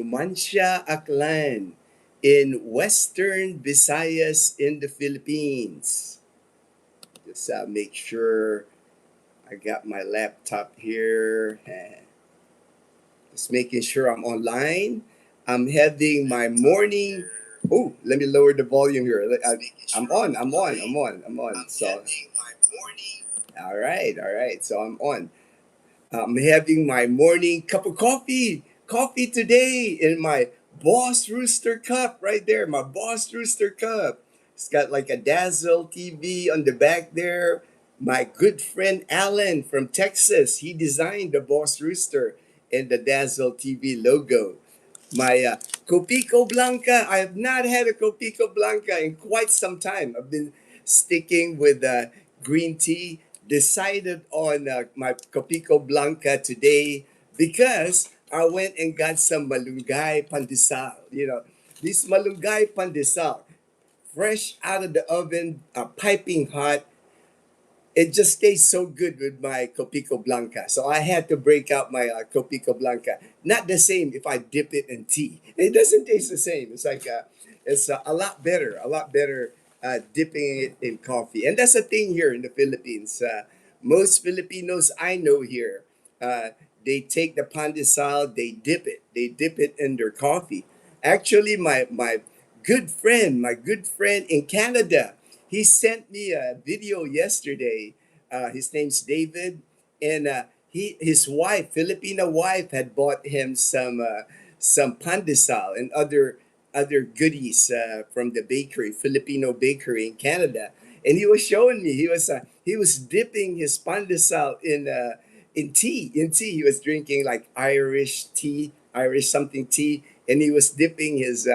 Numancia, Aklan in Western Visayas in the Philippines. Just make sure I got my laptop here. Just making sure I'm online. I'm having my morning. Oh, let me lower the volume here. I'm on. I'm on. I'm on. I'm on. So, all right, all right. So I'm on. I'm having my morning cup of coffee. Coffee today in my Boss Rooster cup right there. My Boss Rooster cup. It's got like a Dazzle TV on the back there. My good friend Alan from Texas, he designed the Boss Rooster and the Dazzle TV logo. My Copico Blanca. I have not had a Copico Blanca in quite some time. I've been sticking with green tea. Decided on my Copico Blanca today because I went and got some malunggay pandesal. This malunggay pandesal, fresh out of the oven, piping hot. It just tastes so good with my Copico Blanca. So I had to break out my Copico Blanca. Not the same if I dip it in tea. It doesn't taste the same. It's like it's a lot better dipping it in coffee. And that's a thing here in the Philippines. Most Filipinos I know here, they take the pandesal, they dip it in their coffee. Actually, my good friend in Canada, he sent me a video yesterday. His name's David, and his wife, Filipino wife, had bought him some pandesal and other goodies from the bakery, Filipino bakery in Canada. And he was showing me he was dipping his pandesal in tea. In tea, he was drinking like Irish tea, Irish something tea, and he was dipping his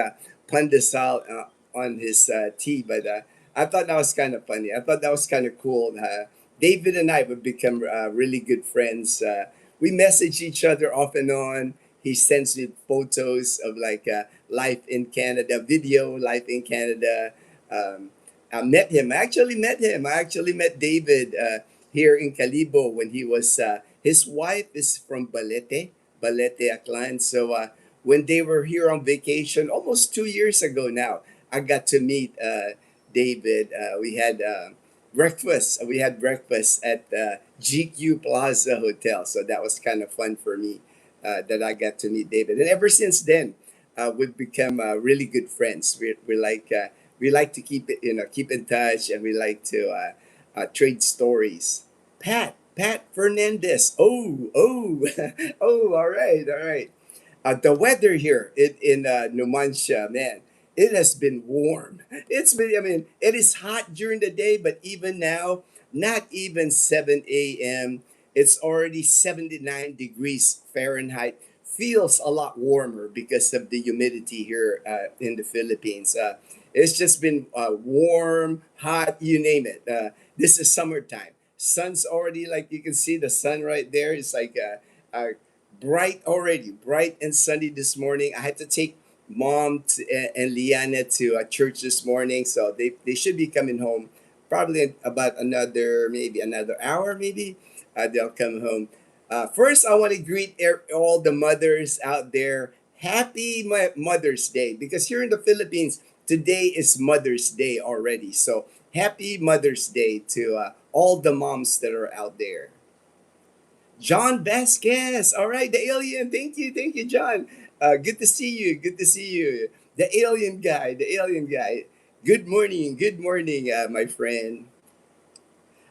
pandesal on his tea. But I thought that was kind of funny. I thought that was kind of cool. David and I would become really good friends. We message each other off and on. He sends me photos of like life in Canada, video life in Canada. I met him. I actually met him. I actually met David here in Calibo when he was. His wife is from Balete, Aklan. So when they were here on vacation, almost 2 years ago now, I got to meet David. We had breakfast. We had breakfast at GQ Plaza Hotel. So that was kind of fun for me that I got to meet David. And ever since then, we've become really good friends. We like to keep in touch, and we like to trade stories. Pat Fernandez. Oh, oh, all right, all right. The weather here in Numancia, man, it has been warm. I mean, it is hot during the day, but even now, not even 7 a.m., it's already 79 degrees Fahrenheit. Feels a lot warmer because of the humidity here in the Philippines. It's just been warm, hot, you name it. This is summertime. Sun's already, like you can see the sun right there. It's like bright already, bright and sunny this morning. I had to take and Liana to church this morning, so they should be coming home probably in about maybe another hour, maybe. They'll come home. First, I want to greet all the mothers out there. Happy Mother's Day, because here in the Philippines, today is Mother's Day already. So happy Mother's Day to all the moms that are out there. John Vasquez. All right, the alien. Thank you, John. Good to see you. Good to see you. The alien guy. The alien guy. Good morning, my friend.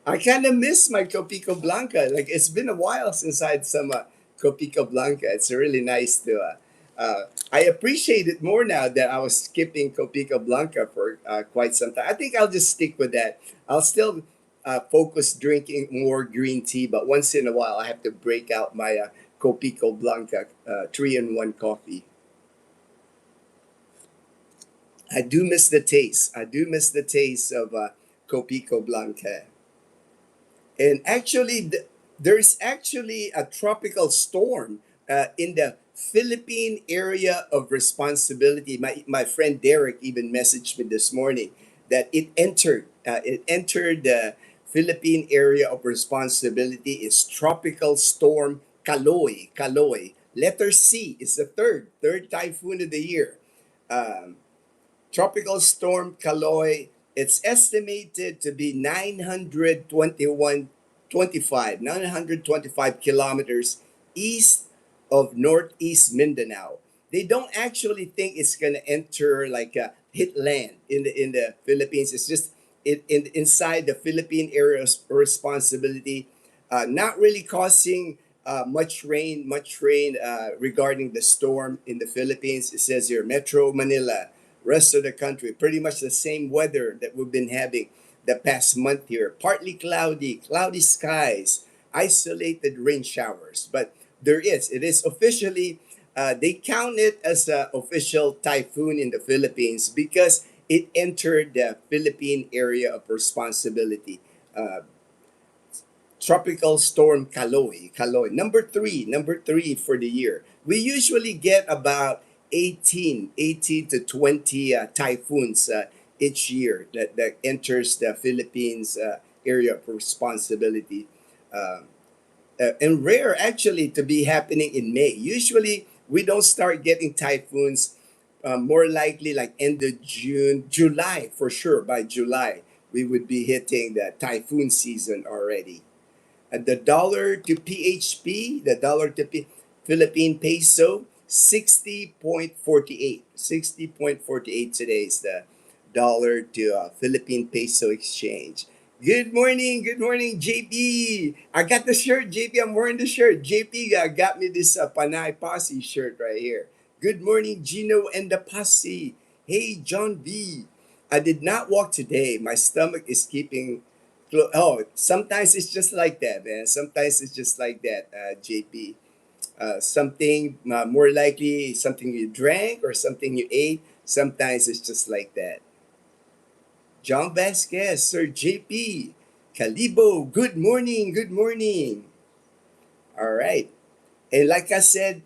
I kind of miss my Copico Blanca. Like it's been a while since I had some Copico Blanca. It's really nice to. I appreciate it more now that I was skipping Copico Blanca for quite some time. I think I'll just stick with that. I'll still focus drinking more green tea, but once in a while I have to break out my Copico Blanca 3-in-1 coffee. I do miss the taste. I do miss the taste of Copico Blanca. And actually, there's actually a tropical storm in the Philippine area of responsibility. My friend Derek even messaged me this morning that it entered the Philippine area of responsibility is tropical storm Kaloy. Kaloy. Letter C is the third typhoon of the year. Um, Tropical Storm Kaloy, it's estimated to be 925 kilometers east of northeast Mindanao. They don't actually think it's going to enter like hit land in the Philippines. It's just inside the Philippine area of responsibility, not really causing much rain regarding the storm in the Philippines. It says here Metro Manila, rest of the country, pretty much the same weather that we've been having the past month here. Partly cloudy skies, isolated rain showers. But it is officially, they count it as an official typhoon in the Philippines because it entered the Philippine area of responsibility. Uh, Tropical Storm Kaloy. Number three for the year. We usually get about 18 to 20 typhoons each year that enters the Philippines area of responsibility. Uh, and rare actually to be happening in May. Usually we don't start getting typhoons more likely like end of June, July for sure. By July, we would be hitting the typhoon season already. The dollar to PHP, the dollar to Philippine peso, 60.48. 60.48 today is the dollar to Philippine peso exchange. Good morning, JP. I got the shirt, JP. I'm wearing the shirt. JP got me this Panay Posse shirt right here. Good morning, Gino and the Posse. Hey, John B. I did not walk today. My stomach is keeping. Oh, sometimes it's just like that, man. Sometimes it's just like that, JP. Something more likely something you drank or something you ate. Sometimes it's just like that. John Vasquez, Sir JP, Calibo, good morning, good morning. All right. And like I said,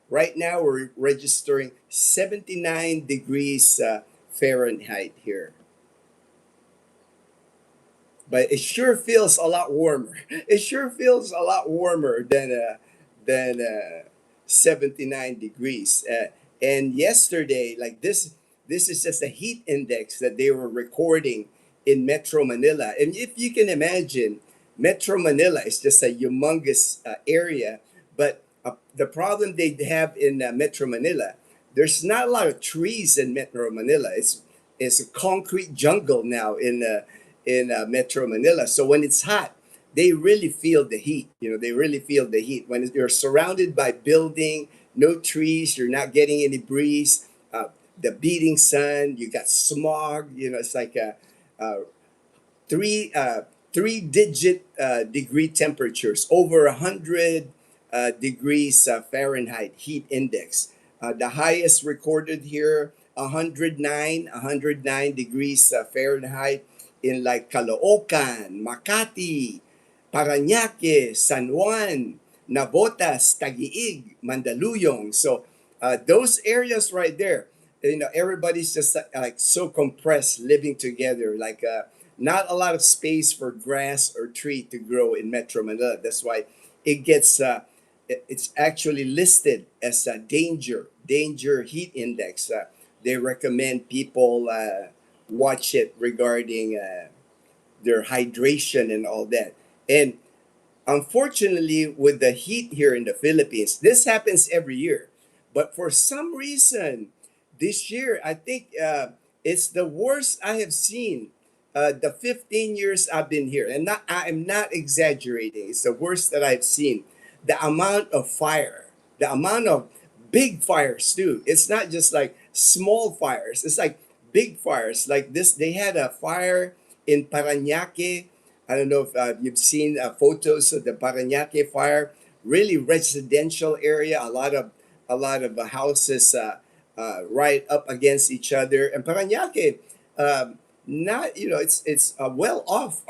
right now we're registering 79 degrees Fahrenheit here. But it sure feels a lot warmer. It sure feels a lot warmer than 79 degrees. And yesterday, like this is just a heat index that they were recording in Metro Manila. And if you can imagine, Metro Manila is just a humongous area, but the problem they have in Metro Manila, there's not a lot of trees in Metro Manila. It's a concrete jungle now in Metro Manila. So when it's hot, they really feel the heat. You know, they really feel the heat when you're surrounded by building, no trees, you're not getting any breeze. The beating sun, you got smog. You know, it's like a three uh, three-digit degree temperatures, over 100 degrees Fahrenheit heat index. The highest recorded here, 109 degrees Fahrenheit in like Caloocan, Makati, Parañaque, San Juan, Navotas, Taguig, Mandaluyong. So those areas right there, you know, everybody's just like so compressed living together, like not a lot of space for grass or tree to grow in Metro Manila. That's why it gets it's actually listed as a danger heat index. They recommend people watch it regarding their hydration and all that. And unfortunately, with the heat here in the Philippines, this happens every year. But for some reason, this year, I think it's the worst I have seen the 15 years I've been here. And I am not exaggerating. It's the worst that I've seen. The amount of fire, the amount of big fires too. It's not just like small fires. It's like big fires. Like this, they had a fire in Parañaque. I don't know if you've seen photos of the Parañaque fire. Really residential area. A lot of houses right up against each other. And Parañaque, not it's a well off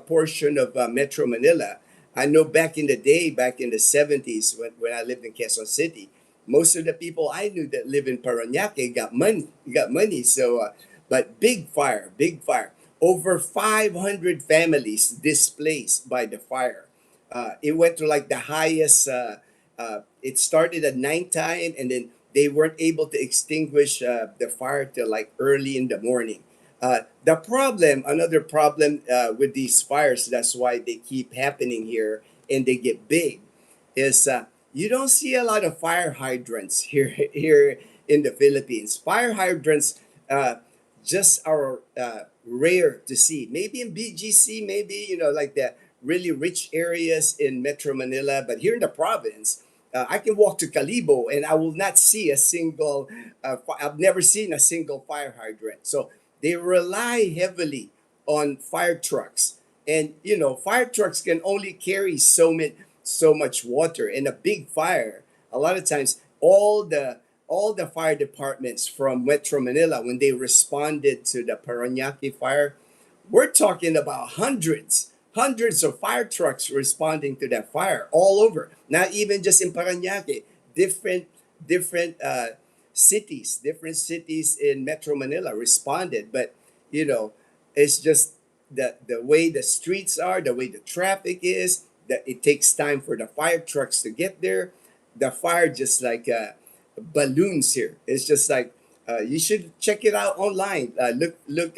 portion of Metro Manila. I know back in the day, back in the 70s, when I lived in Quezon City, most of the people I knew that live in Parañaque got money. So, but big fire. Over 500 families displaced by the fire. It went to like the highest It started at nighttime, and then they weren't able to extinguish the fire till like early in the morning. Another problem with these fires, that's why they keep happening here and they get big, is you don't see a lot of fire hydrants here in the Philippines. Fire hydrants just are rare to see. Maybe in BGC, maybe like the really rich areas in Metro Manila, but here in the province, I can walk to Calibo and I will not see a single. I've never seen a single fire hydrant. So they rely heavily on fire trucks, and fire trucks can only carry so much water. In a big fire, a lot of times all the fire departments from Metro Manila, when they responded to the Parañaque fire, we're talking about hundreds of fire trucks responding to that fire all over. Not even just in Parañaque, different different different cities in Metro Manila responded. But you know, it's just the way the streets are, the way the traffic is. That it takes time for the fire trucks to get there. The fire just like balloons here. It's just like you should check it out online. Look,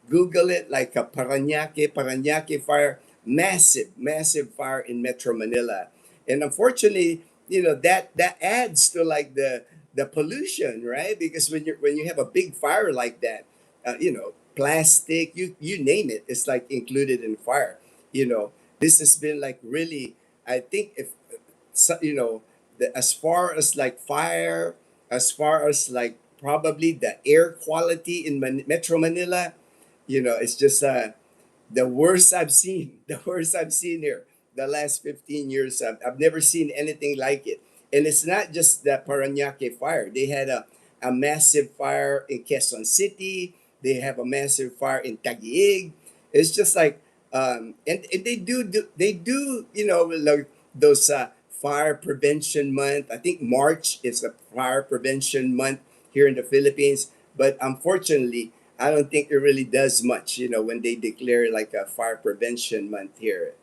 Google it, like a Parañaque fire, massive fire in Metro Manila, and unfortunately, that adds to like the pollution, right? Because when you have a big fire like that, plastic, you name it, it's like included in fire. This has been like really, I think, if so, as far as like fire, as far as like probably the air quality in Metro Manila, it's just the worst I've seen. The worst I've seen here. The last 15 years, I've never seen anything like it. And it's not just the Parañaque fire. They had a massive fire in Quezon City. They have a massive fire in Taguig. It's just like, and they do, like those fire prevention month. I think March is a fire prevention month here in the Philippines. But unfortunately, I don't think it really does much, when they declare like a fire prevention month here.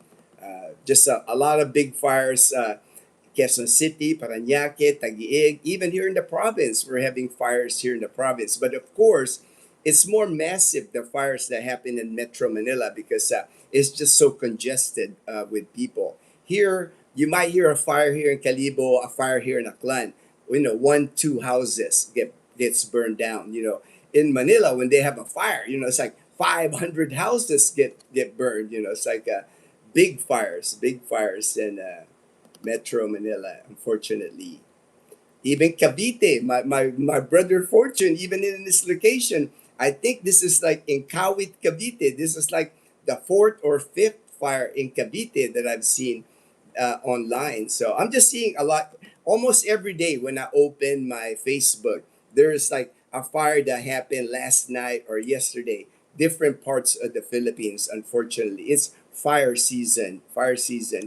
Just a lot of big fires, Quezon City, Parañaque, Taguig, even here in the province, we're having fires here in the province. But of course, it's more massive, the fires that happen in Metro Manila, because it's just so congested with people. Here, you might hear a fire here in Calibo, a fire here in Aklan. One, two houses gets burned down. In Manila, when they have a fire, it's like 500 houses get burned. It's like big fires in Metro Manila, unfortunately. Even Cavite, my brother Fortune, even in this location, I think this is like in Kawit, Cavite. This is like the fourth or fifth fire in Cavite that I've seen online. So I'm just seeing a lot almost every day when I open my Facebook. There's like a fire that happened last night or yesterday, different parts of the Philippines. Unfortunately, it's fire season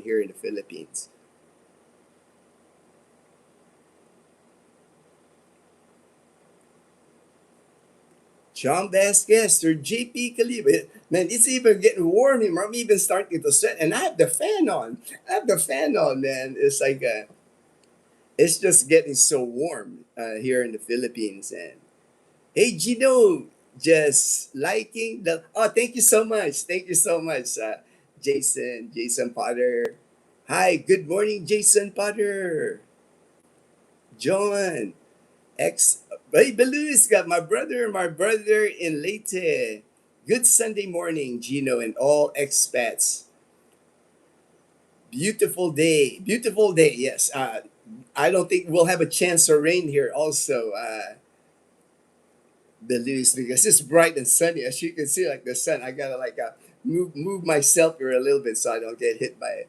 here in the Philippines. John Vasquez or JP Calibre. Man, it's even getting warm here. I'm even starting to sweat, and I have the fan on. Man. It's like it's just getting so warm here in the Philippines. And hey, Gino, just liking the. Oh, thank you so much. Thank you so much, Jason Potter. Hi, good morning, Jason Potter. John, ex. Hey, Belu's got my brother in Leyte. Good Sunday morning, Gino, and all expats. Beautiful day. Yes. I don't think we'll have a chance of rain here. Also, Belu's, because it's bright and sunny. As you can see, like the sun, I gotta like move myself here a little bit so I don't get hit by it.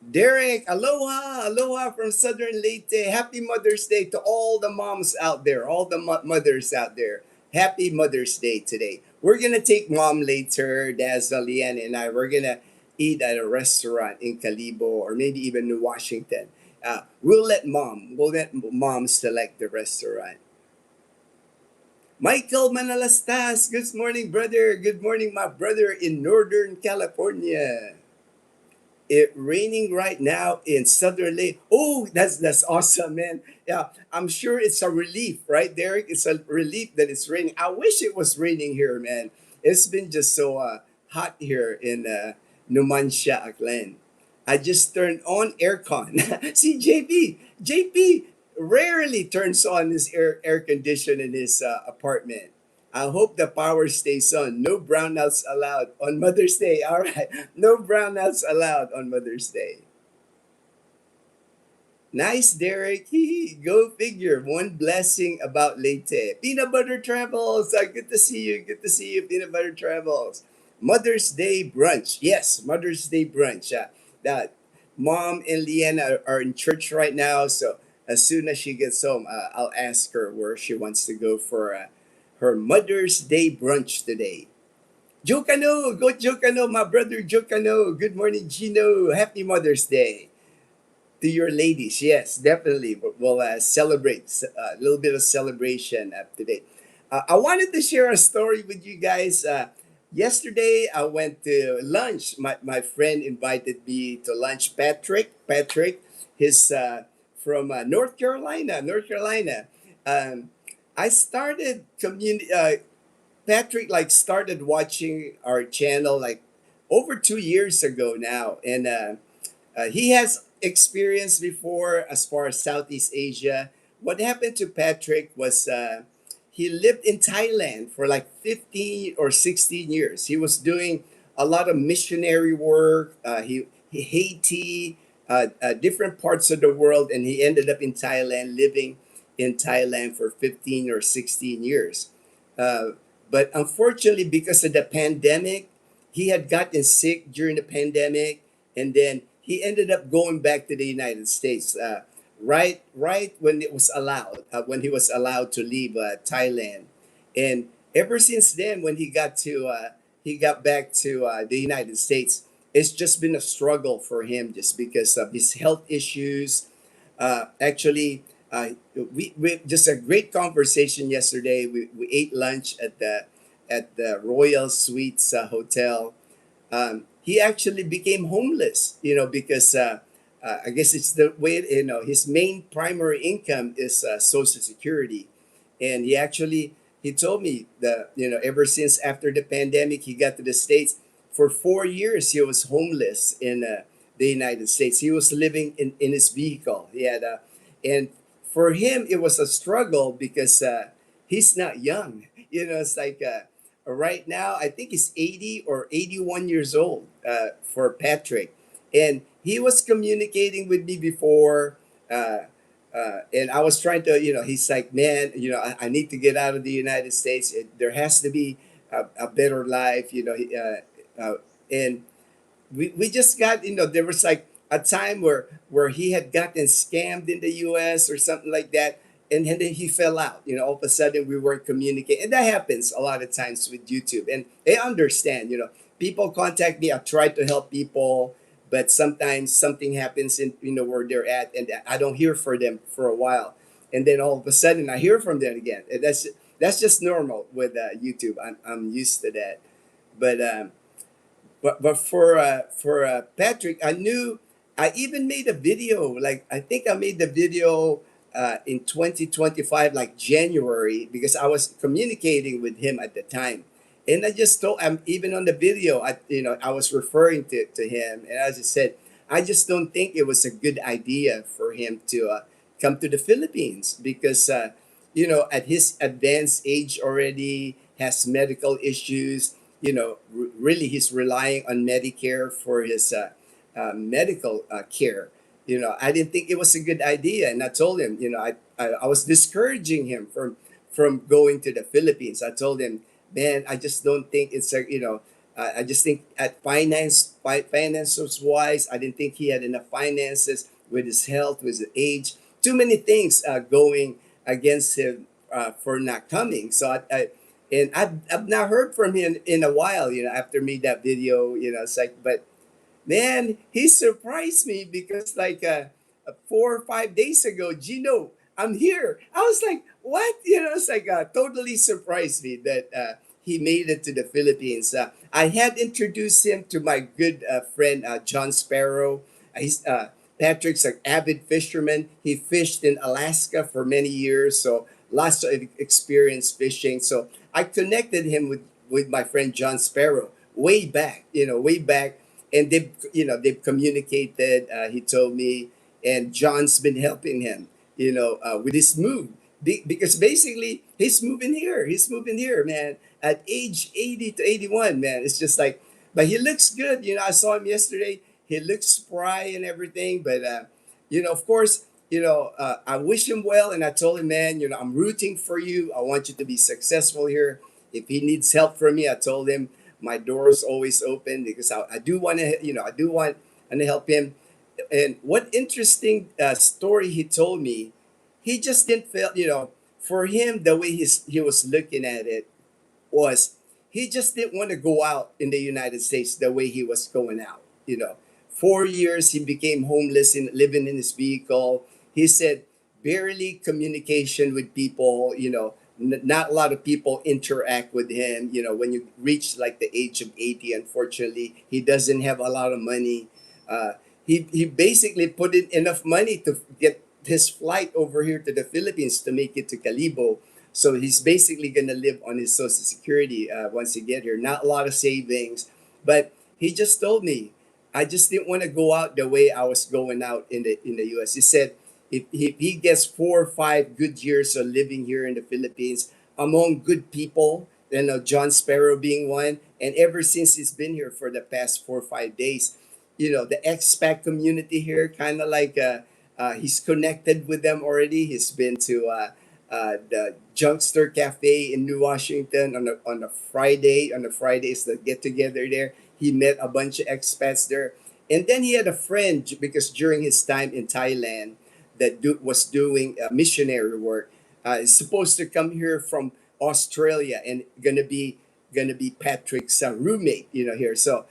Derek, aloha from Southern Leyte. Happy Mother's Day to all the moms out there, all the mothers out there. Happy Mother's Day today. We're gonna take mom later, Lian and I. We're gonna eat at a restaurant in Calibo or maybe even in Washington. We'll let mom select the restaurant. Michael Manalastas, good morning, brother. Good morning, my brother in Northern California. it raining right now in Southern Lake. Oh, that's awesome, man. Yeah, I'm sure it's a relief, right, Derek? It's a relief that it's raining. I wish it was raining here, man. It's been just so hot here in Numancia, Aklan. I just turned on aircon. See, JP rarely turns on his air condition in his apartment. I hope the power stays on. No brownouts allowed on Mother's Day. All right. No brownouts allowed on Mother's Day. Nice, Derek. Go figure. One blessing about Leyte. Peanut Butter Travels. Good to see you. Good to see you, Peanut Butter Travels. Mother's Day brunch. Yes, Mother's Day brunch. That Mom and Leanna are in church right now. So as soon as she gets home, I'll ask her where she wants to go for her Mother's Day brunch today. Jokano, go Jokano, my brother Jokano. Good morning, Gino. Happy Mother's Day to your ladies. Yes, definitely. We'll celebrate a little bit of celebration today. I wanted to share a story with you guys. Yesterday, I went to lunch. My friend invited me to lunch. Patrick, he's from North Carolina. North Carolina. Um, I started Patrick like started watching our channel like over 2 years ago now, and he has experience before as far as Southeast Asia. What happened to Patrick was he lived in Thailand for like 15 or 16 years. He was doing a lot of missionary work. He Haiti, different parts of the world, and he ended up in Thailand, living in Thailand for 15 or 16 years. Uh, but unfortunately, because of the pandemic, he had gotten sick during the pandemic, and then he ended up going back to the United States. Right when it was allowed, when he was allowed to leave Thailand, and ever since then, when he got back to the United States, it's just been a struggle for him, just because of his health issues. Actually, we just a great conversation yesterday. We ate lunch at the Royal Suites Hotel. He actually became homeless, because I guess it's the way, his main primary income is Social Security, and he told me that, ever since after the pandemic he got to the States, for 4 years he was homeless in the United States. He was living in his vehicle. And for him it was a struggle because he's not young. It's like right now I think he's 80 or 81 years old for Patrick, and he was communicating with me before. And I was trying to, he's like, man, I need to get out of the United States. There has to be a better life, and we just got, there was like a time where he had gotten scammed in the US or something like that, and then he fell out. All of a sudden we weren't communicating, and that happens a lot of times with YouTube, and I understand. People contact me, I try to help people, but sometimes something happens in, where they're at, and I don't hear from them for a while, and then all of a sudden I hear from them again. And that's just normal with YouTube. I'm used to that. But for Patrick, I knew. I even made a video. Like, I think I made the video in 2025, like January, because I was communicating with him at the time, and I just told. I'm even on the video. I was referring to him, and as I said, I just don't think it was a good idea for him to come to the Philippines because at his advanced age already, has medical issues. Really, he's relying on Medicare for his medical care. I didn't think it was a good idea, and I told him, I was discouraging him from going to the Philippines. I told him, man, I just don't think it's I just think at finances wise, I didn't think he had enough finances with his health, with his age, too many things going against him for not coming. So I've not heard from him in a while. After made that video, it's like, but man, he surprised me because like 4 or 5 days ago, I'm here. I was like, what? It's like totally surprised me that he made it to the Philippines. I had introduced him to my good friend John Sparrow. He's Patrick's an avid fisherman. He fished in Alaska for many years, so lots of experience fishing. So I connected him with my friend John Sparrow way back, way back, and they've communicated. He told me, and John's been helping him, with his move. Because basically he's moving here. He's moving here, man. At age 80 to 81, man. It's just like, but he looks good. I saw him yesterday. He looks spry and everything. But of course, I wish him well, and I told him, man, I'm rooting for you. I want you to be successful here. If he needs help from me, I told him my door is always open, because I do want to, I do want to help him. And what interesting story he told me, he just didn't feel, for him, the way he was looking at it was, he just didn't want to go out in the United States the way he was going out. 4 years he became homeless and living in his vehicle. He said barely communication with people. Not a lot of people interact with him. When you reach like the age of 80, unfortunately, he doesn't have a lot of money. He basically put in enough money to get his flight over here to the Philippines to make it to Calibo. So he's basically gonna live on his Social Security once he get here. Not a lot of savings, but he just told me, I just didn't want to go out the way I was going out in the U.S. He said if he gets 4 or 5 good years of living here in the Philippines among good people, John Sparrow being one, and ever since he's been here for the past 4 or 5 days, the expat community here, kind of like he's connected with them already. He's been to the Junkster Cafe in New Washington on a Friday. On the Fridays, the get together there. He met a bunch of expats there, and then he had a friend, because during his time in Thailand, that was doing missionary work. Is supposed to come here from Australia, and gonna be Patrick's roommate. Here. So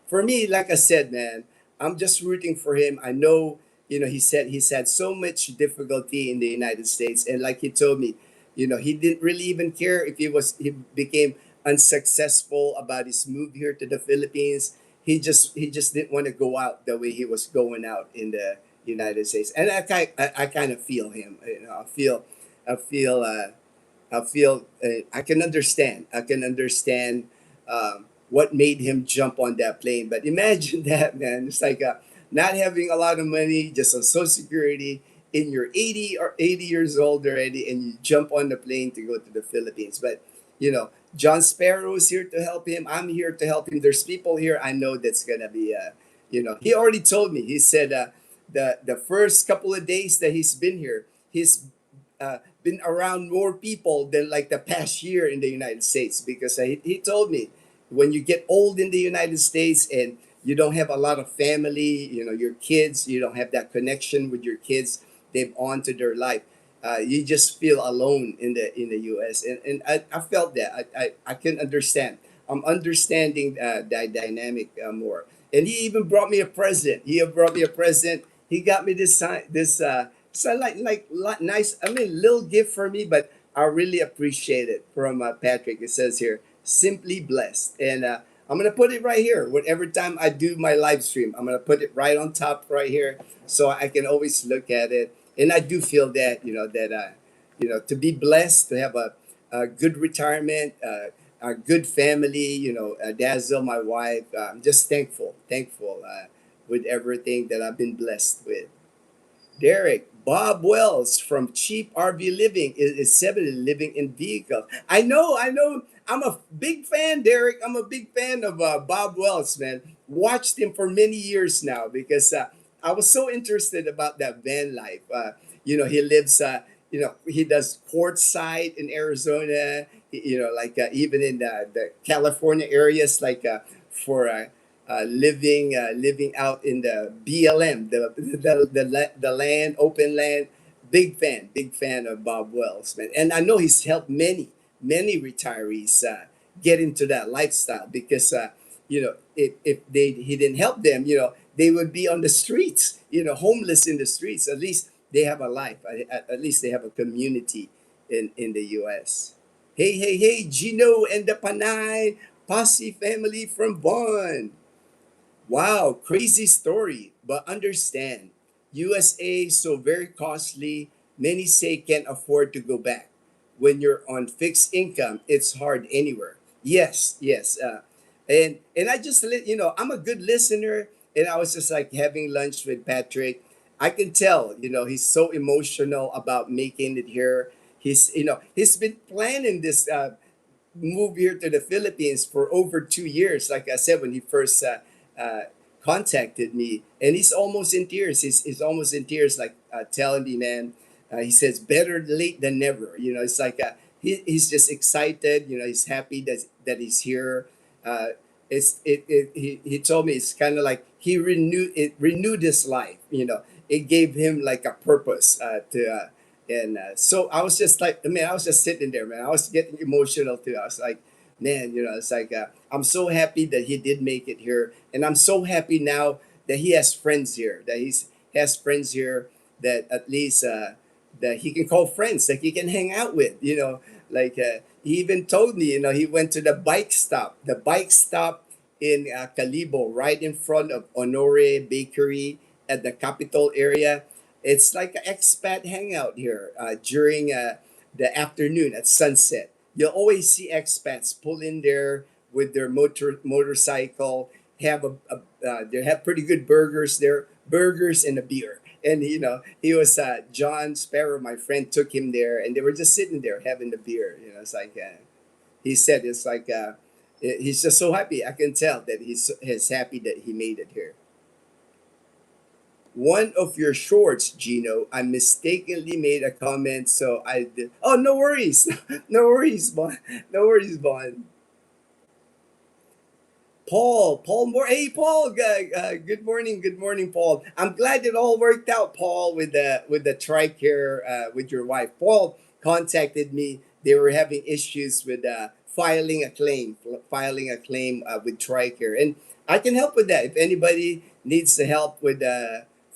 for me, like I said, man, I'm just rooting for him. I know, he said he's had so much difficulty in the United States, and like he told me, he didn't really even care if he became unsuccessful about his move here to the Philippines. He just didn't want to go out the way he was going out in the United States, and I kind of feel him. I feel I feel I can understand. I can understand what made him jump on that plane. But imagine that, man. It's like not having a lot of money, just on Social Security, in your 80 years old already, and you jump on the plane to go to the Philippines. But John Sparrow is here to help him. I'm here to help him. There's people here I know that's gonna be. He already told me. He said the first couple of days that he's been here, he's been around more people than like the past year in the United States, because he told me, when you get old in the United States and you don't have a lot of family, your kids, you don't have that connection with your kids, they've on to their life. You just feel alone in the U.S. and I felt that I can understand. I'm understanding that dynamic more. And he even brought me a present. He got me this nice, I mean, little gift for me, but I really appreciate it from Patrick. It says here, simply blessed, and I'm gonna put it right here. Whatever time I do my live stream, I'm gonna put it right on top right here, so I can always look at it. And I do feel that to be blessed, to have a good retirement, a good family. Dazzle, my wife. I'm just thankful with everything that I've been blessed with. Derek, Bob Wells from Cheap RV Living is 70, living in vehicles. I know. I'm a big fan, Derek. I'm a big fan of Bob Wells, man. Watched him for many years now, because I was so interested about that van life. He lives, he does portside in Arizona, like even in the California areas, like for living out in the BLM, the land, open land. Big fan of Bob Wells, man. And I know he's helped many retirees get into that lifestyle, because if he didn't help them, they would be on the streets, homeless in the streets. At least they have a life. At least they have a community in the U.S. Hey, hey, hey, Gino and the Panay Posse family from Bonn. Wow, crazy story. But understand, USA so very costly. Many say can't afford to go back. When you're on fixed income, it's hard anywhere. Yes, yes. And I just let you know, I'm a good listener, and I was just like having lunch with Patrick. I can tell, he's so emotional about making it here. He's been planning this moved here to the Philippines for over 2 years. Like I said, when he first contacted me, and he's almost in tears. He's almost in tears, like telling me, man. He says, "Better late than never." It's like he's just excited. He's happy that he's here. He told me it's kind of like he renewed his life. It gave him like a purpose to. And so I was just like, man, I was just sitting there, man. I was getting emotional too. I was like, man, it's like, I'm so happy that he did make it here. And I'm so happy now that he has friends here, that has friends here that at least that he can call friends, that he can hang out with, like he even told me, he went to the bike stop in Calibo, right in front of Honore Bakery at the Capitol area. It's like an expat hangout here during the afternoon at sunset. You'll always see expats pull in there with their motorcycle, they have pretty good burgers there, burgers and a beer. And he was John Sparrow, my friend, took him there, and they were just sitting there having the beer. It's like he said, it's like he's just so happy. I can tell that he's happy that he made it here. One of your shorts, Gino, I mistakenly made a comment, so I did. Oh, no worries, no worries, Bon. No worries, Bon. Paul Moore. Hey, Paul. Good morning, Paul. I'm glad it all worked out, Paul, with the TRICARE with your wife. Paul contacted me. They were having issues with filing a claim with TRICARE, and I can help with that. If anybody needs the help with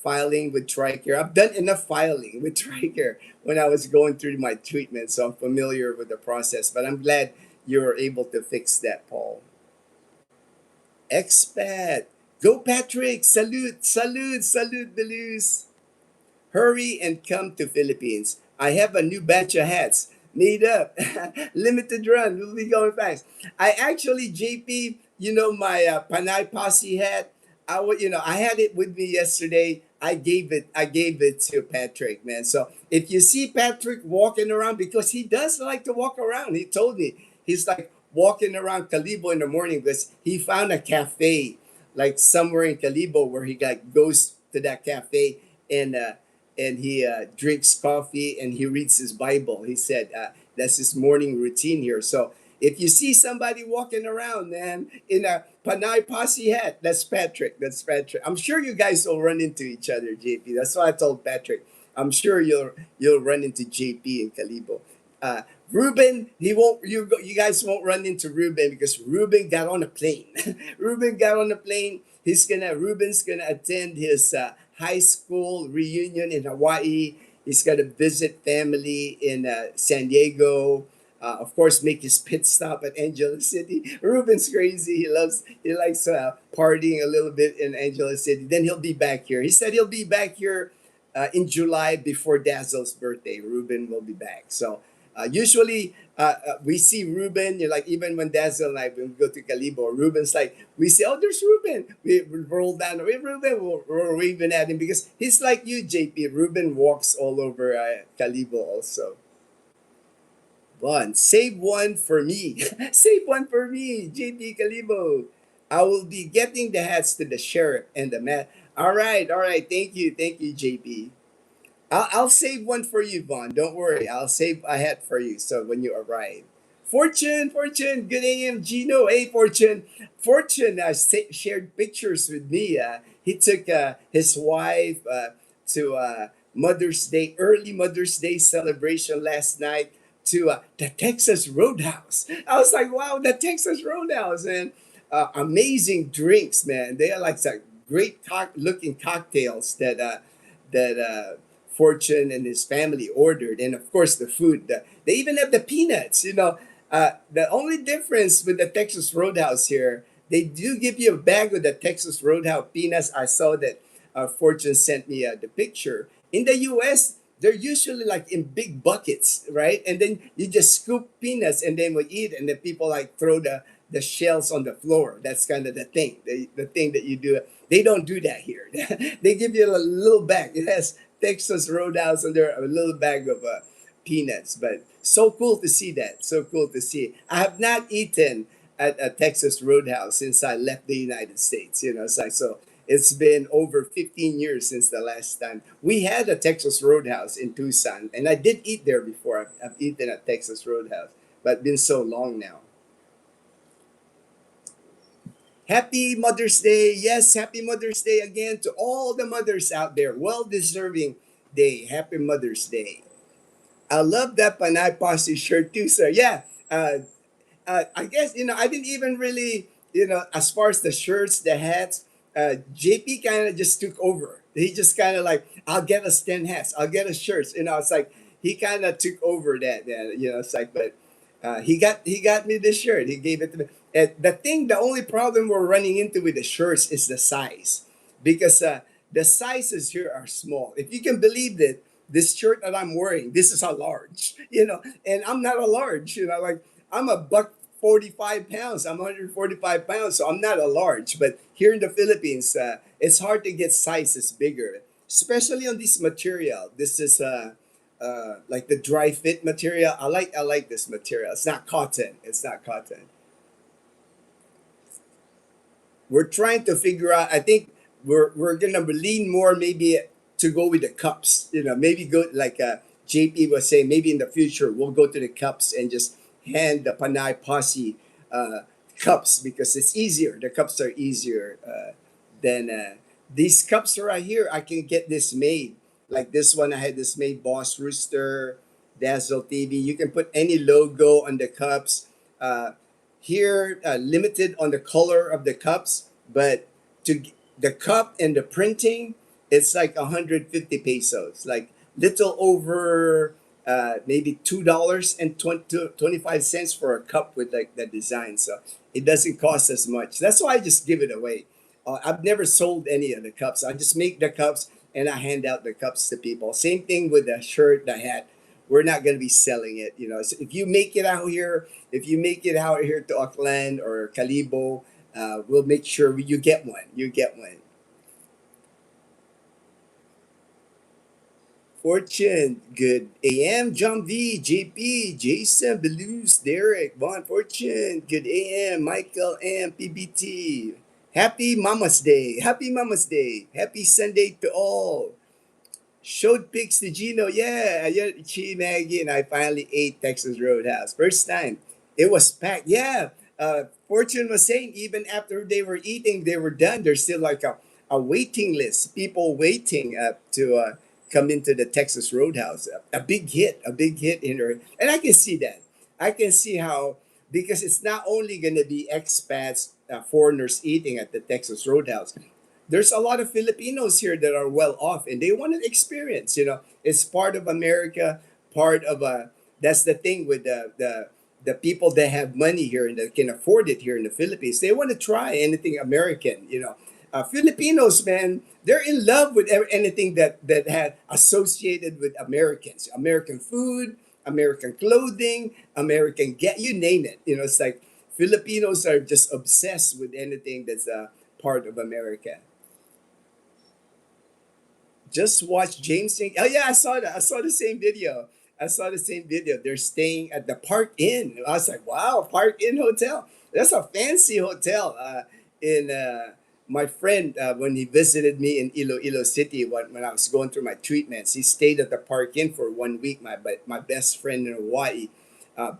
filing with TRICARE, I've done enough filing with TRICARE when I was going through my treatment, so I'm familiar with the process. But I'm glad you were able to fix that, Paul. Expat. Go Patrick. Salute, salute, salute, Belus. Hurry and come to Philippines. I have a new batch of hats made up. Limited run. We'll be going fast. I actually, JP, my Panay Posse hat. I had it with me yesterday. I gave it to Patrick, man. So if you see Patrick walking around, because he does like to walk around, he told me he's like walking around Calibo in the morning because he found a cafe like somewhere in Calibo where he goes to that cafe and he drinks coffee and he reads his Bible. He said that's his morning routine here. So if you see somebody walking around, man, in a Panay Posse hat, that's Patrick. That's Patrick. I'm sure you guys will run into each other, JP. That's what I told Patrick. I'm sure you'll run into JP in Calibo. Ruben, he won't. You guys won't run into Ruben because Ruben got on a plane. Ruben got on a plane. Ruben's gonna attend his high school reunion in Hawaii. He's gonna visit family in San Diego. Of course, make his pit stop at Angeles City. Ruben's crazy. He likes partying a little bit in Angeles City. Then he'll be back here. He said he'll be back here in July before Dazzle's birthday. Ruben will be back. So usually we see Ruben. Like even when Dazzle and I when we go to Calibo, Ruben's like we say, "Oh, there's Ruben." We roll down. Hey, Ruben, we're waving at him because he's like you, JP. Ruben walks all over Calibo also. One. Save one for me. Save one for me, JP Calibo. I will be getting the hats to the sheriff and the man. All right, all right. Thank you, JP. I'll save one for you, Vaughn. Don't worry. I'll save a hat for you. So when you arrive, Fortune, good AM, Gino. Hey, Fortune shared pictures with me. He took his wife to early Mother's Day celebration last night to the Texas Roadhouse. I was like, wow, the Texas Roadhouse, and amazing drinks, man. They are like some great looking cocktails that Fortune and his family ordered, and of course the food. They even have the peanuts. The only difference with the Texas Roadhouse here, they do give you a bag of the Texas Roadhouse peanuts. I saw that Fortune sent me the picture. In the U.S., they're usually like in big buckets, right? And then you just scoop peanuts and then we eat, and then people like throw the shells on the floor. That's kind of the thing, the thing that you do. They don't do that here. They give you a little bag. It has Texas Roadhouse and there a little bag of peanuts. But so cool to see that. So cool to see. I have not eaten at a Texas Roadhouse since I left the United States. You know, so it's been over 15 years since the last time we had a Texas Roadhouse in Tucson, and I did eat there before. I've eaten at Texas Roadhouse, but it's been so long now. Happy Mother's Day. Yes, happy Mother's Day again to all the mothers out there. Well deserving day. Happy Mother's Day. I love that Panay Posse shirt too, sir. Yeah. I guess, I didn't even really, as far as the shirts, the hats, JP kind of just took over. He just kind of like, I'll get us 10 hats, I'll get us shirts. It's like he kind of took over that. It's like, but he got me this shirt. He gave it to me. And the only problem we're running into with the shirts is the size, because the sizes here are small. If you can believe that, this shirt that I'm wearing, this is a large, and I'm not a large, like I'm a buck 45 pounds. I'm 145 pounds, so I'm not a large. But here in the Philippines, it's hard to get sizes bigger, especially on this material. This is like the dry fit material. I like this material. It's not cotton. It's not cotton. We're trying to figure out. I think we're gonna lean more maybe to go with the cups. Maybe go like JP was saying. Maybe in the future we'll go to the cups and just hand the Panay Posse uh, cups, because it's easier. The cups are easier than these cups right here. I can get this made. Like this one, I had this made. Boss Rooster, Dazzle TV. You can put any logo on the cups. Uh, Here, limited on the color of the cups, but the cup and the printing, it's like 150 pesos, like little over maybe $2 and 25 cents for a cup with like that design. So it doesn't cost as much. That's why I just give it away. I've never sold any of the cups. I just make the cups and I hand out the cups to people. Same thing with the shirt, the hat. We're not going to be selling it. So if you make it out here, if you make it out here to Auckland or Calibo, we'll make sure you get one. You get one. Fortune, good AM, John V, JP, Jason, Belus, Derek, Von Fortune, good AM, Michael M, PBT. Happy Mama's Day. Happy Mama's Day. Happy Sunday to all. Showed pics to Gino. Yeah, yeah, she, Maggie, and I finally ate Texas Roadhouse. First time. It was packed. Yeah. Fortune was saying even after they were eating, they were done. There's still like a waiting list. People waiting to come into the Texas Roadhouse. A big hit in her. And I can see that. I can see how, because it's not only going to be expats, foreigners eating at the Texas Roadhouse. There's a lot of Filipinos here that are well off and they want to experience, it's part of America, part of that's the thing with the people that have money here and that can afford it here in the Philippines. They want to try anything American, Filipinos, man, they're in love with anything that had associated with Americans, American food, American clothing, American get, you name it. It's like Filipinos are just obsessed with anything that's part of America. Just watch James sing. Oh yeah, I saw that. I saw the same video. I saw the same video. They're staying at the Park Inn. I was like, wow, Park Inn Hotel. That's a fancy hotel. In My friend, when he visited me in Iloilo City when I was going through my treatments, he stayed at the Park Inn for 1 week. My best friend in Hawaii.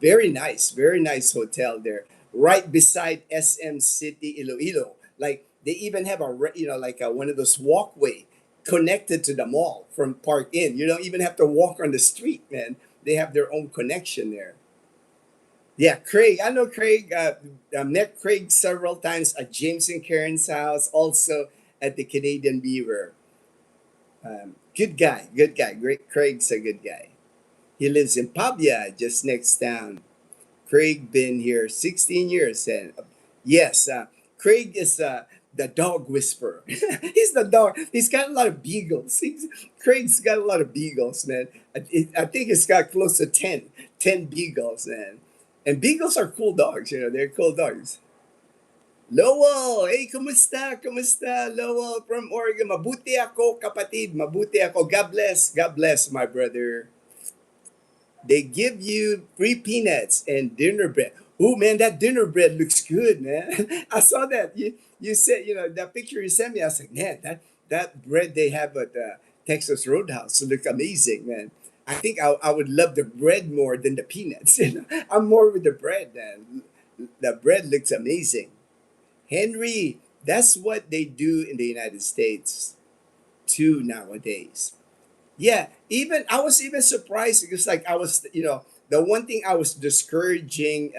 Very nice hotel there, right beside SM City Iloilo. Like they even have like one of those walkway connected to the mall from Park Inn. You don't even have to walk on the street, man. They have their own connection there. Yeah, Craig. I know Craig. I met Craig several times at James and Karen's house, also at the Canadian Beaver. Good guy, Great, Craig's a good guy. He lives in Pavia, just next town. Craig been here 16 years, and yes, Craig is the dog whisperer. He's the dog. He's got a lot of beagles. Craig's got a lot of beagles, man. I think it's got close to 10 beagles, man. And beagles are cool dogs. They're cool dogs. Lowell, hey, kumusta? Kumusta, Lowell from Oregon? Mabuti ako, kapatid. Mabuti ako. God bless. God bless, my brother. They give you free peanuts and dinner bread. Oh man, that dinner bread looks good, man. I saw that. You said, that picture you sent me. I was like, man, that bread they have at Texas Roadhouse look amazing, man. I think I would love the bread more than the peanuts. I'm more with the bread, man. The bread looks amazing. Henry, that's what they do in the United States too nowadays. Yeah, even I was even surprised because like I was, the one thing I was discouraging.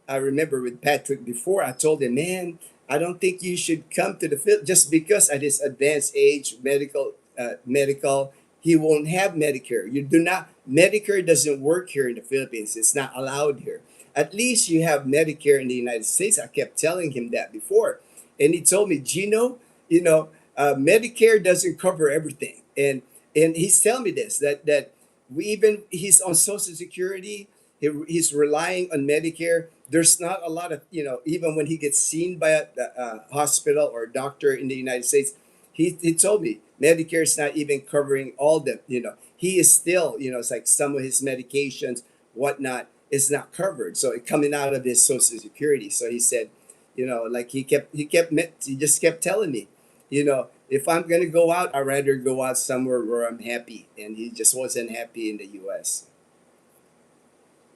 I remember with Patrick before I told him, man, I don't think you should come to the field just because at his advanced age, medical, he won't have Medicare. You do not Medicare doesn't work here in the Philippines. It's not allowed here. At least you have Medicare in the United States. I kept telling him that before, and he told me, Gino, Medicare doesn't cover everything, and he's telling me this that we even he's on Social Security. He's relying on Medicare. There's not a lot of even when he gets seen by a hospital or a doctor in the United States, he told me Medicare is not even covering all the he is still it's like some of his medications whatnot is not covered, so it coming out of his Social Security. So he said, like he just kept telling me, if I'm gonna go out, I'd rather go out somewhere where I'm happy. And he just wasn't happy in the US.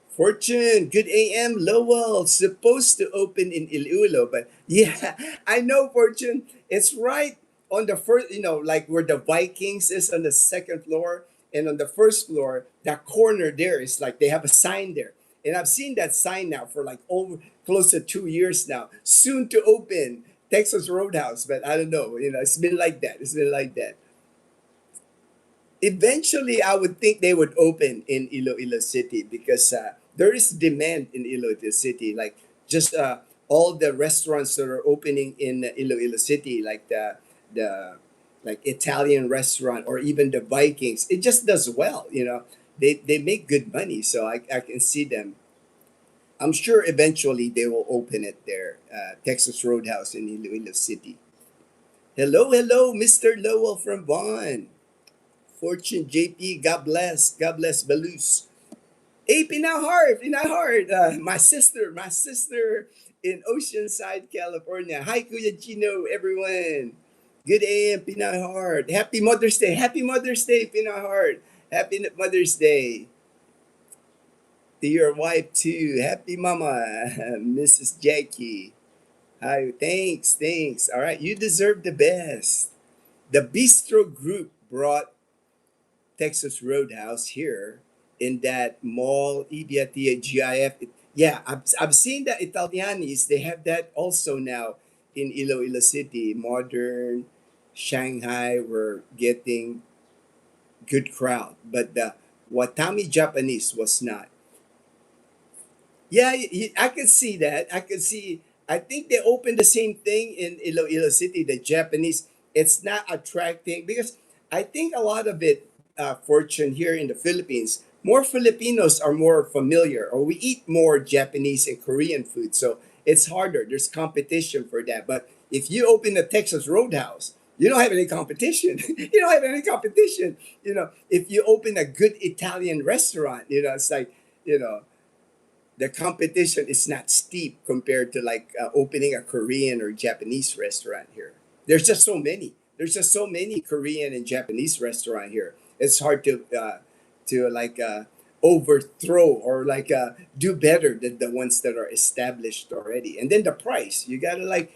Fortune, good AM, Lowell, supposed to open in Iloilo, but yeah, I know Fortune. It's right on the first, like where the Vikings is on the second floor, and on the first floor, that corner there is like they have a sign there. And I've seen that sign now for like over close to 2 years now. Soon to open Texas Roadhouse, but I don't know. It's been like that. It's been like that. Eventually I would think they would open in Iloilo City because there is demand in Iloilo City, like just all the restaurants that are opening in Iloilo City, like the like Italian restaurant or even the Vikings. It just does well. They make good money, so I can see them. I'm sure eventually they will open it there, Texas Roadhouse in Iloilo City. Hello, hello, Mr. Lowell from Vaughan. Fortune JP, God bless Balus. Hey, Pinahart, Pinahart, my sister in Oceanside, California. Hi, Kuya Gino, everyone. Good AM, Pinahart. Happy Mother's Day, Pinahart. Happy Mother's Day to your wife too. Happy Mama, Mrs. Jackie. Hi, thanks. All right, you deserve the best. The Bistro Group brought Texas Roadhouse here in that mall, EBIT, GIF. Yeah, I've seen the Italianis. They have that also now in Iloilo City. Modern, Shanghai, we're getting good crowd. But the Watami Japanese was not. Yeah, I could see that. I could see. I think they opened the same thing in Iloilo City. The Japanese, it's not attracting because I think a lot of it, Fortune here in the Philippines, more Filipinos are more familiar, or we eat more Japanese and Korean food, so it's harder. There's competition for that. But if you open the Texas Roadhouse, you don't have any competition. You don't have any competition. If you open a good Italian restaurant, it's like you know the competition is not steep compared to like opening a Korean or Japanese restaurant here. There's just so many. There's just so many Korean and Japanese restaurant here. It's hard to like overthrow or like do better than the ones that are established already. And then the price, you gotta like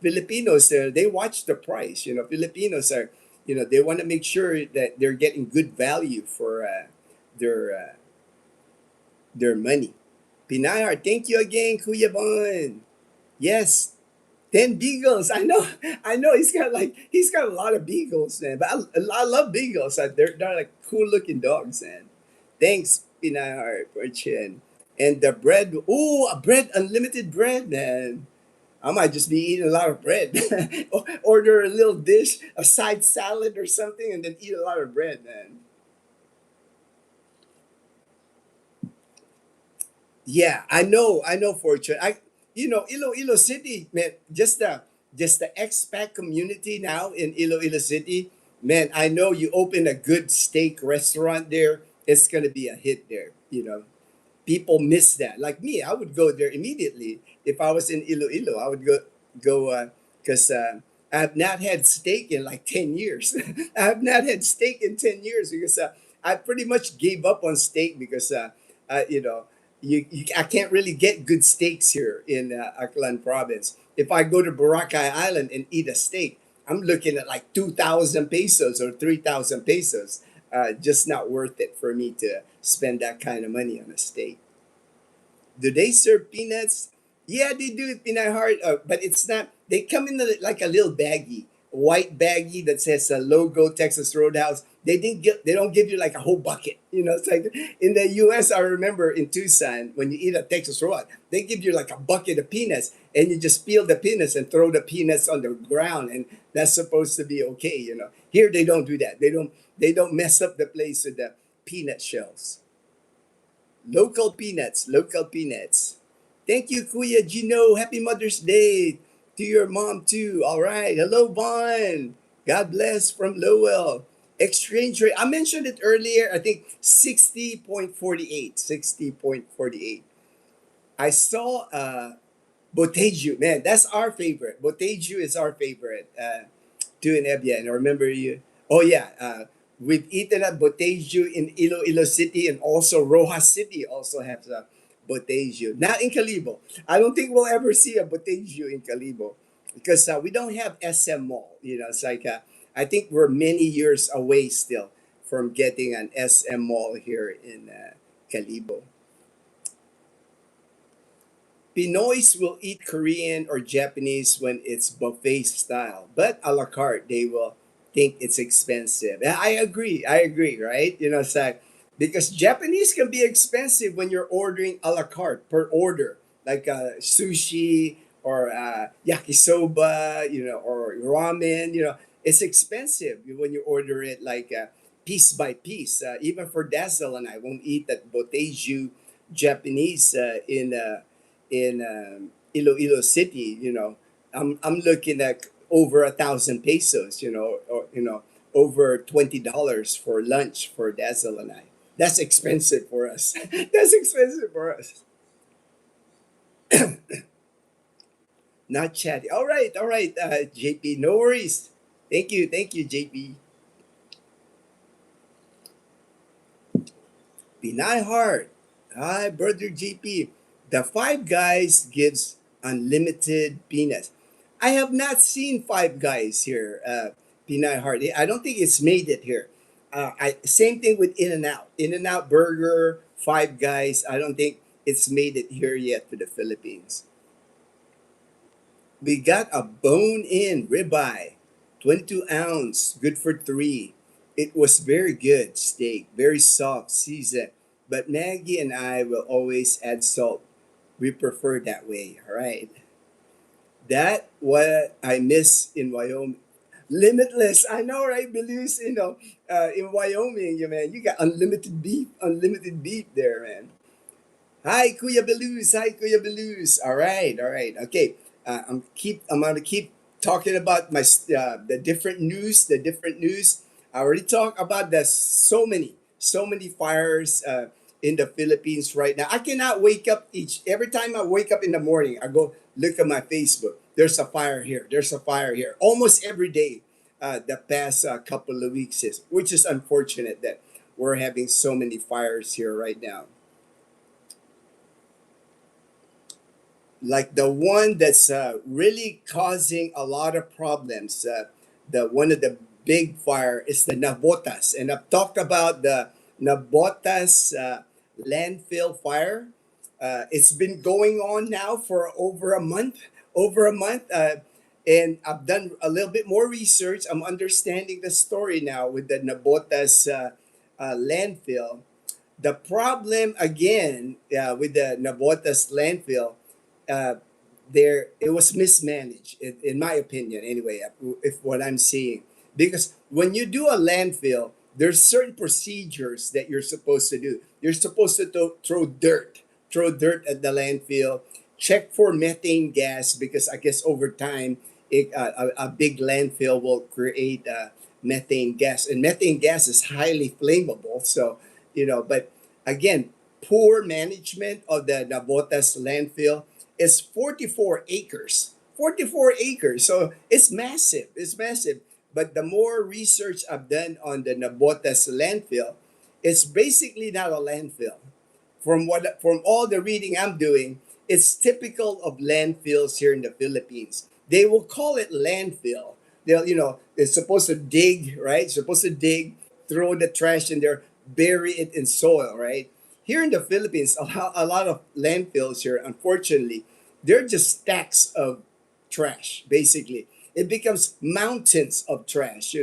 Filipinos they watch the price. Filipinos are they want to make sure that they're getting good value for their uh, their money. Pinayar, thank you again, Kuya Bon. Yes, 10 beagles. I know, I know. He's got a lot of beagles, man. But I love beagles. They're like cool looking dogs, man. Thanks, Pinayar, for chin. And the bread, ooh, a bread, unlimited bread, man. I might just be eating a lot of bread. Order a little dish, a side salad or something, and then eat a lot of bread, man. Yeah, I know, Fortune. Iloilo City, man. Just the expat community now in Iloilo City, man. I know you open a good steak restaurant there. It's gonna be a hit there. People miss that. Like me, I would go there immediately if I was in Iloilo. I would go because I have not had steak in like 10 years. I have not had steak in 10 years because I pretty much gave up on steak because I, I can't really get good steaks here in Aklan province. If I go to Boracay Island and eat a steak, I'm looking at like 2,000 pesos or 3,000 pesos. Just not worth it for me to spend that kind of money on a steak. Do they serve peanuts? Yeah, they do it peanut heart, but it's not. They come in like a little baggie, white baggie that says logo Texas Roadhouse. They don't give you like a whole bucket. It's like in the U.S. I remember in Tucson when you eat a Texas Road, they give you like a bucket of peanuts, and you just peel the peanuts and throw the peanuts on the ground, and that's supposed to be okay. Here they don't do that. They don't mess up the place with the peanut shells. Local peanuts, local peanuts. Thank you, Kuya Gino. Happy Mother's Day to your mom too. All right. Hello, Vaughn. God bless from Lowell. Exchange rate. I mentioned it earlier. I think 60.48. 60.48. I saw Boteju. Man, that's our favorite. Boteju is our favorite. Too in Ebia. And I remember you. Oh yeah, we've eaten at Boteju in Iloilo City, and also Rojas City also has a Boteju. Not in Calibo. I don't think we'll ever see a Boteju in Calibo because we don't have SM Mall. It's like I think we're many years away still from getting an SM Mall here in Calibo. Pinoys will eat Korean or Japanese when it's buffet style, but a la carte, they will think it's expensive. And I agree. I agree, right? It's like because Japanese can be expensive when you're ordering a la carte per order, like sushi or yakisoba, or ramen. It's expensive when you order it like piece by piece. Even for Dazzle and I won't eat that Boteju Japanese in Iloilo City, I'm looking at over 1,000 pesos, or over $20 for lunch for Dazzle and I. That's expensive for us. That's expensive for us. Not chatty. All right, JP. No worries. Thank you, JP. Pinay Heart. Hi, brother JP. The Five Guys gives unlimited peanuts. I have not seen Five Guys here, Pinay Heart. I don't think it's made it here. Same thing with In and Out. In and Out Burger, Five Guys. I don't think it's made it here yet to the Philippines. We got a bone-in ribeye, 22 ounce, good for three. It was very good steak, very soft, seasoned. But Maggie and I will always add salt. We prefer that way, all right? That what I miss in Wyoming. Limitless, I know, right? Belize, in Wyoming, man, you got unlimited beef there, man. Hi, Kuya Belus. Hi, Kuya Belus. All right, okay. I'm gonna keep talking about the different news. The different news. I already talked about the so many fires in the Philippines right now. I cannot wake up every time I wake up in the morning. I go look at my Facebook. There's a fire here. There's a fire here. Almost every day, the past couple of weeks which is unfortunate that we're having so many fires here right now. Like the one that's really causing a lot of problems. The one of the big fire is the Nabotas, and I've talked about the Nabotas landfill fire. It's been going on now for over a month. Over a month, and I've done a little bit more research. I'm understanding the story now with the Nabotas landfill. The problem again with the Nabotas landfill, uh, there it was mismanaged, in my opinion. Anyway, if what I'm seeing, because when you do a landfill, there's certain procedures that you're supposed to do. You're supposed to throw dirt at the landfill, check for methane gas because I guess over time, a big landfill will create methane gas, and methane gas is highly flammable. So but again, poor management of the Nabotas landfill is 44 acres. 44 acres. So it's massive. It's massive. But the more research I've done on the Nabotas landfill, it's basically not a landfill. From all the reading I'm doing, it's typical of landfills here in the Philippines. They will call it landfill. They're supposed to dig, right? Supposed to dig, throw the trash in there, bury it in soil, right? Here in the Philippines, a lot of landfills here, unfortunately, they're just stacks of trash, basically. It becomes mountains of trash,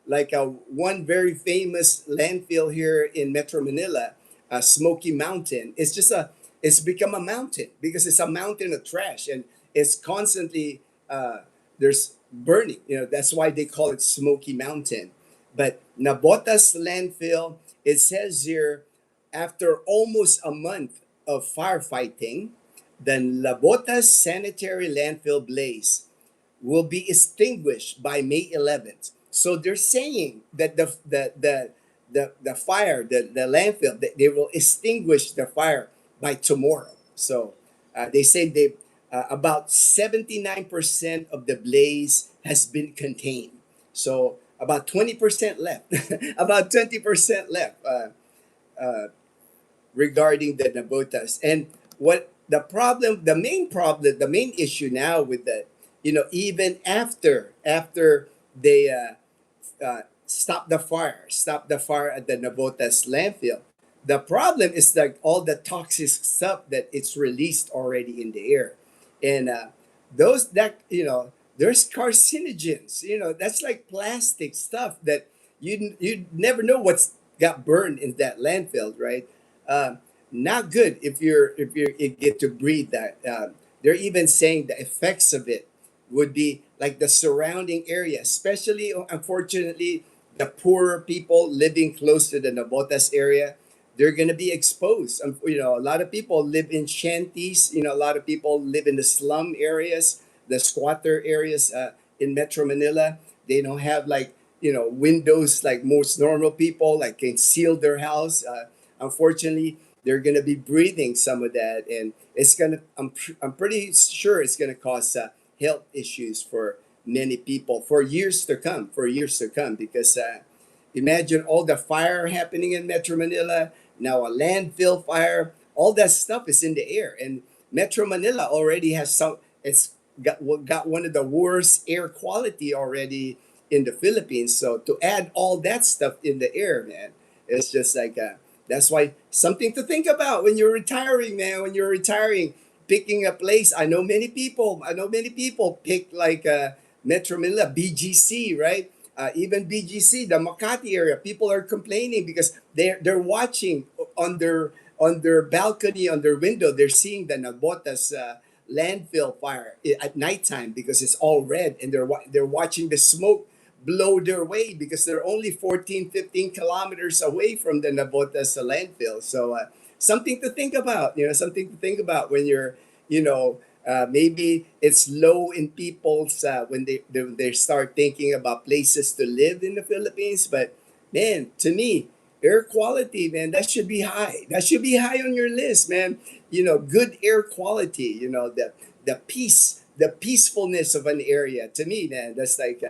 like one very famous landfill here in Metro Manila, Smoky Mountain. It's become a mountain because it's a mountain of trash and it's constantly, there's burning. That's why they call it Smoky Mountain. But Nabotas landfill, it says here, after almost a month of firefighting, the Nabotas sanitary landfill blaze will be extinguished by May 11th. So they're saying that the fire, the landfill, they will extinguish the fire by tomorrow. So they say about 79% of the blaze has been contained. So about 20% left, about 20% left. Regarding the Nabotas. And what the main issue now with that, even after they stop the fire at the Nabotas landfill, the problem is like all the toxic stuff that it's released already in the air, and those that there's carcinogens. That's like plastic stuff that you never know what's got burned in that landfill, right? Um, Not good if you get to breathe that. They're even saying the effects of it would be like the surrounding area, especially unfortunately the poorer people living close to the Nabotas area. They're gonna be exposed. A lot of people live in shanties. A lot of people live in the slum areas, the squatter areas in Metro Manila. They don't have like windows like most normal people, like can seal their house. Unfortunately, they're gonna be breathing some of that, and it's gonna. I'm pretty sure it's gonna cause health issues for many people for years to come. For years to come, because imagine all the fire happening in Metro Manila now, a landfill fire. All that stuff is in the air, and Metro Manila already has some. It's got one of the worst air quality already in the Philippines. So to add all that stuff in the air, man, it's just like that's why something to think about when you're retiring, man. When you're retiring, picking a place. I know many people. Pick like Metro Manila, BGC, right? Even BGC, the Makati area. People are complaining because they're watching on their balcony, on their window. They're seeing the Nabotas landfill fire at nighttime because it's all red, and they're watching the smoke blow their way because they're only 14, 15 kilometers away from the Nabotas landfill. So something to think about, something to think about when you're, maybe it's low in people's, when they start thinking about places to live in the Philippines. But man, to me, air quality, man, that should be high. That should be high on your list, man. Good air quality, the peace, the peacefulness of an area. To me, man, that's like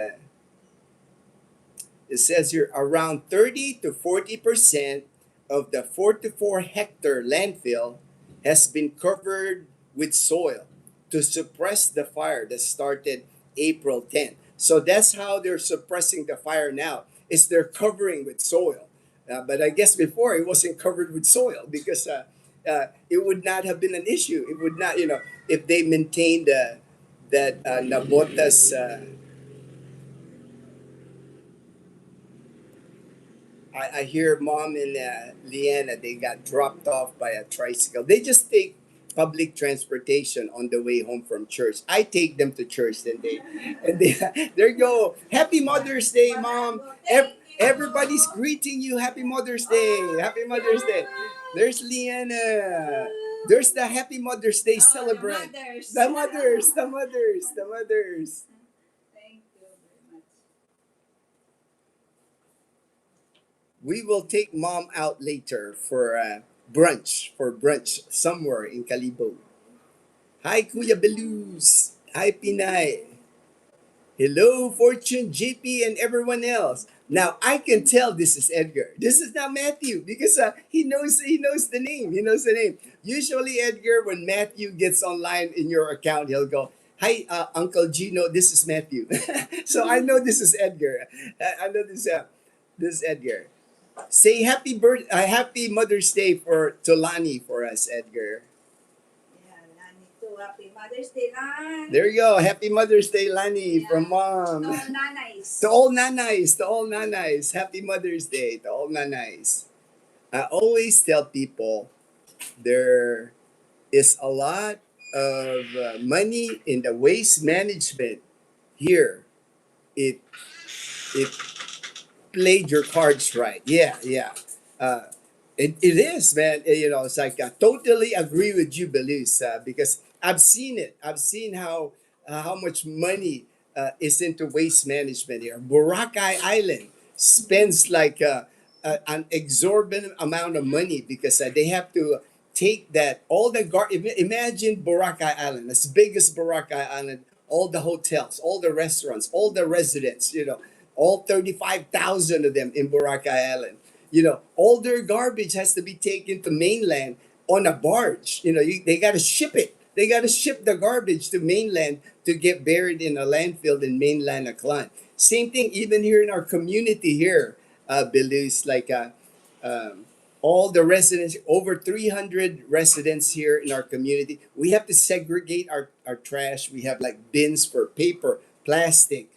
it says here around 30 to 40% of the 44-hectare landfill has been covered with soil to suppress the fire that started April 10th. So that's how they're suppressing the fire now. Is they're covering with soil. But I guess before it wasn't covered with soil because it would not have been an issue. It would not, if they maintained that Nabotas. I hear mom and Leanna, they got dropped off by a tricycle. They just take public transportation on the way home from church. I take them to church, then they there you go. Happy Mother's Day, mom. Everybody's greeting you. Happy Mother's Day. Happy Mother's Day. There's Leanna. There's the Happy Mother's Day celebrant. The mothers, the mothers, the mothers. We will take mom out later for brunch somewhere in Calibo. Hi Kuya Belus. Hi Pinay. Hello Fortune, JP, and everyone else. Now I can tell this is Edgar. This is not Matthew because he knows the name. He knows the name. Usually Edgar, when Matthew gets online in your account, he'll go, "Hi, Uncle Gino. This is Matthew." So I know this is Edgar. I know this is Edgar. Say happy Mother's Day for Tolani for us, Edgar. Yeah, Lani too. Happy Mother's Day, Lan. There you go. Happy Mother's Day, Lani, yeah, from mom. To all nanays. To all nanays. To all nanays. Happy Mother's Day to all nanays. I always tell people there is a lot of money in the waste management here. It it played your cards right. Yeah, yeah. Uh, it is, man. It's like I totally agree with you, Belize, because I've seen it. I've seen how much money is into waste management here. Boracay Island spends like an exorbitant amount of money because they have to take that all the imagine Boracay Island, as big as Boracay Island, all the hotels, all the restaurants, all the residents, all 35,000 of them in Boracay Island. All their garbage has to be taken to mainland on a barge. They got to ship it. They got to ship the garbage to mainland to get buried in a landfill in mainland Aklan. Same thing even here in our community here, Belize, like all the residents, over 300 residents here in our community, we have to segregate our trash. We have like bins for paper, plastic,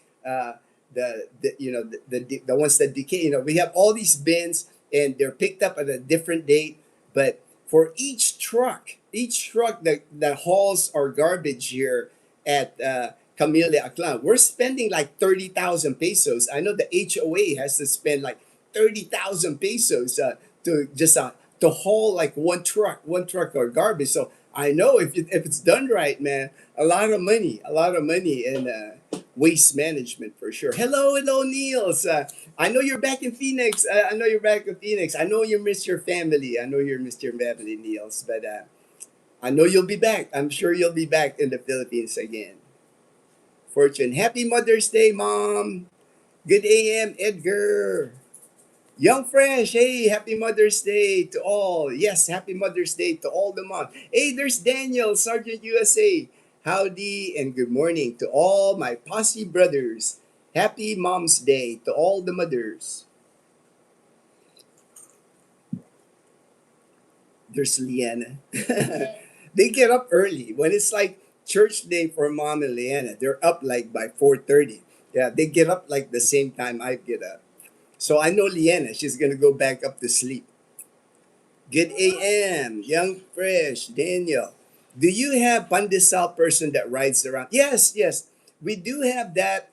the ones that decay. We have all these bins and they're picked up at a different date. But for each truck that hauls our garbage here at Camille Aklan, we're spending like 30,000 pesos. I know the HOA has to spend like 30,000 pesos to just to haul like one truck of garbage. So I know if it's done right, man, a lot of money in waste management for sure. Hello, Niels. I know you're back in Phoenix. I know you miss your family. I know you miss your family, Niels. But I know you'll be back. I'm sure you'll be back in the Philippines again. Fortune, happy Mother's Day, Mom. Good AM, Edgar. Young Fresh, hey, happy Mother's Day to all. Yes, happy Mother's Day to all the moms. Hey, there's Daniel, Sergeant USA. Howdy and good morning to all my posse brothers. Happy Mom's Day to all the mothers. There's Leanna. They get up early. When it's like church day for Mom and Leanna, they're up like by 4:30. Yeah, they get up like the same time I get up. So I know Leanna, she's gonna go back up to sleep. Good AM, Young Fresh, Daniel. Do you have pandesal person that rides around? Yes, yes. We do have that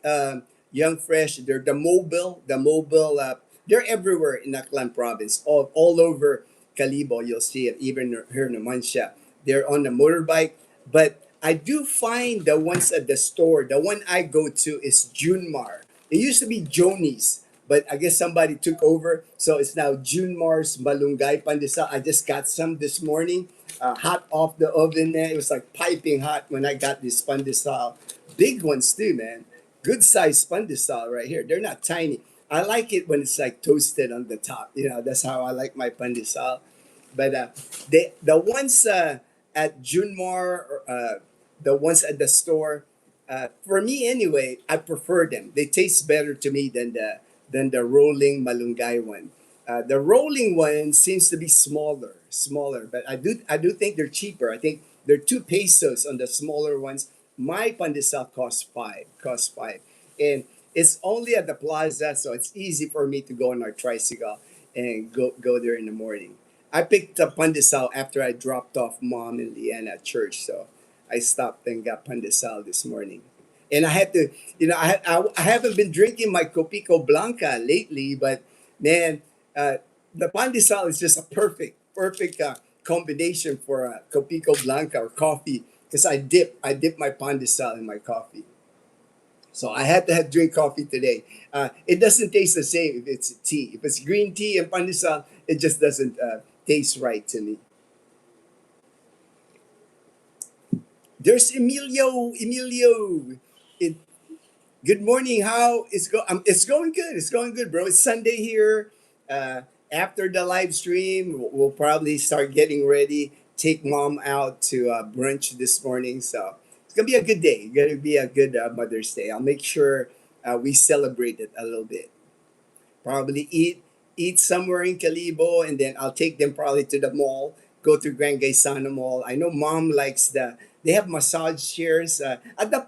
Young Fresh. They're the mobile. They're everywhere in Aklan province, all over Calibo. You'll see it, even here in Numancia. They're on the motorbike. But I do find the ones at the store. The one I go to is Junmar. It used to be Joni's, but I guess somebody took over. So it's now Junmar's Malunggay Pandesal. I just got some this morning, hot off the oven. Man, it was like piping hot when I got this pandesal. Big ones too, man. Good size pandesal right here. They're not tiny. I like it when it's like toasted on the top. That's how I like my pandesal. But the ones at Junmar, the ones at the store, for me anyway, I prefer them. They taste better to me than the rolling malunggay one. The rolling one seems to be smaller, but I do think they're cheaper. I think they're 2 pesos on the smaller ones. My pandesal costs five, and it's only at the plaza, so it's easy for me to go on our tricycle. and go there in the morning. I picked up pandesal after I dropped off mom and Leanne at church, so I stopped and got pandesal this morning. And I had to, I haven't been drinking my Copico Blanca lately, but man, uh, the pandesal is just a perfect combination for Copico Blanca or coffee because I dip my pandesal in my coffee. So I had to have drink coffee today. It doesn't taste the same if it's tea. If it's green tea and pandesal, it just doesn't taste right to me. There's Emilio. Emilio, it, good morning. How it's go? It's going good. It's going good, bro. It's Sunday here. After the live stream, we'll probably start getting ready. Take mom out to brunch this morning. So it's gonna be a good day. Gonna be a good Mother's Day. I'll make sure we celebrate it a little bit. Probably eat somewhere in Calibo, and then I'll take them probably to the mall. Go to Grand Gaisano Mall. I know mom likes they have massage chairs at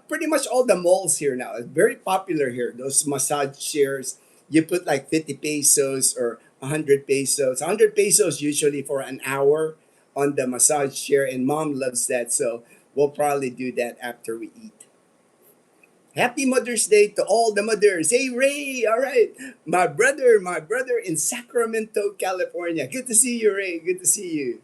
pretty much all the malls here now. It's very popular here. Those massage chairs, you put like 50 pesos or 100 pesos. 100 pesos usually for an hour on the massage chair, and mom loves that. So we'll probably do that after we eat. Happy Mother's Day to all the mothers. Hey Ray, all right. My brother in Sacramento, California. Good to see you, Ray. Good to see you.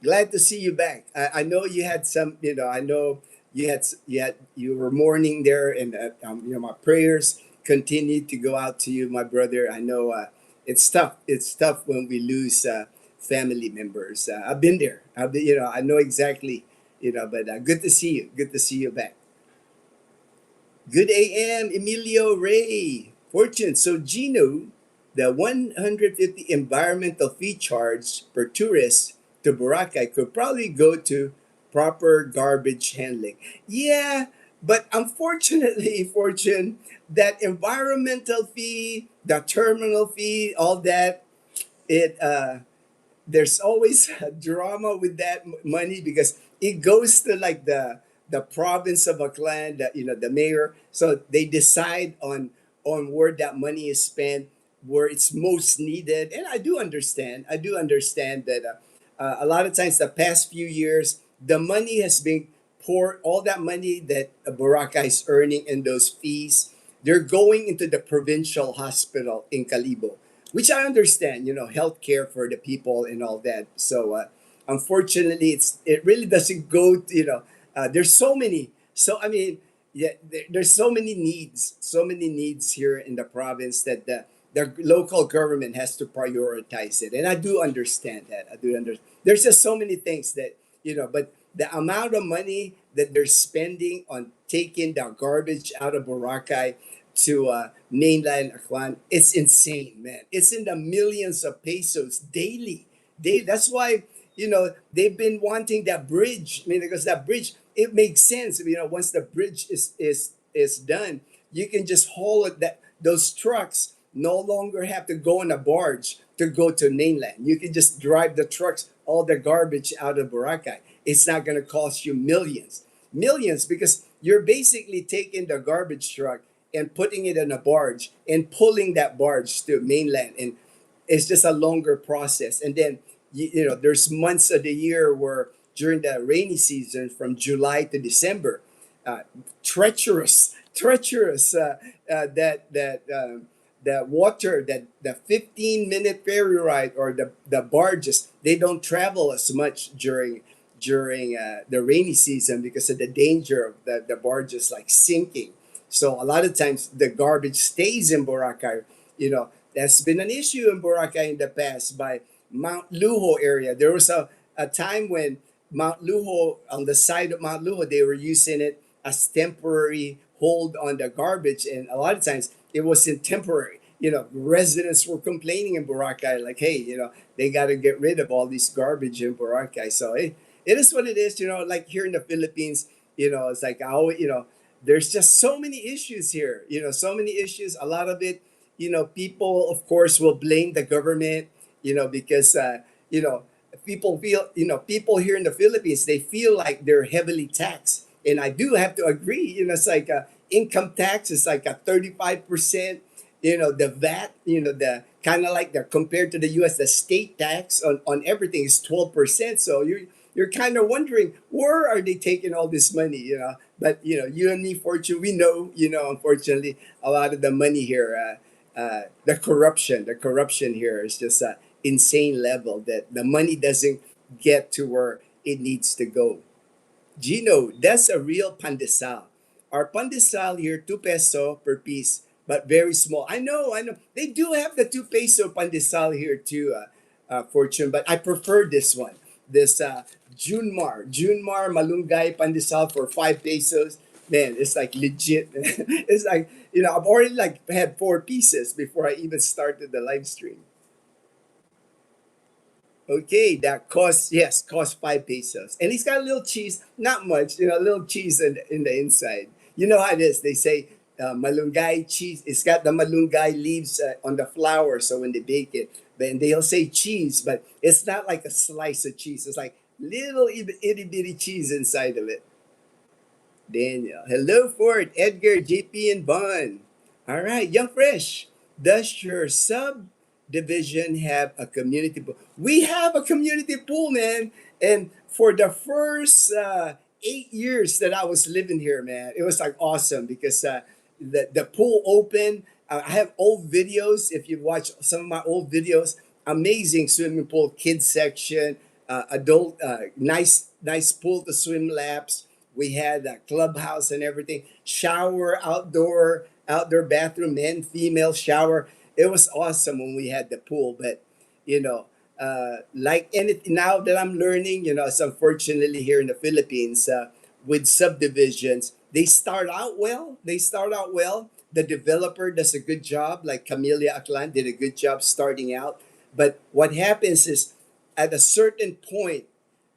Glad to see you back. I know you had some, I know you were mourning there, and my prayers continue to go out to you, my brother. I know it's tough. It's tough when we lose family members. I've been there. I know exactly, but good to see you. Good to see you back. Good AM, Emilio Ray. Fortune. So, Gino, the 150 environmental fee charge per tourist to Boracay could probably go to proper garbage handling. Yeah, but unfortunately, Fortune, that environmental fee, the terminal fee, all that, it there's always a drama with that money because it goes to like the province of Aklan, the mayor. So they decide on where that money is spent, where it's most needed. And I do understand. I do understand that a lot of times the past few years, the money has been poured. All that money that Boracay is earning in those fees, they're going into the provincial hospital in Calibo, which I understand, healthcare for the people and all that. So unfortunately, it really doesn't go. There's so many. So I mean, yeah, there's so many needs here in the province that the local government has to prioritize it, and I do understand that. I do understand. There's just so many things that but the amount of money that they're spending on taking the garbage out of Boracay to mainland Aklan, it's insane, man. It's in the millions of pesos daily. That's why they've been wanting that bridge. I mean, because that bridge, it makes sense. Once the bridge is done, you can just haul it. That those trucks no longer have to go on a barge to go to mainland. You can just drive the trucks, all the garbage out of Boracay. It's not going to cost you millions, because you're basically taking the garbage truck and putting it in a barge and pulling that barge to mainland, and it's just a longer process. And then there's months of the year where during the rainy season from July to December, uh, treacherous that water, that the 15-minute ferry ride, or the barges, they don't travel as much during the rainy season because of the danger of the barges like sinking. So a lot of times the garbage stays in Boracay. That's been an issue in Boracay in the past by Mount Luho area. There was a time when Mount Luho, on the side of Mount Luho, they were using it as temporary hold on the garbage. And a lot of times it wasn't temporary. Residents were complaining in Boracay, like, hey, they got to get rid of all this garbage in Boracay. So it is what it is. Like here in the Philippines, it's like, there's just so many issues here. So many issues. A lot of it, people, of course, will blame the government, because, people here in the Philippines, they feel like they're heavily taxed. And I do have to agree, it's like income tax is like a 35%, the VAT, kind of like the compared to the U.S. the state tax on everything is 12%. So you're kind of wondering where are they taking all this money, you know? But you know, you and me, Fortune, we know, you know, unfortunately, a lot of the money here, the corruption here is just insane level that the money doesn't get to where it needs to go. Gino, that's a real pandesal. Our pandesal here, 2 peso per piece, but very small. I know. They do have the 2 peso pandesal here too, Fortune, but I prefer this one. This Junmar Malunggay pandesal for 5 pesos. Man, it's like legit. It's like, you know, I've already like had 4 pieces before I even started the live stream. Okay, that costs, yes, costs 5 pesos, and it's got a little cheese, not much, you know, a little cheese in the inside. You know how it is. They say malunggay cheese. It's got the malunggay leaves on the flour, so when they bake it, then they'll say cheese, but it's not like a slice of cheese. It's like little itty bitty cheese inside of it. Daniel. Hello, Ford, Edgar, JP, and Bon. All right, Young Fresh. Does your subdivision have a community pool? We have a community pool, man. And for the first 8 years that I was living here, man, it was like awesome because the pool open. I have old videos. If you watch some of my old videos, amazing swimming pool, kids section, adult, nice pool to swim laps. We had a clubhouse and everything. Shower, outdoor bathroom, men, female shower. It was awesome when we had the pool. But you know, like anything now that I'm learning, you know, it's unfortunately here in the Philippines with subdivisions, they start out well. They start out well. The developer does a good job, like Camellia Aklan did a good job starting out. But what happens is at a certain point,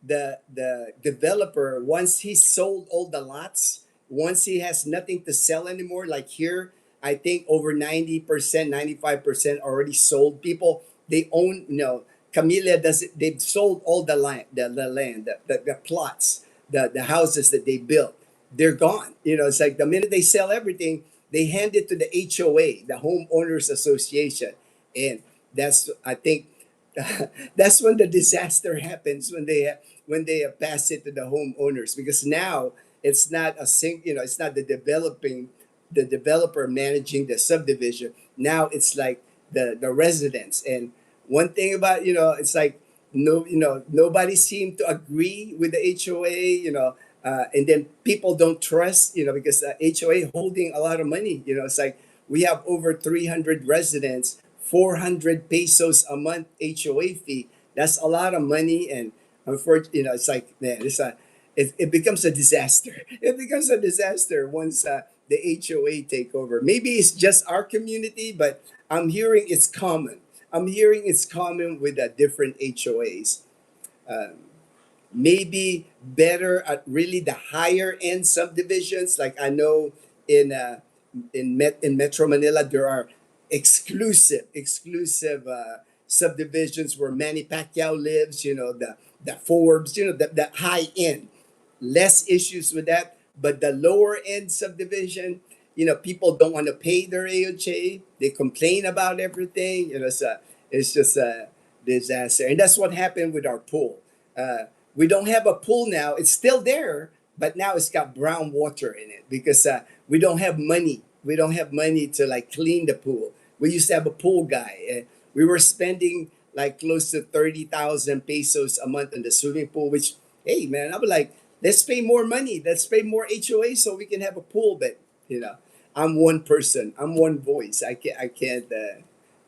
the developer, once he sold all the lots, once he has nothing to sell anymore, like here, I think over 90%, 95% already sold. People, they own, you know, Camellia does it, they've sold all the land, the plots, the houses that they built. They're gone. You know, it's like the minute they sell everything, they hand it to the HOA, the homeowners association. And that's, I think, that's when the disaster happens, when they pass it to the homeowners, because now it's not you know, it's not the developer managing the subdivision. Now it's like the residents. And one thing about, you know, it's like no, you know, nobody seemed to agree with the HOA, you know. And then people don't trust, you know, because the HOA holding a lot of money. You know, it's like we have over 300 residents, 400 pesos a month HOA fee. That's a lot of money. And unfortunately, you know, it's like, man, it becomes a disaster. It becomes a disaster once the HOA take over. Maybe it's just our community, but I'm hearing it's common. I'm hearing it's common with different HOAs. Maybe better at really the higher end subdivisions. Like I know in in Metro Manila there are exclusive subdivisions where Manny Pacquiao lives. You know, the Forbes. You know, the high end. Less issues with that, but the lower end subdivision, you know, people don't want to pay their AHA. They complain about everything. You know, it's just a disaster, and that's what happened with our pool. We don't have a pool now. It's still there, but now it's got brown water in it because we don't have money. We don't have money to like clean the pool. We used to have a pool guy. We were spending like close to 30,000 pesos a month on the swimming pool. Which, hey man, I was like, let's pay more money. Let's pay more HOA so we can have a pool. But you know, I'm one person. I'm one voice. I can't. I can't.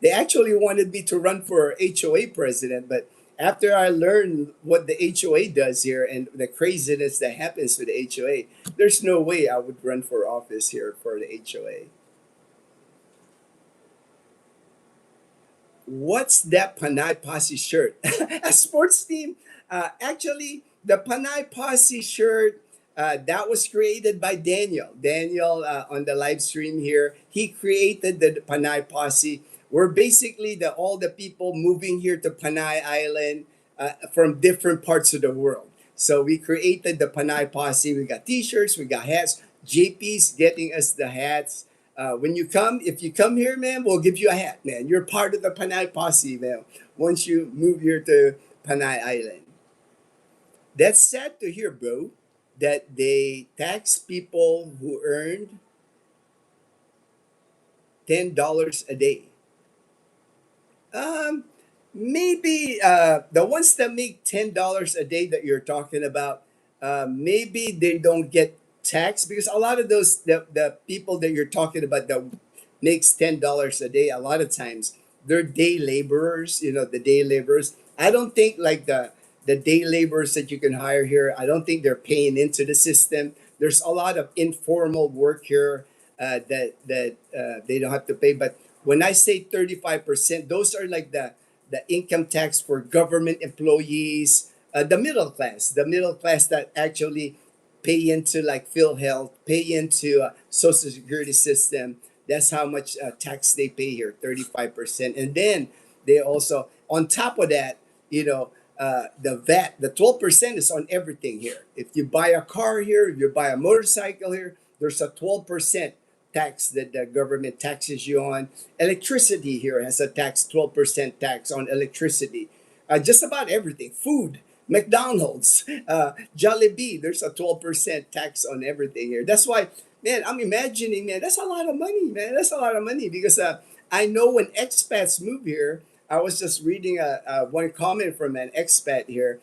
They actually wanted me to run for HOA president, but after I learned what the HOA does here and the craziness that happens with the HOA, there's no way I would run for office here for the HOA. What's that Panay Posse shirt? A sports team? Actually, the Panay Posse shirt that was created by Daniel. Daniel on the live stream here, he created the Panay Posse. We're basically all the people moving here to Panay Island from different parts of the world. So we created the Panay Posse. We got T-shirts, we got hats. JP's getting us the hats. When you come, if you come here, man, we'll give you a hat, man. You're part of the Panay posse, man. Once you move here to Panay Island, that's sad to hear, bro. That they tax people who earned $10 a day. Um, Maybe the ones that make $10 a day that you're talking about, maybe they don't get taxed because a lot of those the people that you're talking about that makes $10 a day, a lot of times they're day laborers. You know, the day laborers. I don't think like the day laborers that you can hire here. I don't think they're paying into the system. There's a lot of informal work here that they don't have to pay, but when I say 35%, those are like the income tax for government employees, the middle class that actually pay into like PhilHealth, pay into Social Security system. That's how much tax they pay here, 35%. And then they also, on top of that, you know, the VAT, the 12% is on everything here. If you buy a car here, if you buy a motorcycle here, there's a 12% tax that the government taxes you on. Electricity here has a tax, 12% tax on electricity. Just about everything. Food, McDonald's, Jollibee, there's a 12% tax on everything here. That's why, man, I'm imagining, man, that's a lot of money, man. That's a lot of money because I know when expats move here, I was just reading one comment from an expat here.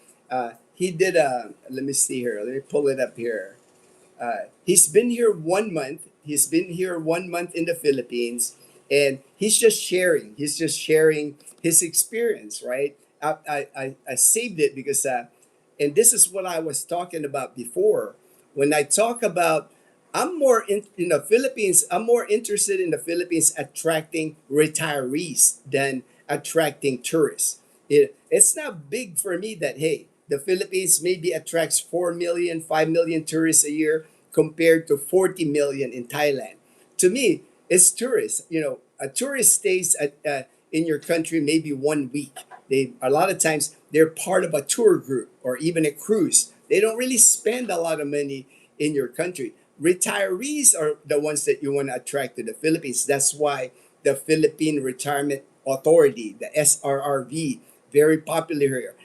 He did let me see here, let me pull it up here. He's been here 1 month. He's been here 1 month in the Philippines, and he's just sharing. He's just sharing his experience, right? I saved it because, and this is what I was talking about before. When I talk about, I'm more in the Philippines. I'm more interested in the Philippines attracting retirees than attracting tourists. It's not big for me that hey, the Philippines maybe attracts 4 million, 5 million tourists a year compared to 40 million in Thailand. To me, it's tourists. You know, a tourist stays in your country maybe 1 week. They a lot of times they're part of a tour group or even a cruise. They don't really spend a lot of money in your country. Retirees are the ones that you want to attract to the Philippines. That's why the Philippine Retirement Authority, the SRRV, very popular here.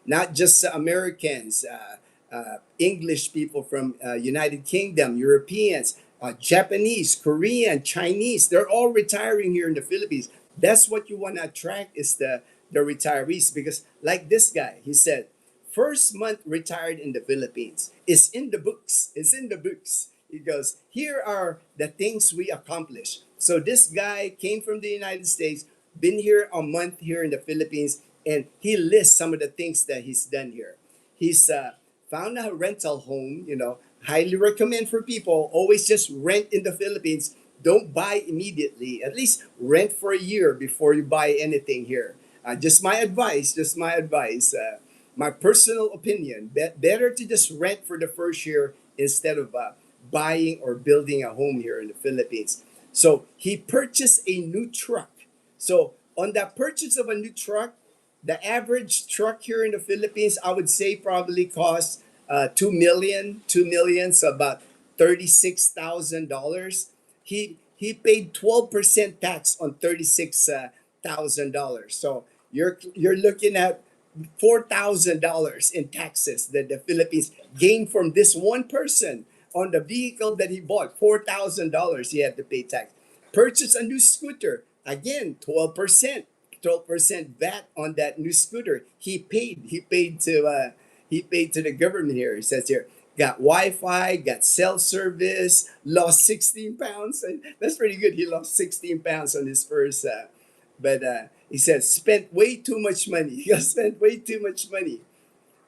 Not just Americans, English people from United Kingdom, Europeans, Japanese, Korean, Chinese. They're all retiring here in the Philippines. That's what you want to attract is the retirees because like this guy, he said, first month retired in the Philippines. It's in the books. It's in the books. He goes, here are the things we accomplished. So this guy came from the United States, been here a month here in the Philippines, and he lists some of the things that he's done here. He's found a rental home, you know, highly recommend for people, always just rent in the Philippines. Don't buy immediately. At least rent for a year before you buy anything here. Just my advice, just my advice. My personal opinion, better to just rent for the first year instead of buying or building a home here in the Philippines. So he purchased a new truck. So on that purchase of a new truck, the average truck here in the Philippines, I would say probably costs 2 million, so about $36,000. He paid 12% tax on $36,000. So you're looking at $4,000 in taxes that the Philippines gained from this one person on the vehicle that he bought. $4,000 he had to pay tax. Purchase a new scooter. Again, 12%. 12% VAT on that new scooter. He paid to the government here. It says here, got Wi-Fi, got cell service, lost 16 pounds. And that's pretty good. He lost 16 pounds on his first but he says spent way too much money. He spent way too much money.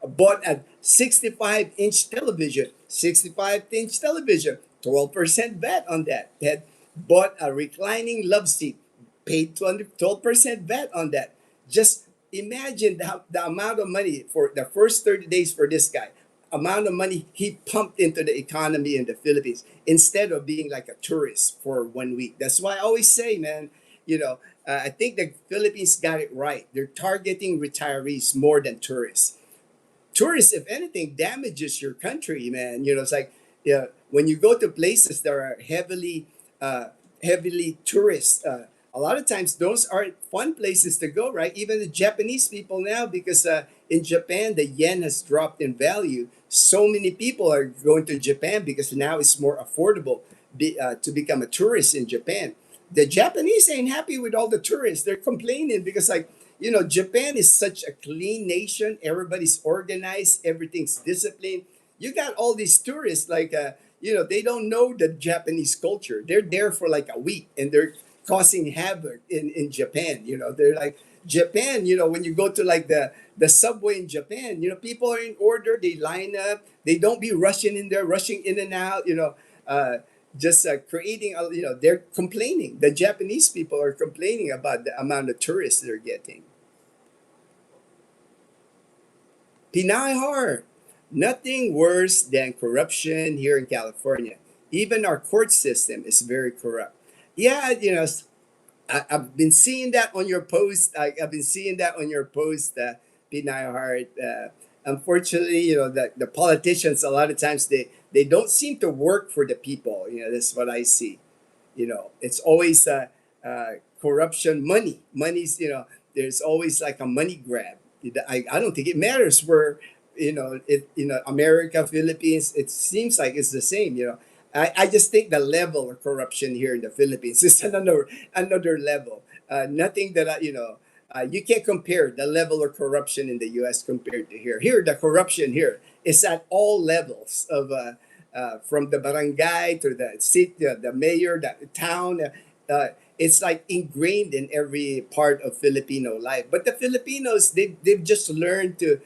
Bought a 65-inch television. 65-inch television. 12% VAT on that. Had bought a reclining love seat. Paid 12% VAT on that. Just imagine the amount of money for the first 30 days for this guy. Amount of money he pumped into the economy in the Philippines instead of being like a tourist for 1 week. That's why I always say, man, you know, I think the Philippines got it right. They're targeting retirees more than tourists. Tourists, if anything, damages your country, man. You know, it's like, yeah, when you go to places that are heavily heavily tourist. A lot of times, those aren't fun places to go, right? Even the Japanese people now, because in Japan the yen has dropped in value. So many people are going to Japan because now it's more affordable to become a tourist in Japan. The Japanese ain't happy with all the tourists. They're complaining because, like, Japan is such a clean nation. Everybody's organized. Everything's disciplined. You got all these tourists, like, they don't know the Japanese culture. They're there for like a week and they're causing havoc in Japan. They're like, Japan, when you go to like the subway in Japan, people are in order. They line up. They don't be rushing in there, rushing in and out. Uh, just creating, they're complaining. The Japanese people are complaining about the amount of tourists they're getting. Pinay Heart. Nothing worse than corruption here in California. Even our court system is very corrupt. Yeah, I've been seeing that on your post. I've been seeing that on your post, Pinay Heart. Unfortunately, the politicians, a lot of times they don't seem to work for the people. That's what I see. It's always corruption, money's, there's always like a money grab. I don't think it matters where, America, Philippines, it seems like it's the same. I just think the level of corruption here in the Philippines is another level. Nothing that you can't compare the level of corruption in the U.S. compared to here. Here, the corruption here is at all levels of, from the barangay to the city, the mayor, the town. It's like ingrained in every part of Filipino life. But the Filipinos, they've just learned to,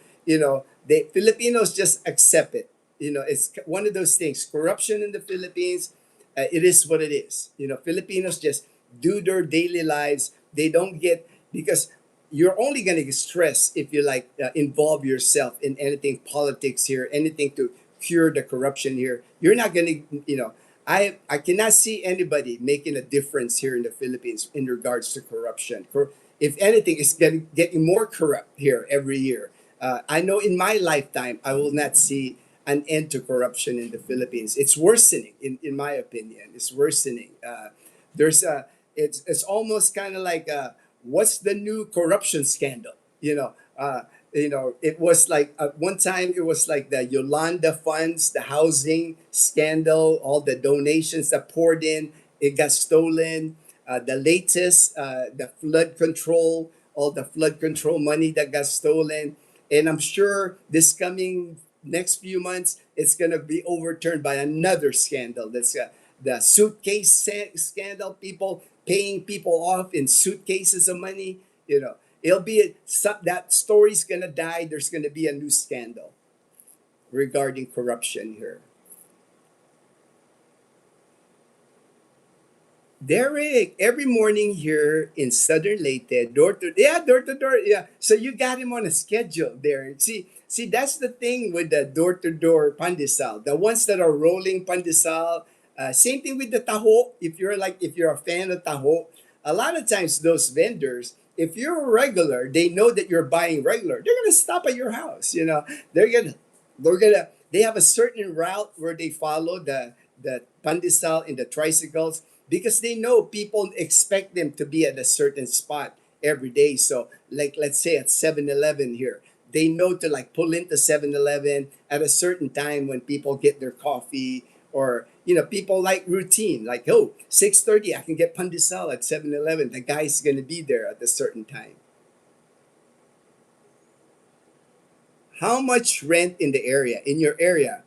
Filipinos just accept it. It's one of those things. Corruption in the Philippines, it is what it is. Filipinos just do their daily lives. They don't get, because you're only going to get stressed if you like involve yourself in anything politics here, anything to cure the corruption here. You're not going to, I cannot see anybody making a difference here in the Philippines in regards to corruption. If anything, it's getting more corrupt here every year. I know in my lifetime, I will not see an end to corruption in the Philippines. It's worsening, in my opinion. It's worsening. There's a, it's almost kind of like, what's the new corruption scandal? It was like at one time it was like the Yolanda funds, the housing scandal, all the donations that poured in, it got stolen. The latest, the flood control, all the flood control money that got stolen. And I'm sure this coming next few months, it's going to be overturned by another scandal. That's the suitcase scandal, people paying people off in suitcases of money. It'll be that story's going to die. There's going to be a new scandal regarding corruption here. Derek, every morning here in Southern Leyte, door to door, yeah. So you got him on a schedule, Derek. See, that's the thing with the door to door pandesal. The ones that are rolling pandesal. Same thing with the taho. If you're a fan of taho, a lot of times those vendors, if you're a regular, they know that you're buying regular. They're gonna stop at your house. They're gonna they have a certain route where they follow the pandesal in the tricycles because they know people expect them to be at a certain spot every day. So like let's say at 7-Eleven here, they know to like pull into 7-Eleven at a certain time when people get their coffee, or people like routine, like, oh, 6:30 I can get pandesal at 7-Eleven. The guy's going to be there at a certain time. How much rent in your area?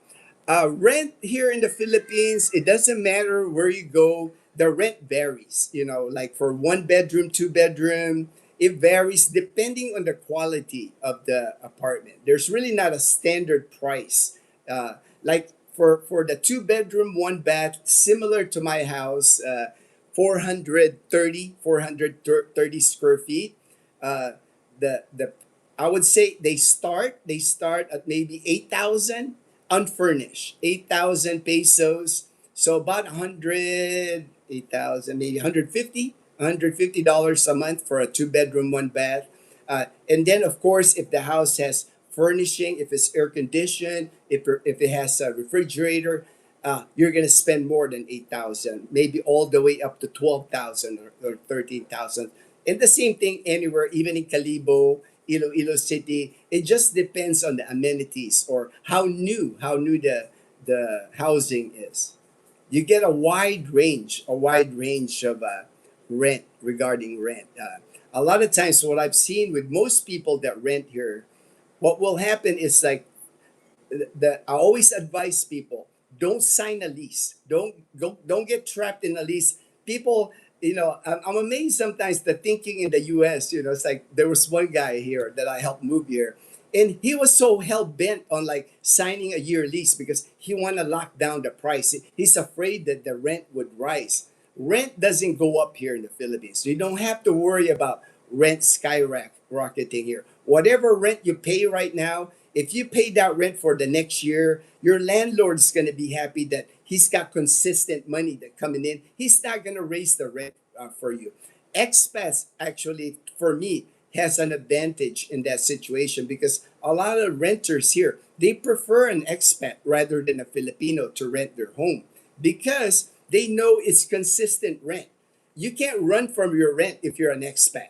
Rent here in the Philippines, it doesn't matter where you go. The rent varies. Like for 1 bedroom, 2 bedroom, it varies depending on the quality of the apartment. There's really not a standard price. Like for the 2 bedroom, 1 bath, similar to my house, 430 square feet. The I would say they start at maybe 8,000 unfurnished, 8,000 pesos. So about 100, 8,000, maybe 150 dollars a month for a 2 bedroom, 1 bath. And then of course, if the house has furnishing, if it's air conditioned, if it has a refrigerator, you're going to spend more than 8,000, maybe all the way up to 12,000 or 13,000. And the same thing anywhere, even in Calibo, Iloilo City. It just depends on the amenities or how new the housing is. You get a wide range of rent regarding rent. A lot of times, what I've seen with most people that rent here, what will happen is like I always advise people, don't sign a lease. Don't get trapped in a lease. People, I'm amazed sometimes the thinking in the US, it's like there was one guy here that I helped move here, and he was so hell bent on like signing a year lease because he want to lock down the price. He's afraid that the rent would rise. Rent doesn't go up here in the Philippines. You don't have to worry about rent skyrocketing here. Whatever rent you pay right now, if you pay that rent for the next year, your landlord's going to be happy that he's got consistent money that coming in. He's not going to raise the rent for you. Expats actually, for me, has an advantage in that situation because a lot of renters here, they prefer an expat rather than a Filipino to rent their home because they know it's consistent rent. You can't run from your rent if you're an expat.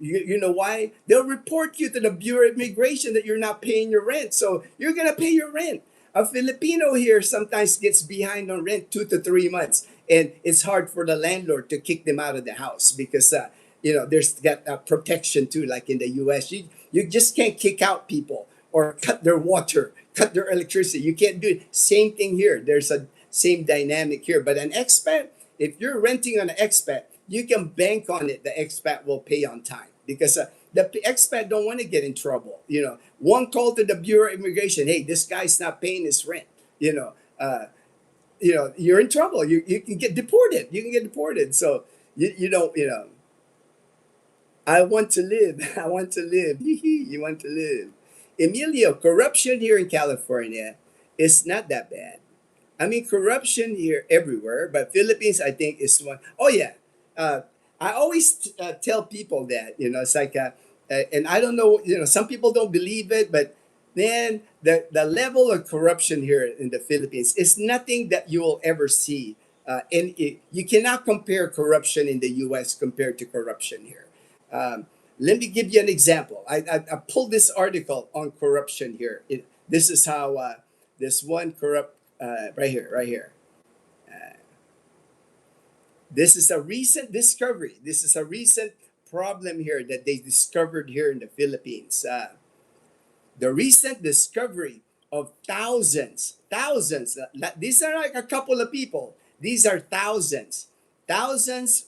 You know why? They'll report you to the Bureau of Immigration that you're not paying your rent. So you're going to pay your rent. A Filipino here sometimes gets behind on rent 2 to 3 months. And it's hard for the landlord to kick them out of the house because, there's got protection too, like in the US. You just can't kick out people or cut their water, cut their electricity. You can't do it. Same thing here. There's a same dynamic here. But an expat, if you're renting on an expat, you can bank on it. The expat will pay on time because the expat don't want to get in trouble. One call to the Bureau of Immigration. Hey, this guy's not paying his rent. You're in trouble. You can get deported. You can get deported. So you don't. I want to live. I want to live. You want to live. Emilio, corruption here in California is not that bad. I mean, corruption here everywhere, but Philippines, I think, is one. Oh yeah, uh, I always tell people that it's like, and I don't know, some people don't believe it, but man, the level of corruption here in the Philippines is nothing that you will ever see. You cannot compare corruption in the U.S. compared to corruption here. Let me give you an example. I pulled this article on corruption here. This is how this one corrupt right here, right here. This is a recent discovery. This is a recent problem here that they discovered here in the Philippines. The recent discovery of thousands. These are like a couple of people. These are thousands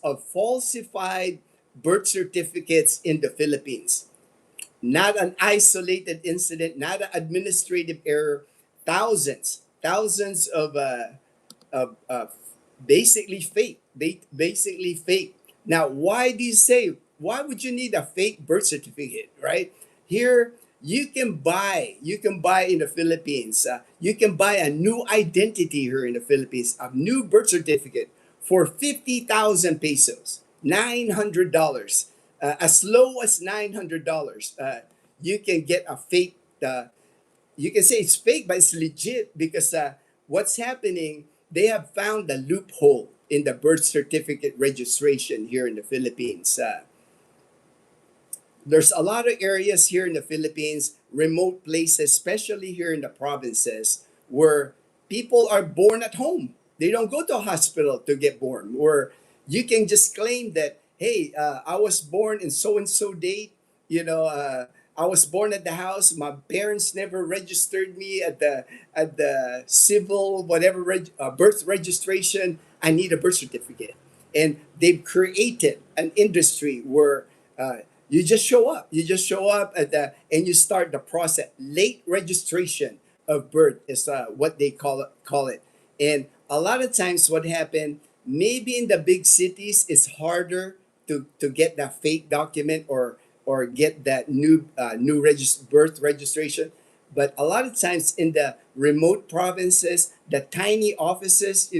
of falsified birth certificates in the Philippines. Not an isolated incident, not an administrative error. Thousands of basically fake. Basically fake. Now, why would you need a fake birth certificate, right? Here, you can buy in the Philippines. You can buy a new identity here in the Philippines, a new birth certificate for 50,000 pesos, $900. As low as $900. You can get a fake. You can say it's fake, but it's legit because what's happening? They have found a loophole in the birth certificate registration here in the Philippines. There's a lot of areas here in the Philippines, remote places, especially here in the provinces, where people are born at home. They don't go to a hospital to get born. Or you can just claim that, hey, I was born in so and so date. I was born at the house. My parents never registered me at the civil whatever birth registration. I need a birth certificate, and they've created an industry where you just show up. You just show up and you start the process. Late registration of birth is what they call it. And a lot of times, what happened? Maybe in the big cities, it's harder to get that fake document or get that new birth registration. But a lot of times in the remote provinces, the tiny offices,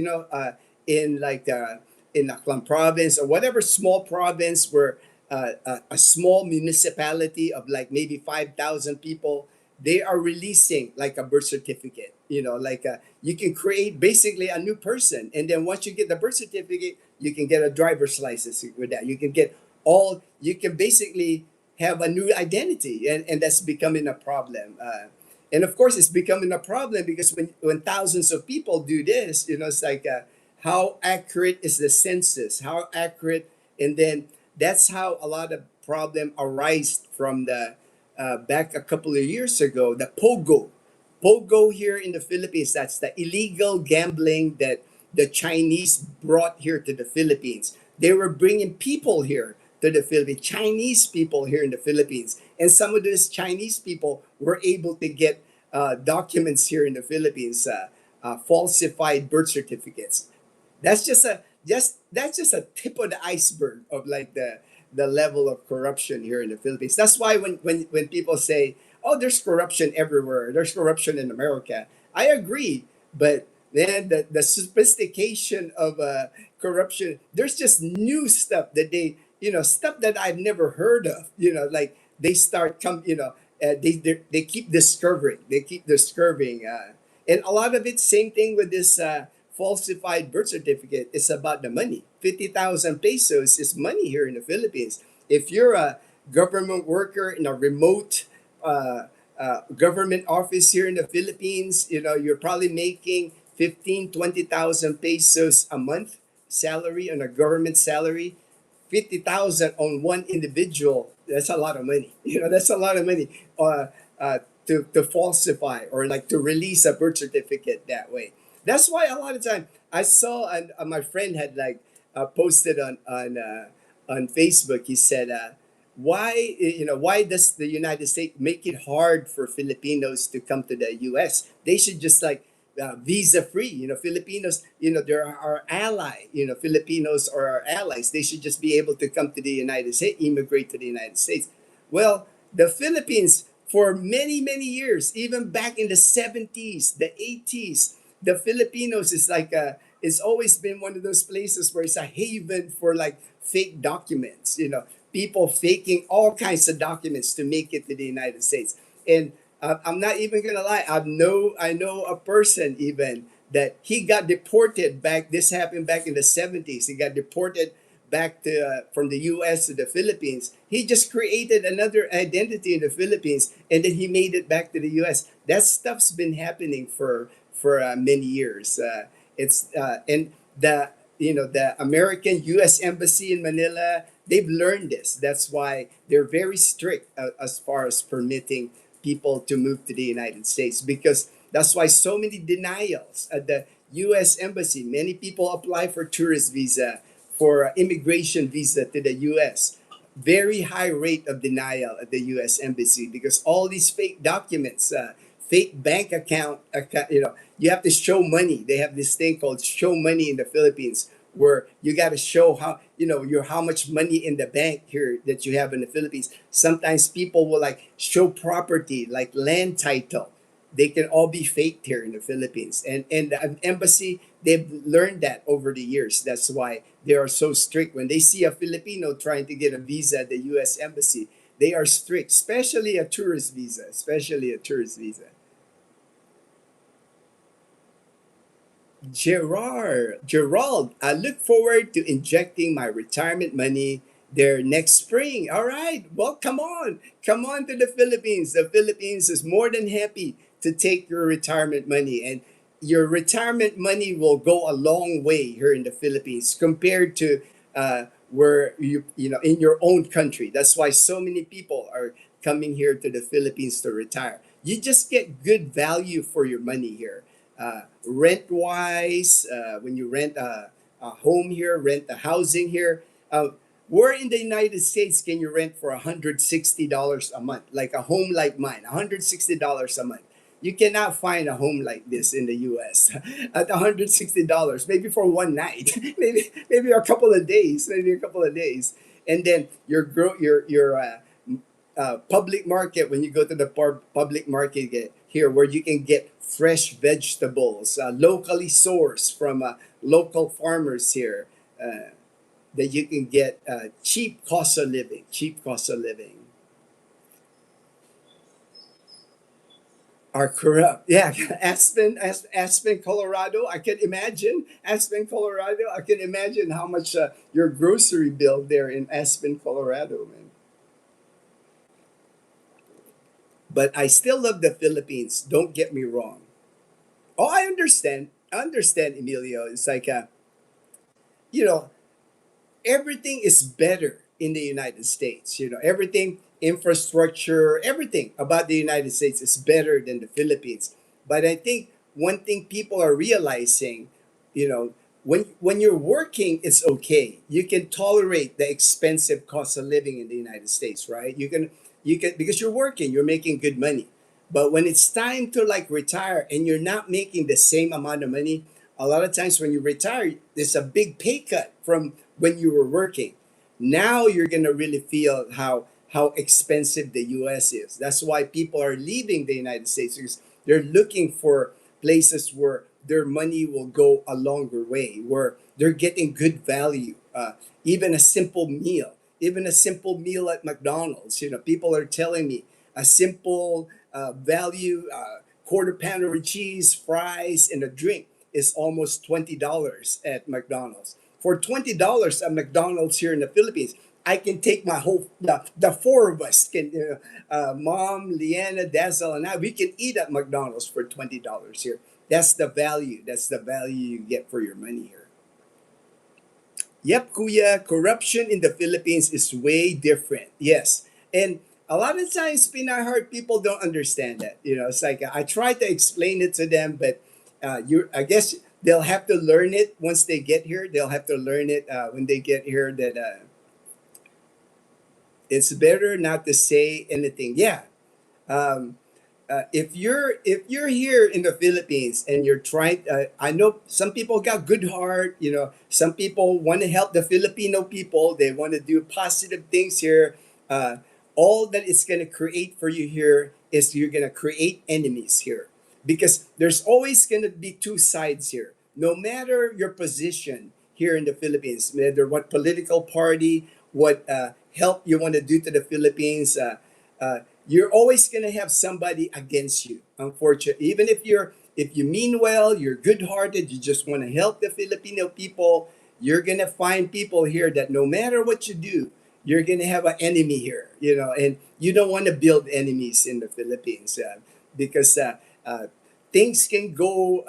in like in Aklan province or whatever small province where a small municipality of like maybe 5,000 people, they are releasing like a birth certificate. Like you can create basically a new person, and then once you get the birth certificate, you can get a driver's license with that. You can get all. You can basically have a new identity, and that's becoming a problem. And of course, it's becoming a problem because when thousands of people do this, it's like how accurate is the census? How accurate? And then that's how a lot of problem arise from the back a couple of years ago, the pogo here in the Philippines. That's the illegal gambling that the Chinese brought here to the Philippines. They were bringing people here to the Philippines, Chinese people here in the Philippines, and some of those Chinese people were able to get documents here in the Philippines, falsified birth certificates. That's just a tip of the iceberg of like the level of corruption here in the Philippines. That's why when people say, "Oh, there's corruption everywhere. There's corruption in America," I agree, but then the sophistication of corruption, there's just new stuff that stuff that I've never heard of. Like they start come, they keep discovering, and a lot of it, same thing with this falsified birth certificate. It's about the money. 50,000 pesos is money here in the Philippines. If you're a government worker in a remote government office here in the Philippines, you're probably making 15, 20,000 pesos a month salary on a government salary. 50,000 on one individual, that's a lot of money. That's a lot of money to falsify or like to release a birth certificate that way. That's why a lot of time I saw, and my friend had like posted on Facebook. He said, why does the United States make it hard for Filipinos to come to the U.S.? They should just like visa free. Filipinos, they're our ally. Filipinos are our allies. They should just be able to come to the United States, immigrate to the United States. Well, the Philippines, for many, many years, even back in the 70s, the 80s, the Filipinos is like it's always been one of those places where it's a haven for like fake documents. People faking all kinds of documents to make it to the United States. And I'm not even gonna lie. I know a person even that he got deported back. This happened back in the 70s. He got deported back to from the U.S. to the Philippines. He just created another identity in the Philippines, and then he made it back to the U.S. That stuff's been happening for many years. It's and the American U.S. Embassy in Manila. They've learned this. That's why they're very strict as far as permitting people to move to the United States, because that's why so many denials at the U.S. Embassy. Many people apply for tourist visa, for immigration visa to the U.S. Very high rate of denial at the U.S. Embassy because all these fake documents, fake bank account, you have to show money. They have this thing called show money in the Philippines, where you got to show your how much money in the bank here that you have in the Philippines. Sometimes people will like show property like land title. They can all be faked here in the Philippines, and the embassy, they've learned that over the years. That's why they are so strict. When they see a Filipino trying to get a visa at the U.S. Embassy, they are strict, especially a tourist visa, Gerald, I look forward to injecting my retirement money there next spring. All right. Well, come on. Come on to the Philippines. The Philippines is more than happy to take your retirement money. And your retirement money will go a long way here in the Philippines compared to where in your own country. That's why so many people are coming here to the Philippines to retire. You just get good value for your money here, rent wise, when you rent a home here, rent the housing here. Where in the United States can you rent for $160 a month, like a home like mine, $160 a month? You cannot find a home like this in the U.S. at $160, maybe for one night, maybe a couple of days, and then your public market, when you go to the public market here, where you can get fresh vegetables locally sourced from local farmers here, that you can get cheap cost of living. are corrupt. Yeah, Aspen, Colorado. I can imagine Aspen, Colorado. I can imagine how much your grocery bill there in Aspen, Colorado, man. But I still love the Philippines. Don't get me wrong. Oh, I understand. I understand, Emilio. It's like, you know, everything is better in the United States. You know, everything, infrastructure, everything about the United States is better than the Philippines. But I think one thing people are realizing, you know, when you're working, it's okay. You can tolerate the expensive cost of living in the United States, right? You can because you're working, you're making good money. But when it's time to like retire and you're not making the same amount of money, a lot of times when you retire, there's a big pay cut from when you were working. Now you're gonna really feel how expensive the US is. That's why people are leaving the United States because they're looking for places where their money will go a longer way, where they're getting good value. Even a simple meal, even a simple meal at McDonald's. You know, people are telling me a simple value quarter pounder of cheese, fries, and a drink is almost $20 at McDonald's. For $20 at McDonald's here in the Philippines, I can take my whole the four of us can Mom, Leanna, Dazzle, and I we can eat at McDonald's for $20 here. That's the value. That's the value you get for your money here. Yep, Kuya, corruption in the Philippines is way different. Yes. And a lot of times, Pinahart, people don't understand that. You know, it's like I try to explain it to them, but I guess they'll have to learn it once they get here. They'll have to learn it when they get here that it's better not to say anything. Yeah. Um, if you're here in the Philippines and you're trying, I know some people got good heart. You know, some people want to help the Filipino people. They want to do positive things here. Uh, all that it's going to create for you here is you're going to create enemies here because there's always going to be two sides here. No matter your position here in the Philippines, no matter what political party, what help you want to do to the Philippines. You're always going to have somebody against you, unfortunately. Even if you mean well, you're good-hearted, you just want to help the Filipino people, you're going to find people here that no matter what you do, you're going to have an enemy here, you know, and you don't want to build enemies in the Philippines because uh, things can go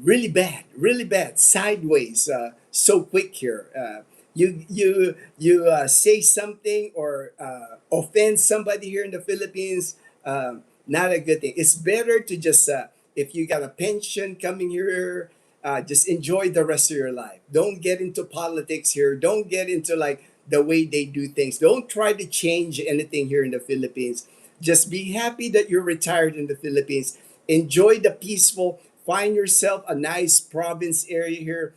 really bad, sideways, so quick here. You say something or offend somebody here in the Philippines, not a good thing. It's better to just if you got a pension coming here, just enjoy the rest of your life. Don't get into politics here. Don't get into like the way they do things. Don't try to change anything here in the Philippines. Just be happy that you're retired in the Philippines. Enjoy the peaceful. Find yourself a nice province area here.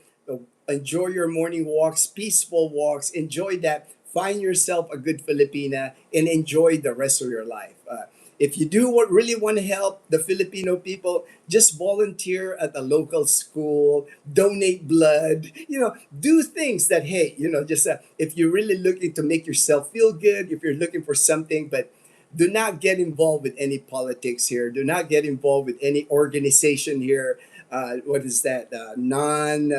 Enjoy your morning walks, peaceful walks. Enjoy that. Find yourself a good Filipina and enjoy the rest of your life. If you do really want to help the Filipino people, just volunteer at a local school, donate blood, you know, do things that, hey, you know, just if you're really looking to make yourself feel good, if you're looking for something, but do not get involved with any politics here. Do not get involved with any organization here. What is that? Non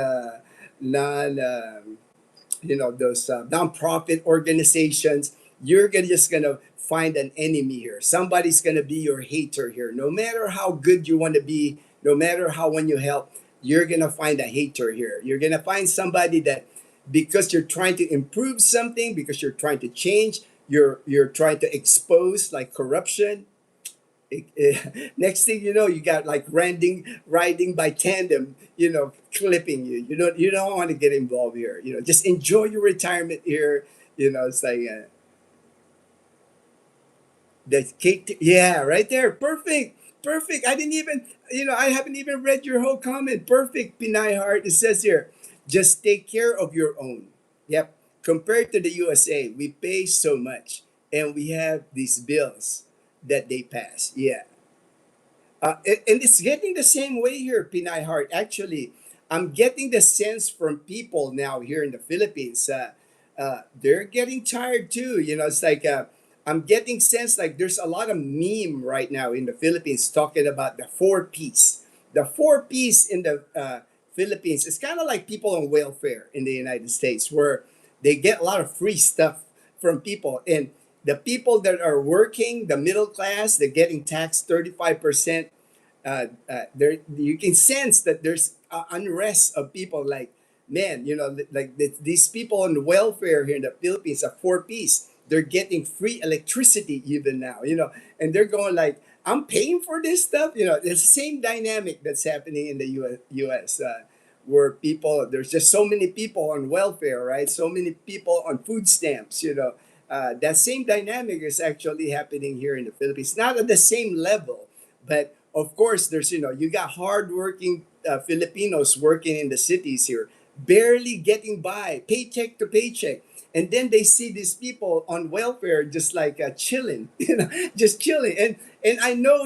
you know those nonprofit organizations. You're just gonna find an enemy here. Somebody's gonna be your hater here. No matter how good you want to be, no matter how when you help, you're gonna find a hater here. You're gonna find somebody that because you're trying to improve something, because you're trying to change, you're trying to expose like corruption. Next thing you know, you got like riding by tandem, you know, clipping you. You don't want to get involved here. You know, just enjoy your retirement here. You know, it's like the cake. Yeah, right there, perfect, perfect. I didn't even, you know, I haven't even read your whole comment. Perfect, Pinay Heart. It says here, just take care of your own. Yep. Compared to the USA, we pay so much, and we have these bills that they pass. Yeah. And it's getting the same way here, Pinay Heart. Actually, I'm getting the sense from people now here in the Philippines. They're getting tired too. You know, it's like I'm getting sense like there's a lot of meme right now in the Philippines talking about the four piece. The four piece in the Philippines is kind of like people on welfare in the United States, where they get a lot of free stuff from people, and the people that are working, the middle class, they're getting taxed 35%. There you can sense that there's unrest of people like, man, like these people on welfare here in the Philippines are four piece. They're getting free electricity even now, and they're going like, I'm paying for this stuff. It's the same dynamic that's happening in the US, where people, there's just so many people on welfare, right? So many people on food stamps, that same dynamic is actually happening here in the Philippines. Not at the same level, but of course, there's, you got hardworking Filipinos working in the cities here, barely getting by, paycheck to paycheck. And then they see these people on welfare just like chilling, just chilling. And I know,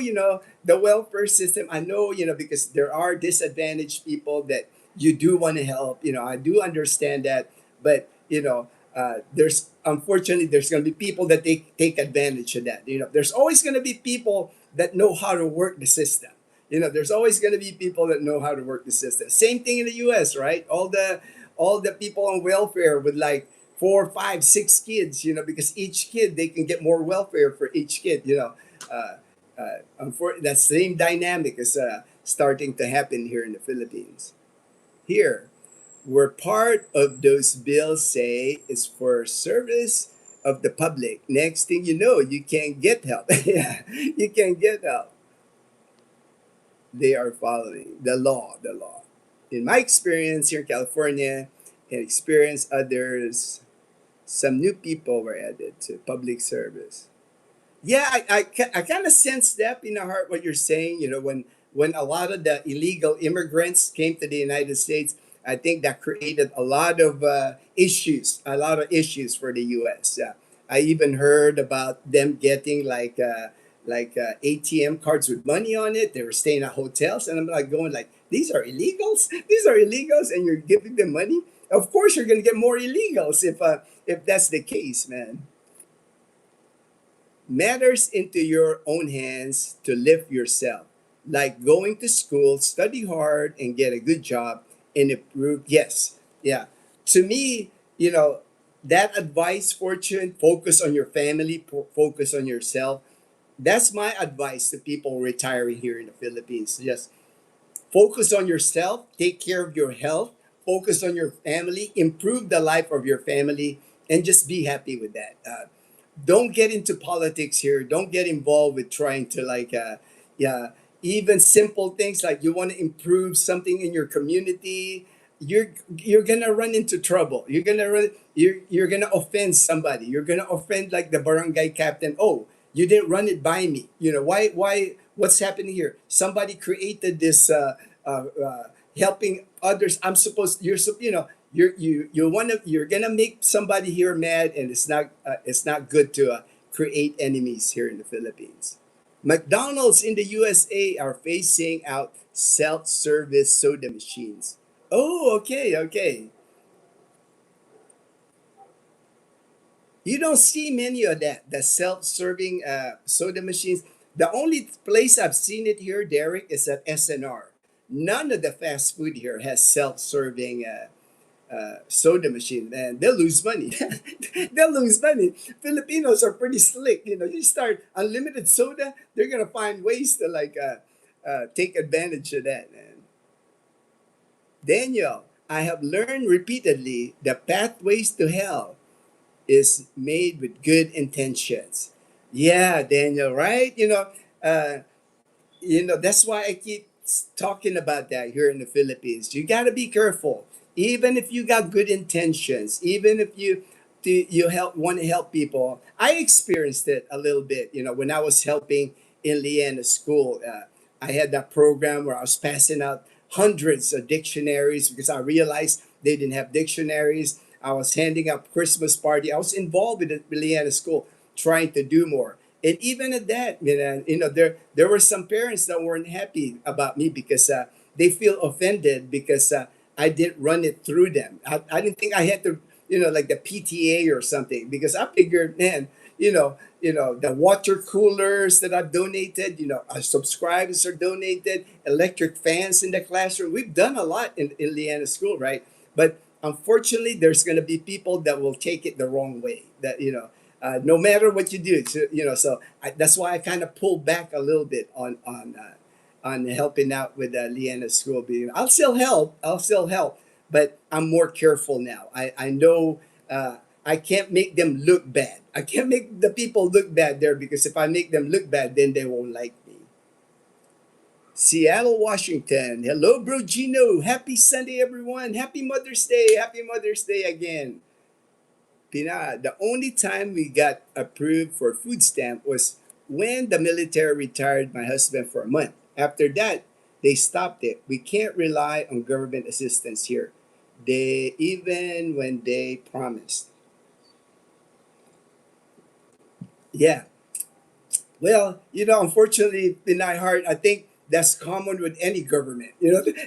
the welfare system, I know, because there are disadvantaged people that you do want to help. I do understand that. But, there's unfortunately there's going to be people that take advantage of that. There's always going to be people that know how to work the system. There's always going to be people that know how to work the system. Same thing in the US, right? All the people on welfare with like four, five, six kids, because each kid, they can get more welfare for each kid. That same dynamic is starting to happen here in the Philippines. Here, where part of those bills say is for service of the public. Next thing you know, you can't get help. Yeah, you can't get help. They are following the law, the law. In my experience here in California, and experience others, some new people were added to public service. Yeah, I kind of sense that in the heart what you're saying. When a lot of the illegal immigrants came to the United States, I think that created a lot of issues for the U.S. I even heard about them getting ATM cards with money on it. They were staying at hotels, and I'm like going like, these are illegals. These are illegals, and you're giving them money. Of course, you're going to get more illegals if that's the case, man. Matters into your own hands to lift yourself, like going to school, study hard, and get a good job and improve. Yes, yeah. To me, that advice, Fortune, focus on your family, focus on yourself. That's my advice to people retiring here in the Philippines. Just focus on yourself, take care of your health, focus on your family, improve the life of your family, and just be happy with that. Don't get into politics here. Don't get involved with trying to yeah, even simple things like you want to improve something in your community. You're gonna run into trouble. You're gonna offend somebody. You're gonna offend like the barangay captain. Oh, you didn't run it by me. Why? What's happening here? Somebody created this helping others. I'm supposed. You're gonna make somebody here mad, and it's not good to create enemies here in the Philippines. McDonald's in the USA are phasing out self-service soda machines. Oh, okay, okay. You don't see many of that. The self-serving soda machines. The only place I've seen it here, Derek, is at SNR. None of the fast food here has self-serving soda machine, man. They'll lose money. They'll lose money. Filipinos are pretty slick. You start unlimited soda, they're gonna find ways to take advantage of that, man. Daniel, I have learned repeatedly the pathways to hell is made with good intentions. Yeah, Daniel, right? That's why I keep talking about that here in the Philippines. You got to be careful. Even if you got good intentions, even if you want to help people. I experienced it a little bit, when I was helping in Leanna school. I had that program where I was passing out hundreds of dictionaries because I realized they didn't have dictionaries. I was handing out Christmas party. I was involved with the Leanna school trying to do more. And even at that, there were some parents that weren't happy about me because they feel offended because I didn't run it through them. I didn't think I had to, like the PTA or something, because I figured, man, the water coolers that I've donated, our subscribers are donated, electric fans in the classroom. We've done a lot in Leanna School, right? But unfortunately, there's going to be people that will take it the wrong way. That no matter what you do, that's why I kind of pulled back a little bit on helping out with Leanna School. Being, I'll still help, but I'm more careful now. I know. I can't make them look bad. I can't make the people look bad there, because if I make them look bad, then they won't like me. Seattle, Washington. Hello, bro Ginno. Happy Sunday, everyone. Happy Mother's Day. Happy Mother's Day again. Pina, the only time we got approved for food stamp was when the military retired my husband for a month. After that, they stopped it. We can't rely on government assistance here. They even when they promised. Yeah, well, unfortunately, in my heart, I think that's common with any government.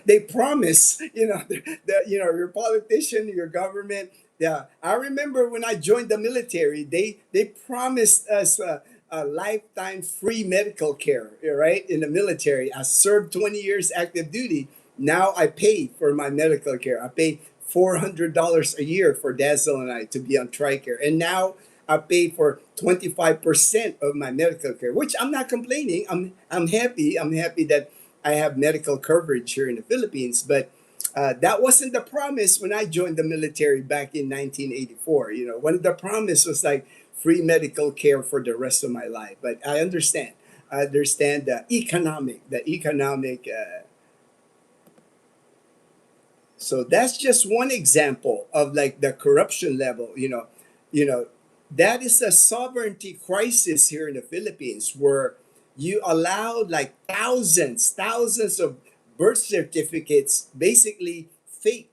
They promise. Your politician, your government. Yeah, I remember when I joined the military, they promised us a lifetime free medical care. Right, in the military, I served 20 years active duty. Now I pay for my medical care. I pay $400 a year for Dazzle and I to be on TRICARE, and now I pay for 25% of my medical care, which I'm not complaining. I'm happy. I'm happy that I have medical coverage here in the Philippines. But that wasn't the promise when I joined the military back in 1984. One of the promise was like free medical care for the rest of my life. But I understand. I understand the economic. So that's just one example of like the corruption level. You know that is a sovereignty crisis here in the Philippines, where you allowed like thousands of birth certificates, basically fake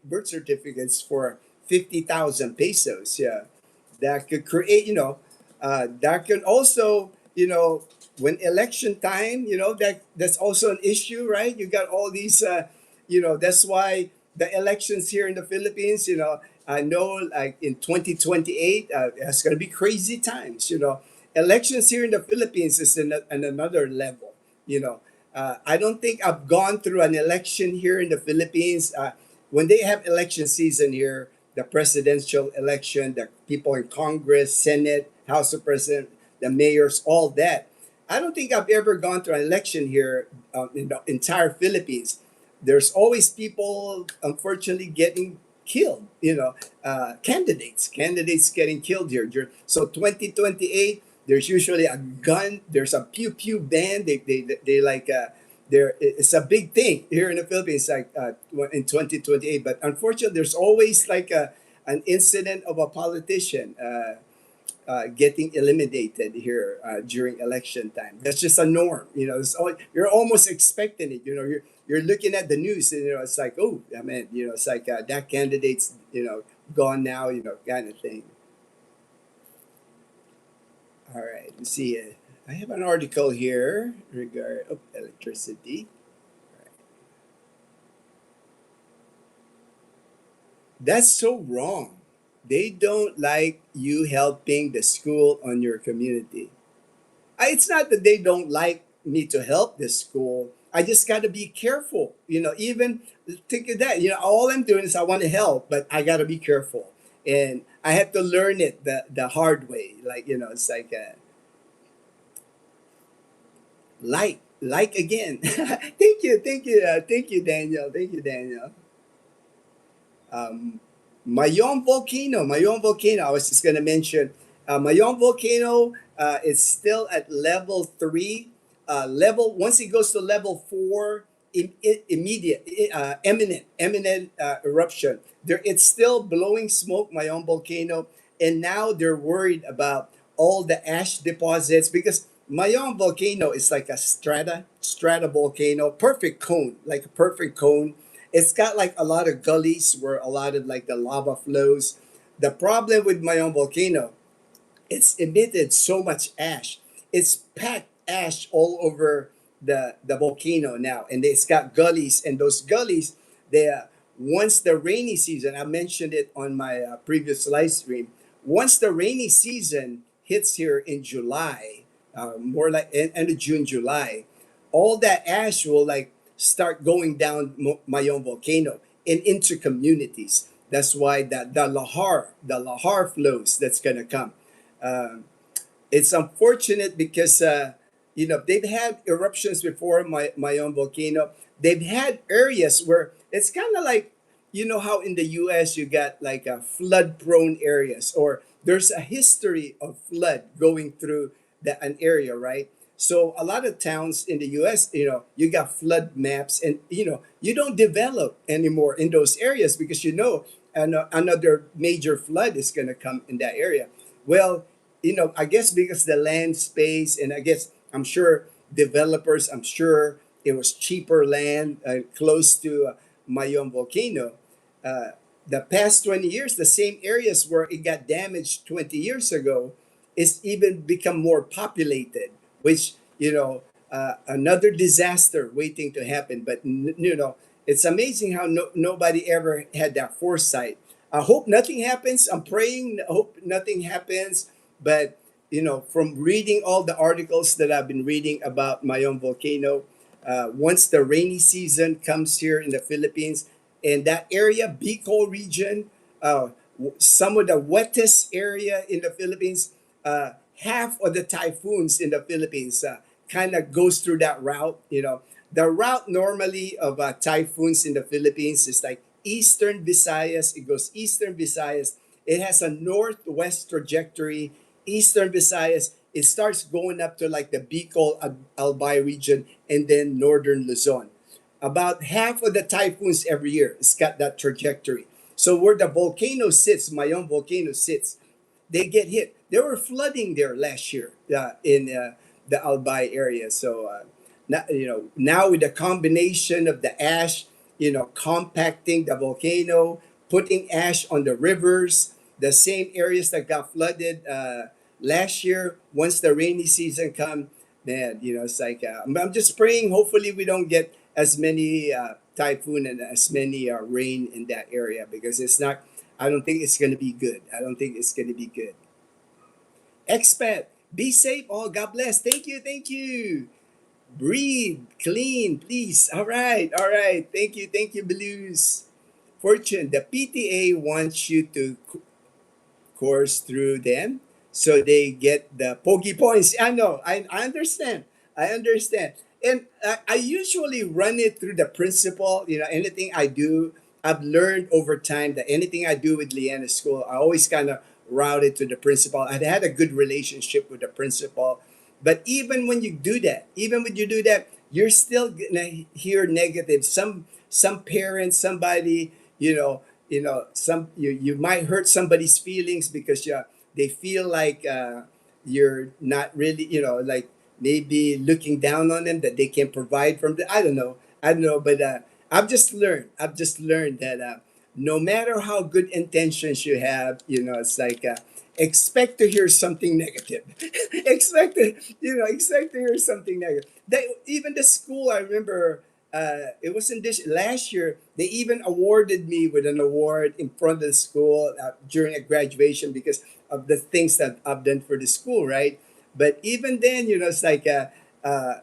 birth certificates for 50,000 pesos. Yeah, that could create, that can also, when election time, that's also an issue, right? You got all these, that's why the elections here in the Philippines, I know like in 2028, it's going to be crazy times, elections here in the Philippines is in another level, I don't think I've gone through an election here in the Philippines. When they have election season here, the presidential election, the people in Congress, Senate, House of President, the mayors, all that. I don't think I've ever gone through an election here in the entire Philippines. There's always people, unfortunately, getting killed. Candidates getting killed here. So 2028, there's usually a gun. There's a pew pew band. They like. It's a big thing here in the Philippines, like in 2028. But unfortunately, there's always like an incident of a politician getting eliminated here during election time. That's just a norm. You're almost expecting it. You're looking at the news, and it's like, oh, I mean, it's like that candidate's gone now, kind of thing. All right, let's see. I have an article here regarding electricity. That's so wrong. They don't like you helping the school on your community. It's not that they don't like me to help the school. I just got to be careful. Even think of that. All I'm doing is I want to help, but I got to be careful. And I had to learn it the hard way. Like, it's like, like again. Thank you, Daniel. Thank you, Daniel. Um, Mayon volcano. Mayon volcano. I was just gonna mention, Mayon volcano. It's still at level 3. Level once it goes to level 4, immediate, imminent eruption. It's still blowing smoke. Mayon volcano, and now they're worried about all the ash deposits, because Mayon volcano is like a strata volcano, perfect cone, like a perfect cone. It's got like a lot of gullies where a lot of like the lava flows. The problem with Mayon volcano, it's emitted so much ash. It's packed ash all over the volcano now, and it's got gullies, and those gullies, they once the rainy season, I mentioned it on my previous live stream. Once the rainy season hits here in July, more like end of June, July, all that ash will like start going down Mayon volcano and into communities. That's why the lahar flows that's gonna come. Um, it's unfortunate because they've had eruptions before my own volcano. They've had areas where it's kind of like how in the U.S. you got like flood prone areas, or there's a history of flood going through an area, right? So a lot of towns in the U.S., you got flood maps, and you don't develop anymore in those areas because another major flood is going to come in that area. Well, I guess because the land space, and I guess I'm sure developers, I'm sure it was cheaper land close to Mayon volcano. Uh, the past 20 years, the same areas where it got damaged 20 years ago, is even become more populated, which, another disaster waiting to happen. But, it's amazing how nobody ever had that foresight. I hope nothing happens. I'm praying, I hope nothing happens. But, from reading all the articles that I've been reading about my own volcano, once the rainy season comes here in the Philippines, and that area, Bicol region, some of the wettest area in the Philippines, half of the typhoons in the Philippines kind of goes through that route. The route normally of typhoons in the Philippines is like eastern Visayas. It goes eastern Visayas. It has a northwest trajectory. Eastern Visayas, it starts going up to like the Bicol Albay region, and then northern Luzon. About half of the typhoons every year, it's got that trajectory. So where the volcano sits, Mayon volcano sits, they get hit. There were flooding there last year in the Albay area. So now with the combination of the ash, compacting the volcano, putting ash on the rivers, the same areas that got flooded last year. Once the rainy season come, man, it's like I'm just praying. Hopefully, we don't get as many typhoon and as many rain in that area, because it's not. I don't think it's going to be good. I don't think it's going to be good. Expat, be safe. Oh, God bless. Thank you. Thank you. Breathe clean, please. All right. All right. Thank you, Blues. Fortune, the PTA wants you to course through them so they get the pokey points. I know. I understand. I understand. And I usually run it through the principal. Anything I do, I've learned over time that anything I do with Leanna's school, I always kind of route it to the principal. I'd had a good relationship with the principal. But even when you do that, you're still gonna hear negative. Some parents, somebody, you might hurt somebody's feelings because they feel like you're not really, like maybe looking down on them, that they can provide from the. I don't know, but I've just learned that no matter how good intentions you have, it's like expect to hear something negative. Expect to hear something negative. Even the school, I remember, it was in this last year. They even awarded me with an award in front of the school during a graduation because of the things that I've done for the school, right? But even then, it's like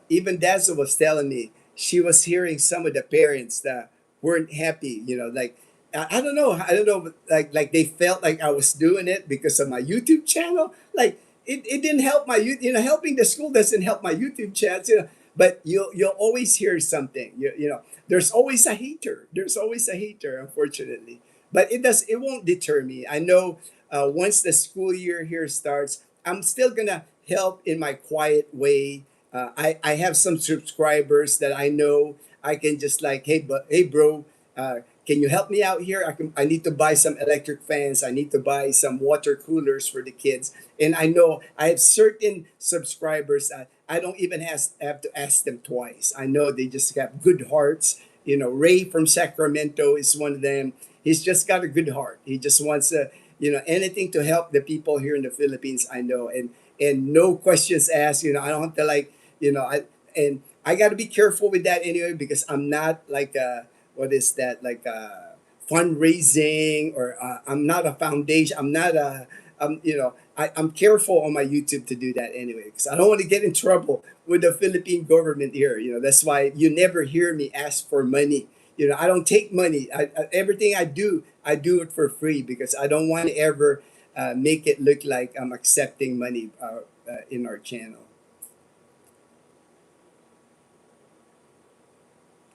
even Dazzle was telling me she was hearing some of the parents that weren't happy. Like I don't know, but like they felt like I was doing it because of my YouTube channel. Like it didn't help my helping the school doesn't help my YouTube chats. But you'll always hear something. There's always a hater. There's always a hater, unfortunately. But it won't deter me. I know once the school year here starts, I'm still gonna help in my quiet way. I have some subscribers that I know I can just like, hey bro, can you help me out here? I need to buy some electric fans. I need to buy some water coolers for the kids. And I know I have certain subscribers. I don't even have to ask them twice. I know they just have good hearts. Ray from Sacramento is one of them. He's just got a good heart. He just wants anything to help the people here in the Philippines. I know, and no questions asked. I don't have to like, I got to be careful with that anyway because I'm not like what is that like fundraising, or I'm not a foundation. I'm not a I'm careful on my YouTube to do that anyway, because I don't want to get in trouble with the Philippine government here. That's why you never hear me ask for money. I don't take money. Everything I do it for free because I don't want to ever make it look like I'm accepting money in our channel.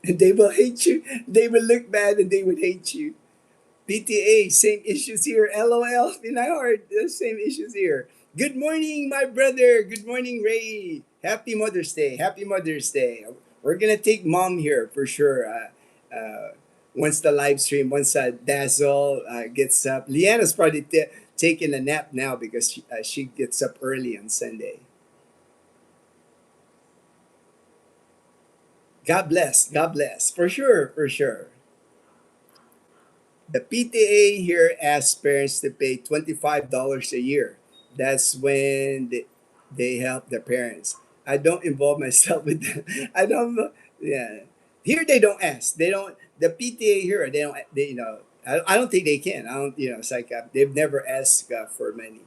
And they will hate you. They will look bad and they would hate you. PTA, same issues here. LOL, Pinahard, the same issues here. Good morning, my brother. Good morning, Ray. Happy Mother's Day. Happy Mother's Day. We're going to take mom here for sure. Once the live stream, once Dazzle gets up. Leanna's probably taking a nap now because she gets up early on Sunday. God bless. God bless. For sure. For sure. The PTA here asks parents to pay $25 a year. That's when they help their parents. I don't involve myself with them. I don't. Yeah. Here they don't ask. They don't. The PTA here, they don't. I don't think they can. I don't. It's like they've never asked for money.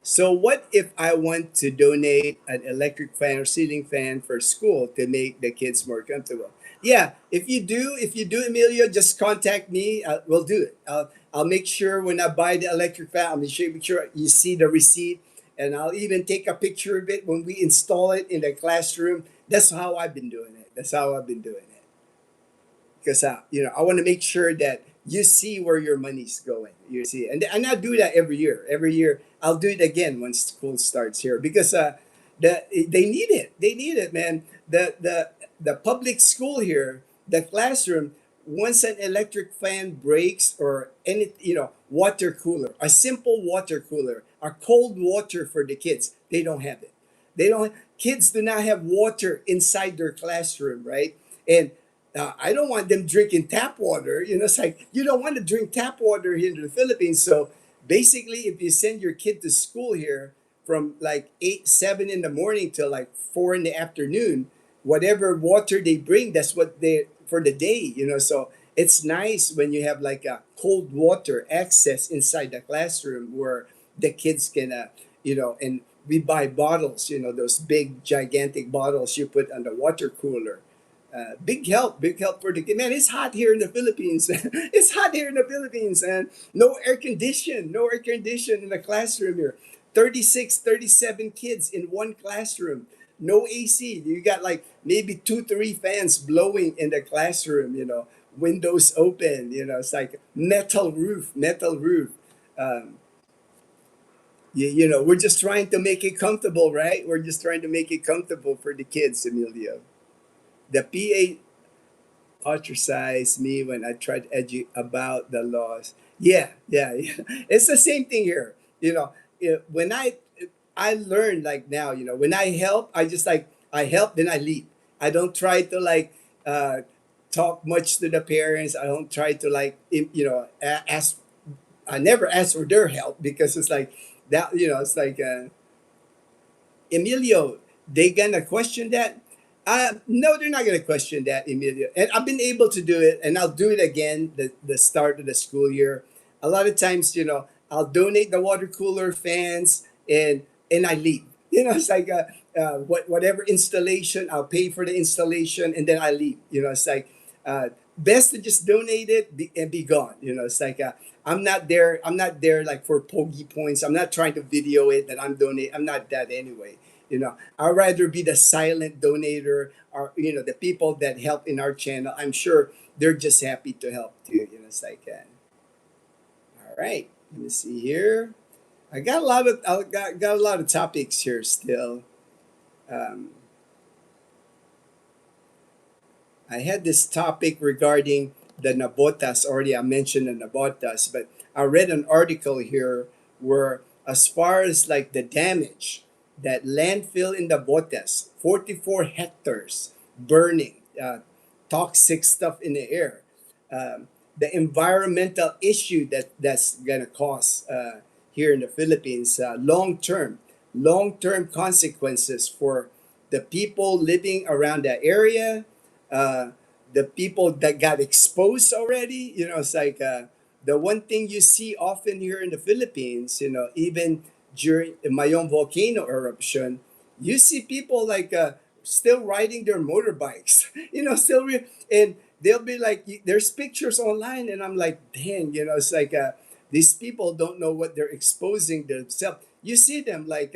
So what if I want to donate an electric fan or ceiling fan for school to make the kids more comfortable? Yeah, if you do, Emilio, just contact me. We'll do it. I'll make sure when I buy the electric fan, I'll make sure you see the receipt, and I'll even take a picture of it when we install it in the classroom. That's how I've been doing it. That's how I've been doing it because I want to make sure that you see where your money's going. You see, and I do that every year. Every year, I'll do it again when school starts here because they need it. They need it, man. The public school here, the classroom. Once an electric fan breaks or any water cooler, a simple water cooler, a cold water for the kids, they don't have it. They don't. Kids do not have water inside their classroom, right? And I don't want them drinking tap water. It's like you don't want to drink tap water here in the Philippines. So basically, if you send your kid to school here from like 7 in the morning till like 4 in the afternoon, whatever water they bring, that's what they for the day. So it's nice when you have like a cold water access inside the classroom where the kids can, and we buy bottles, those big gigantic bottles you put on the water cooler. Big help for the kid. Man, it's hot here in the Philippines. It's hot here in the Philippines, and no air condition in the classroom here. 36, 37 kids in one classroom. No AC. You got like maybe 2, 3 fans blowing in the classroom, windows open, it's like metal roof. Um, we're just trying to make it comfortable, right? We're just trying to make it comfortable for the kids, Emilio. The PA ostracized me when I tried to educate about the laws. Yeah, yeah, yeah. It's the same thing here. When I learned like now, when I help, I just like I help, then I leave. I don't try to like talk much to the parents. I don't try to like ask. I never ask for their help because it's like that. It's like Emilio, they gonna question that? No, they're not gonna question that, Emilio. And I've been able to do it, and I'll do it again the start of the school year. A lot of times, I'll donate the water cooler, fans, and I leave. It's like whatever installation, I'll pay for the installation, and then I leave. It's like best to just donate it and be gone. It's like I'm not there. I'm not there like for pokey points. I'm not trying to video it that I'm donating. I'm not that anyway. I'd rather be the silent donator or the people that help in our channel. I'm sure they're just happy to help too. It's like all right. Let me see here. I got a lot of topics here still. Um, I had this topic regarding the Nabotas already. I mentioned the Nabotas, but I read an article here where, as far as like the damage that landfill in the Botas, 44 hectares burning, toxic stuff in the air, the environmental issue that's gonna cause here in the Philippines, long term consequences for the people living around that area, uh, the people that got exposed already. It's like the one thing you see often here in the Philippines. Even during my own volcano eruption, you see people like still riding their motorbikes, and they'll be like, there's pictures online, and I'm like, dang, it's like these people don't know what they're exposing themselves. You see them like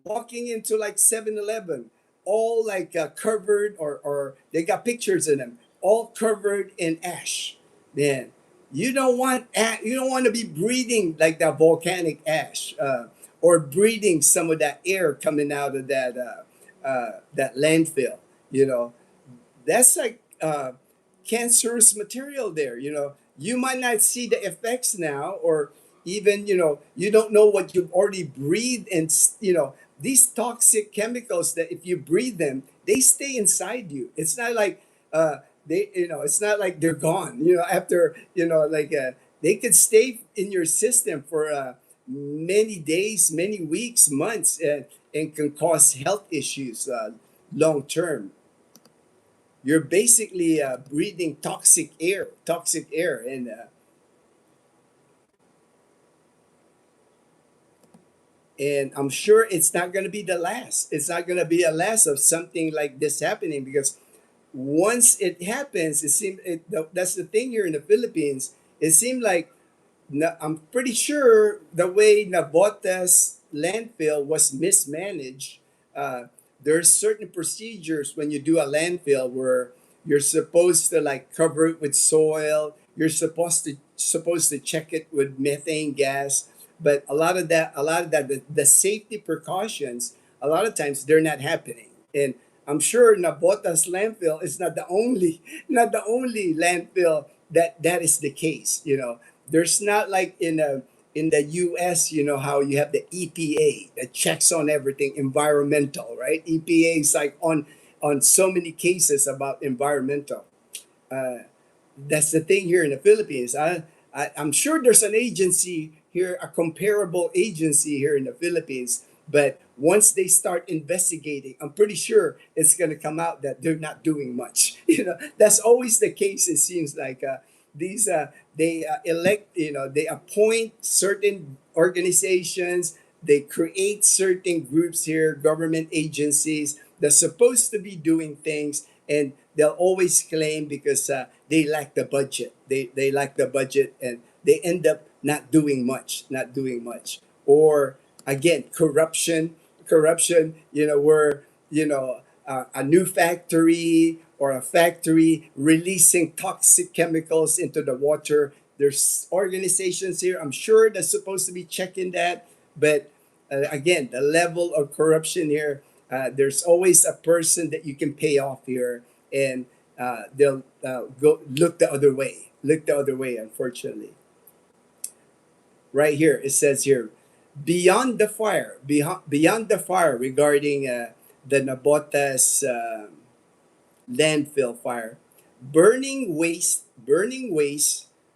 walking into like 7-Eleven, all like covered, or they got pictures in them, all covered in ash. Man, you don't want to be breathing like that volcanic ash, or breathing some of that air coming out of that landfill. You know, that's like cancerous material there. You might not see the effects now, or even you don't know what you've already breathed, and these toxic chemicals that if you breathe them, they stay inside you. It's not like it's not like they're gone, after, like they could stay in your system for many days, many weeks, months, and can cause health issues long term. You're basically breathing toxic air, and I'm sure it's not going to be the last. It's not going to be a last of something like this happening, because once it happens, that's the thing here in the Philippines. It seemed like, I'm pretty sure the way Nabotas landfill was mismanaged. Uh, there's certain procedures when you do a landfill where you're supposed to like cover it with soil. You're supposed to check it with methane gas, but the safety precautions, a lot of times they're not happening. And I'm sure Nabotas landfill is not the only landfill that is the case. There's not like in the US, how you have the EPA that checks on everything environmental, right? EPA is like on so many cases about environmental. Uh, that's the thing here in the Philippines. I'm sure there's an agency here, a comparable agency here in the Philippines. But once they start investigating, I'm pretty sure it's going to come out that they're not doing much. That's always the case. It seems like these they elect, they appoint certain organizations, they create certain groups here, government agencies that's supposed to be doing things, and they'll always claim because they lack the budget. They lack the budget, and they end up not doing much. Or again, corruption. Where a new factory or a factory releasing toxic chemicals into the water. There's organizations here, I'm sure, that's supposed to be checking that, but again, the level of corruption here, there's always a person that you can pay off here, and they'll go look the other way. Look the other way, unfortunately. Right here, it says here, beyond the fire regarding the Nabotas landfill fire. Burning waste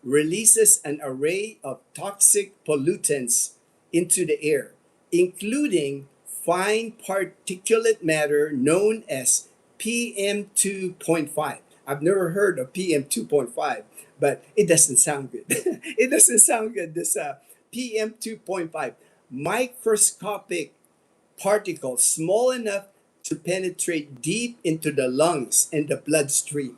releases an array of toxic pollutants into the air, including fine particulate matter known as PM2.5. I've never heard of PM2.5, but it doesn't sound good. It doesn't sound good. This PM2.5, microscopic particles small enough to penetrate deep into the lungs and the bloodstream.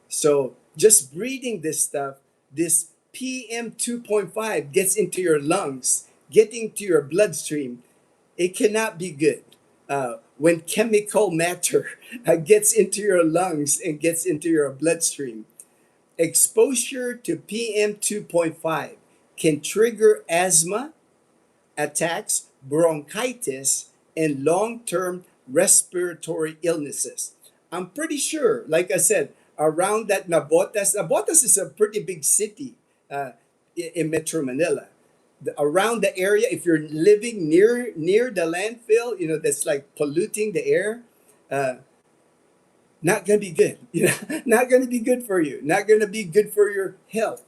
So just breathing this stuff, this PM 2.5 gets into your lungs, getting to your bloodstream. It cannot be good. When chemical matter gets into your lungs and gets into your bloodstream, exposure to PM 2.5 can trigger asthma attacks, bronchitis, and long term respiratory illnesses. I'm pretty sure, like I said, around that Nabotas is a pretty big city in Metro Manila. Around the area, if you're living near the landfill, that's like polluting the air, uh, not gonna be good. Not gonna be good for you. Not gonna be good for your health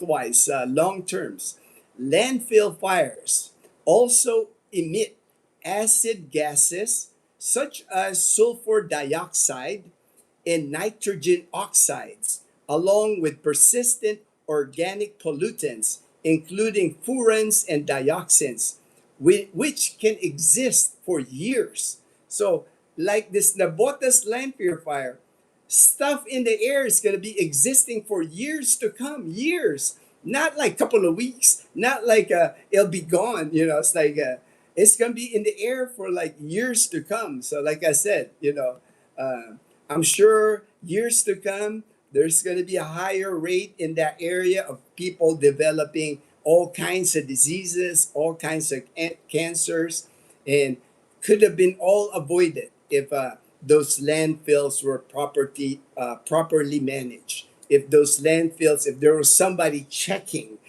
wise, long terms. Landfill fires also emit acid gases such as sulfur dioxide and nitrogen oxides, along with persistent organic pollutants, including furans and dioxins, which can exist for years. So, like this Nabotas land purifier, stuff in the air is going to be existing for years to come, years, not like a couple of weeks, not like it'll be gone. It's like it's going to be in the air for like years to come. So, like I said, I'm sure years to come, there's going to be a higher rate in that area of people developing all kinds of diseases, all kinds of cancers, and could have been all avoided if those landfills were properly managed. If those landfills, if there was somebody checking,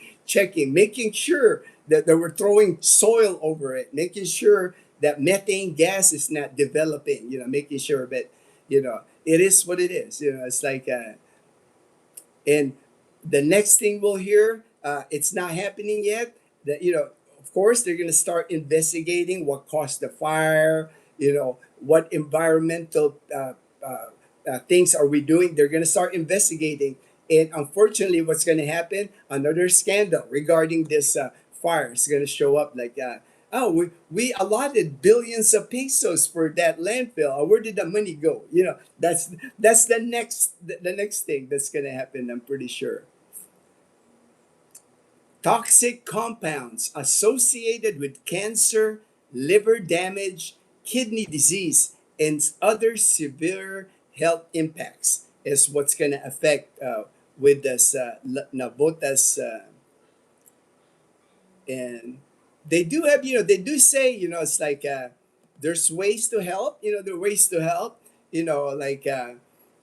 making sure that they were throwing soil over it, making sure that methane gas is not developing, making sure that, it is what it is. It's like, and the next thing we'll hear, it's not happening yet. That of course, they're going to start investigating what caused the fire. What environmental things are we doing? They're going to start investigating. And unfortunately, what's going to happen? Another scandal regarding this fire is going to show up. Like, oh, we allotted billions of pesos for that landfill. Where did the money go? That's the next thing that's going to happen. I'm pretty sure. Toxic compounds associated with cancer, liver damage, kidney disease, and other severe health impacts is what's going to affect with this Nabotas. And they do say, it's like there's ways to help. There are ways to help. Like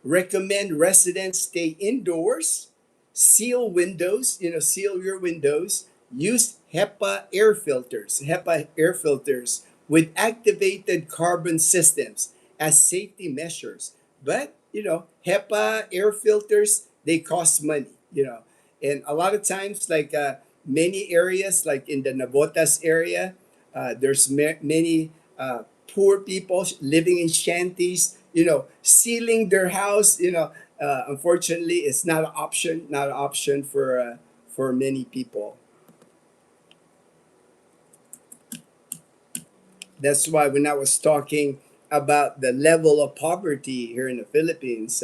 recommend residents stay indoors, seal windows, seal your windows, use HEPA air filters with activated carbon systems as safety measures. But, HEPA air filters, they cost money, and a lot of times, like many areas, like in the Navotas area, there's many poor people living in shanties, sealing their house. Unfortunately, it's not an option for many people. That's why when I was talking about the level of poverty here in the Philippines,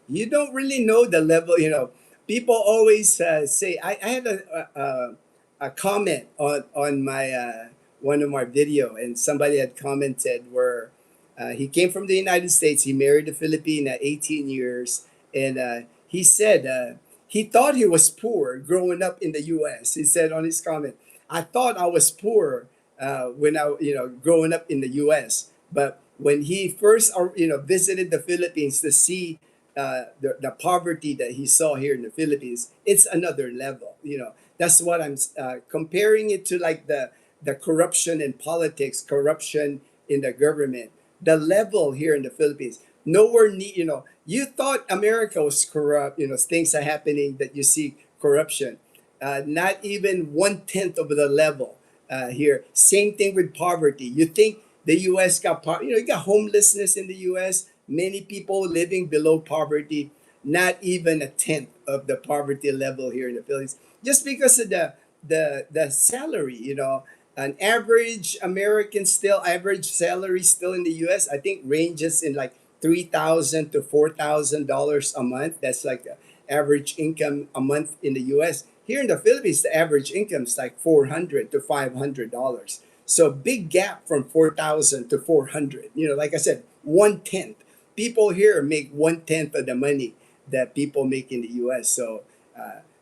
you don't really know the level. People always say, I had a comment on my one of my video, and somebody had commented where he came from the United States. He married a Filipina at 18 years, and he said he thought he was poor growing up in the U.S. He said on his comment, "I thought I was poor when I, growing up in the U.S. But when he first, visited the Philippines to see the poverty that he saw here in the Philippines, it's another level. That's what I'm comparing it to, like the corruption in politics, corruption in the government. The level here in the Philippines, nowhere near. You thought America was corrupt. Things are happening that you see corruption. Not even 1/10 of the level here. Same thing with poverty. You think the U.S. got you got homelessness in the U.S. Many people living below poverty. Not even a tenth of the poverty level here in the Philippines, just because of the salary. An average American still average salary still in the U.S. I think ranges in like $3,000 to $4,000 a month. That's like the average income a month in the U.S. Here in the Philippines, the average income is like $400 to $500. So big gap from 4,000 to 400. Like I said, 1/10. People here make 1/10 of the money that people make in the U.S. So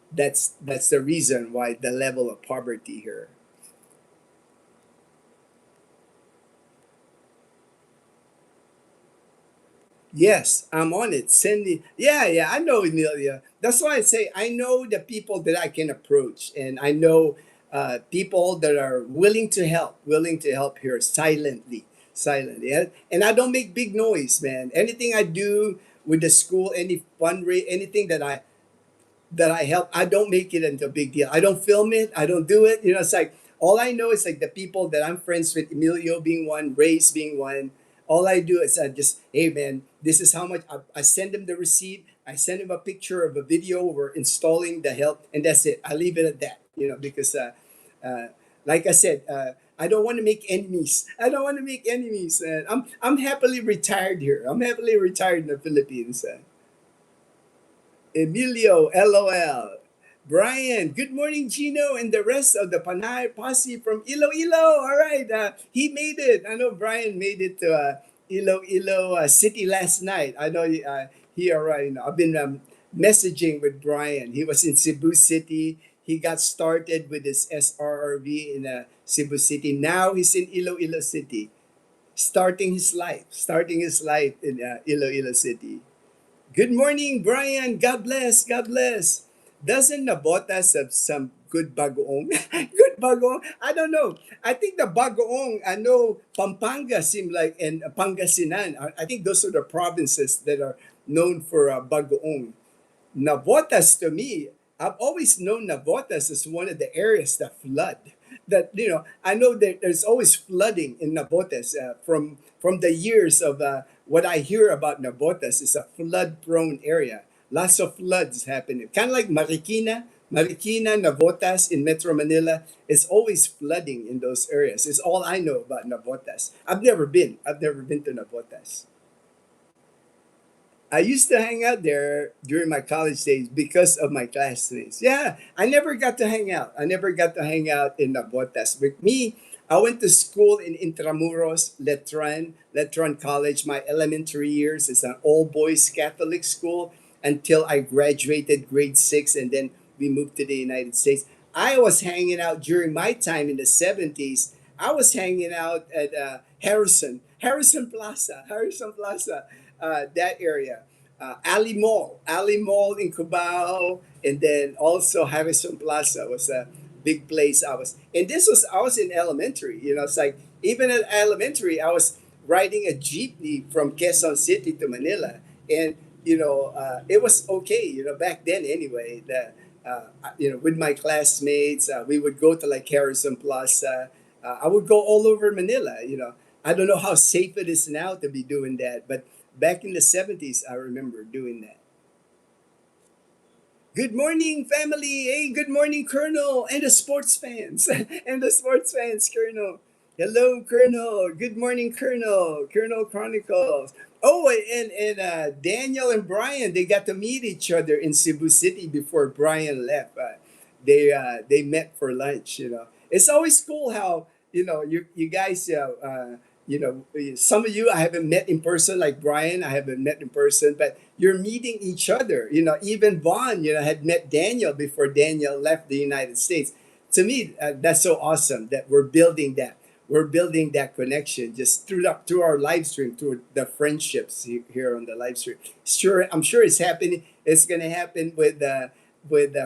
that's the reason why the level of poverty here. Yes, I'm on it. Send me. Yeah, yeah, I know Emilia. That's why I say I know the people that I can approach, and I know people that are willing to help here silently. And I don't make big noise, man. Anything I do with the school, any fundraise, anything that I help, I don't make it into a big deal. I don't film it. I don't do it. It's like all I know is like the people that I'm friends with, Emilio being one, Ray's being one. All I do is I just, hey man, this is how much I send them the receipt. I send them a picture of a video we're installing the help, and that's it. I leave it at that, because like I said, I don't want to make enemies. I don't want to make enemies. And I'm happily retired here. I'm happily retired in the Philippines. Emilio, LOL. Brian, good morning, Gino, and the rest of the Panay posse from Iloilo. All right, he made it. I know Brian made it to Iloilo City last night. I know he arrived. I've been messaging with Brian. He was in Cebu City. He got started with his SRRV in Cebu City. Now he's in Iloilo City, starting his life in Iloilo City. Good morning, Brian. God bless. God bless. Doesn't Nabotas have some good bagoong? Good bagoong? I don't know. I think the bagoong, I know Pampanga seem like, and Pangasinan, I think those are the provinces that are known for bagoong. Navotas to me, I've always known Navotas as one of the areas that flood. That I know that there's always flooding in Navotas from the years of what I hear about Navotas is a flood-prone area. Lots of floods happening, kind of like Marikina, Navotas in Metro Manila is always flooding in those areas. It's all I know about Navotas. I've never been. I've never been to Navotas. I used to hang out there during my college days because of my classmates. Yeah, I never got to hang out. I never got to hang out in Nabotas. With me, I went to school in Intramuros, Letran College. My elementary years is an all boys Catholic school until I graduated grade six, and then we moved to the United States. I was hanging out during my time in the 70s. I was hanging out at Harrison Plaza, that area. Ali Mall in Cubao, and then also Harrison Plaza was a big place. I was in elementary. It's like even at elementary, I was riding a jeepney from Quezon City to Manila, and it was okay. Back then anyway. With my classmates, we would go to like Harrison Plaza. I would go all over Manila. I don't know how safe it is now to be doing that, but back in the 70s, I remember doing that. Good morning, family. Hey, good morning, Colonel, and the sports fans. And the sports fans, Colonel. Hello, Colonel. Good morning, Colonel. Colonel Chronicles. Oh, and Daniel and Brian, they got to meet each other in Cebu City before Brian left. They met for lunch. It's always cool how you guys some of you I haven't met in person, like Brian, I haven't met in person, but you're meeting each other. Even Vaughn, had met Daniel before Daniel left the United States. To me, that's so awesome that we're building that. We're building that connection just through our live stream, through the friendships here on the live stream. Sure, I'm sure it's happening. It's going to happen with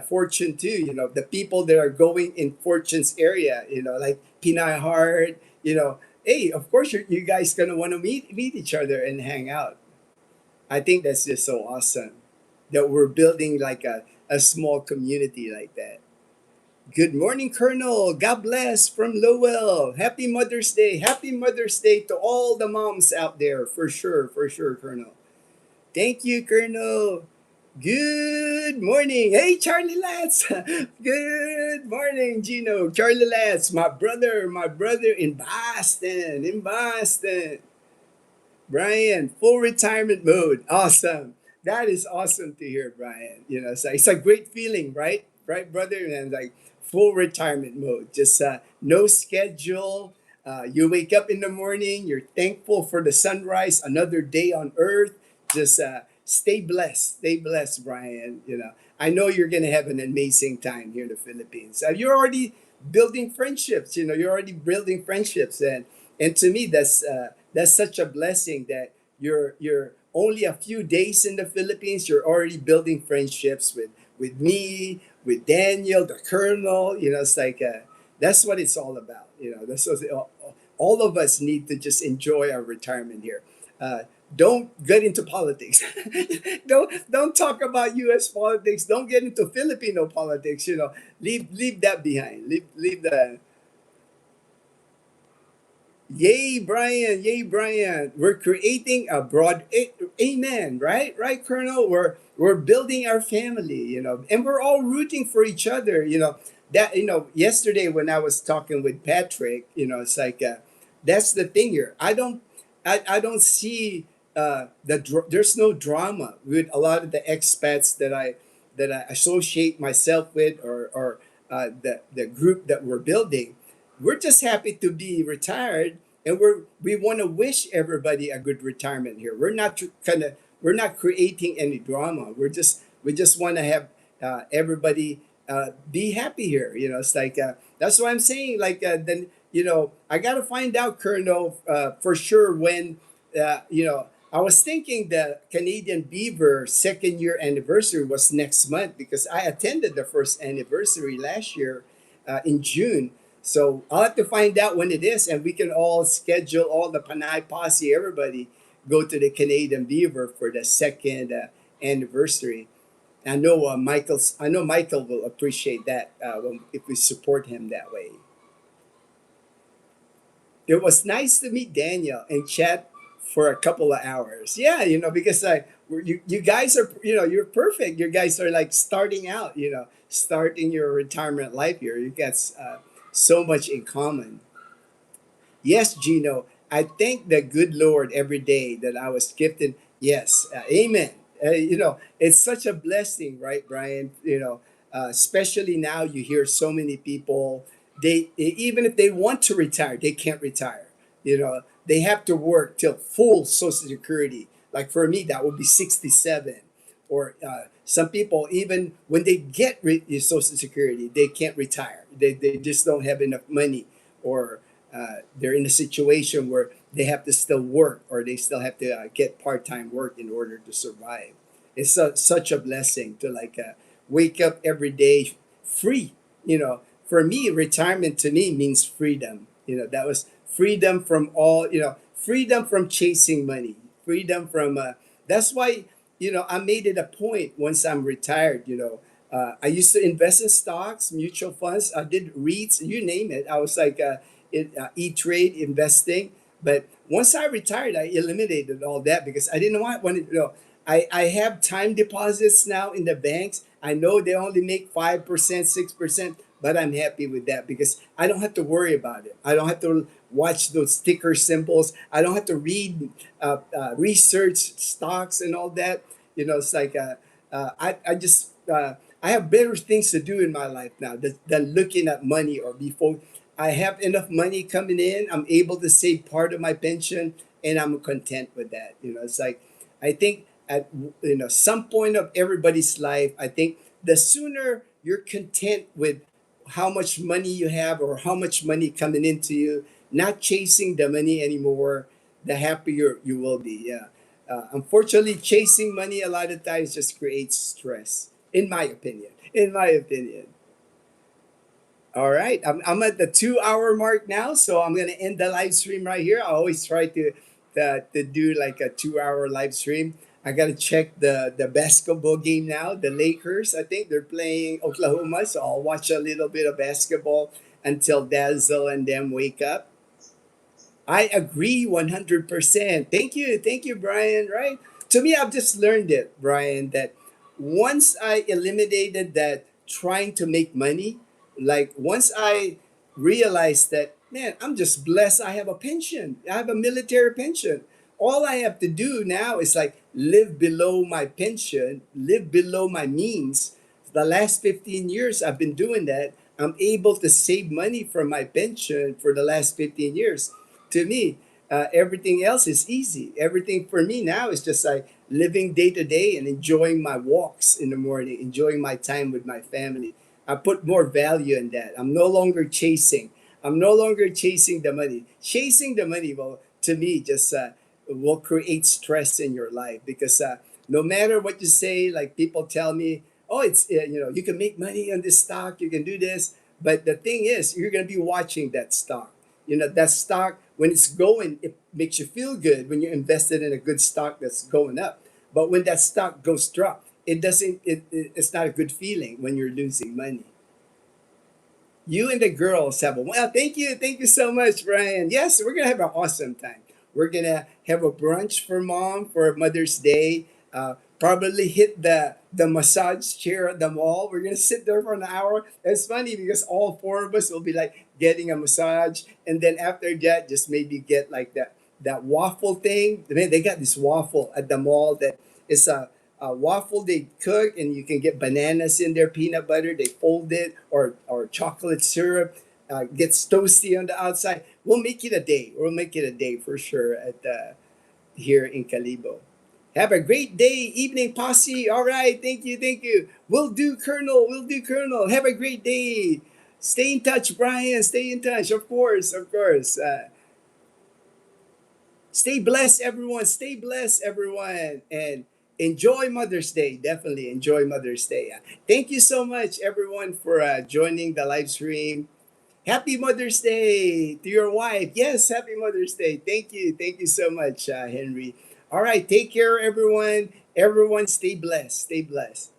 Fortune too. The people that are going in Fortune's area. Like Pinay Heart. Hey, of course you guys gonna want to meet each other and hang out. I think that's just so awesome that we're building like a small community like that. Good morning, Colonel. God bless from Lowell. Happy Mother's Day. Happy Mother's Day to all the moms out there, for sure, Colonel. Thank you, Colonel. Good morning. Hey, Charlie Lats. Good morning, Gino. Charlie Lats, my brother in Boston. Brian, full retirement mode. Awesome. That is awesome to hear, Brian. It's a great feeling, right? Right, brother? And like full retirement mode. Just no schedule. You wake up in the morning. You're thankful for the sunrise, another day on earth. Just stay blessed. Stay blessed, Brian. I know you're going to have an amazing time here in the Philippines. You're already building friendships. You're already building friendships. And to me, that's such a blessing that you're only a few days in the Philippines. You're already building friendships with me, with Daniel, the Colonel. It's like that's what it's all about. That's what all of us need to just enjoy our retirement here. Don't get into politics. don't talk about U.S. politics. Don't get into Filipino politics. Leave that behind. Leave the. Yay, Brian! Yay, Brian! We're creating a amen. Right, Colonel. We're building our family. And we're all rooting for each other. that, yesterday when I was talking with Patrick, it's like, that's the thing here. I don't see there's no drama with a lot of the expats that I associate myself with, or the group that we're building. We're just happy to be retired, and we want to wish everybody a good retirement here. We're not creating any drama. We just want to have everybody be happy here. It's like, that's why I'm saying, like, then, I got to find out, Colonel, for sure when, I was thinking the Canadian Beaver second year anniversary was next month, because I attended the first anniversary last year in June. So I'll have to find out when it is, and we can all schedule all the Panay posse, everybody go to the Canadian Beaver for the second anniversary. I know Michael will appreciate that if we support him that way. It was nice to meet Daniel and chat for a couple of hours. Yeah, because you guys are, you're perfect. You guys are like starting out, starting your retirement life here. You got so much in common. Yes, Gino, I thank the good Lord every day that I was gifted. Yes, amen. It's such a blessing, right, Brian? Especially now you hear so many people, even if they want to retire, they can't retire. They have to work till full Social Security. Like for me, that would be 67. Or some people, even when they get Social Security, they can't retire. They just don't have enough money, or they're in a situation where they have to still work, or they still have to get part-time work in order to survive. It's such a blessing to like wake up every day free. For me, retirement to me means freedom. That was freedom from all, freedom from chasing money, freedom from, that's why, I made it a point once I'm retired, I used to invest in stocks, mutual funds. I did REITs, you name it. I was like, E-Trade investing. But once I retired, I eliminated all that because I didn't want it. I have time deposits now in the banks. I know they only make 5%, 6%, but I'm happy with that because I don't have to worry about it. I don't have to watch those ticker symbols. I don't have to read, research stocks and all that. It's like, I have better things to do in my life now than looking at money, or before I have enough money coming in, I'm able to save part of my pension, and I'm content with that. It's like, I think at some point of everybody's life, I think the sooner you're content with how much money you have or how much money coming into you, not chasing the money anymore, the happier you will be. Yeah. Unfortunately, chasing money a lot of times just creates stress, in my opinion. In my opinion. All right, I'm at the 2 hour mark now, so I'm gonna end the live stream right here. I always try to do like a 2 hour live stream. I gotta check the basketball game now. The Lakers, I think they're playing Oklahoma, so I'll watch a little bit of basketball until Dazzle and them wake up. I agree 100%. Thank you, Brian. Right? To me, I've just learned it, Brian, that once I eliminated that trying to make money, like once I realized that, man, I'm just blessed. I have a pension. I have a military pension. All I have to do now is like live below my pension, live below my means. The last 15 years, I've been doing that. I'm able to save money from my pension for the last 15 years. To me, everything else is easy. Everything for me now is just like living day to day and enjoying my walks in the morning, enjoying my time with my family. I put more value in that. I'm no longer chasing. I'm no longer chasing the money. Chasing the money, well, to me, just will create stress in your life because no matter what you say, like people tell me, oh, it's you can make money on this stock, you can do this, but the thing is, you're gonna be watching that stock. That stock, when it's going, it makes you feel good when you're invested in a good stock that's going up. But when that stock goes drop, it doesn't. It's not a good feeling when you're losing money. You and the girls have a well. Thank you so much, Brian. Yes, we're gonna have an awesome time. We're gonna have a brunch for mom for Mother's Day. Probably hit the massage chair at the mall. We're gonna sit there for an hour. It's funny because all four of us will be like getting a massage, and then after that, just maybe get like that waffle thing. Man, they got this waffle at the mall that is a waffle they cook, and you can get bananas in there, peanut butter. They fold it, or chocolate syrup. Gets toasty on the outside. We'll make it a day. We'll make it a day for sure at here in Calibo. Have a great day, evening posse. All right, thank you, thank you. We'll do, Colonel. We'll do, Colonel. Have a great day. Stay in touch, Brian. Stay in touch, of course, of course. Stay blessed, everyone. Stay blessed, everyone, and enjoy Mother's Day. Definitely enjoy Mother's Day. Thank you so much, everyone, for joining the live stream. Happy Mother's Day to your wife. Yes, happy Mother's Day. Thank you. Thank you so much, Henry. All right, take care, everyone. Everyone, stay blessed. Stay blessed.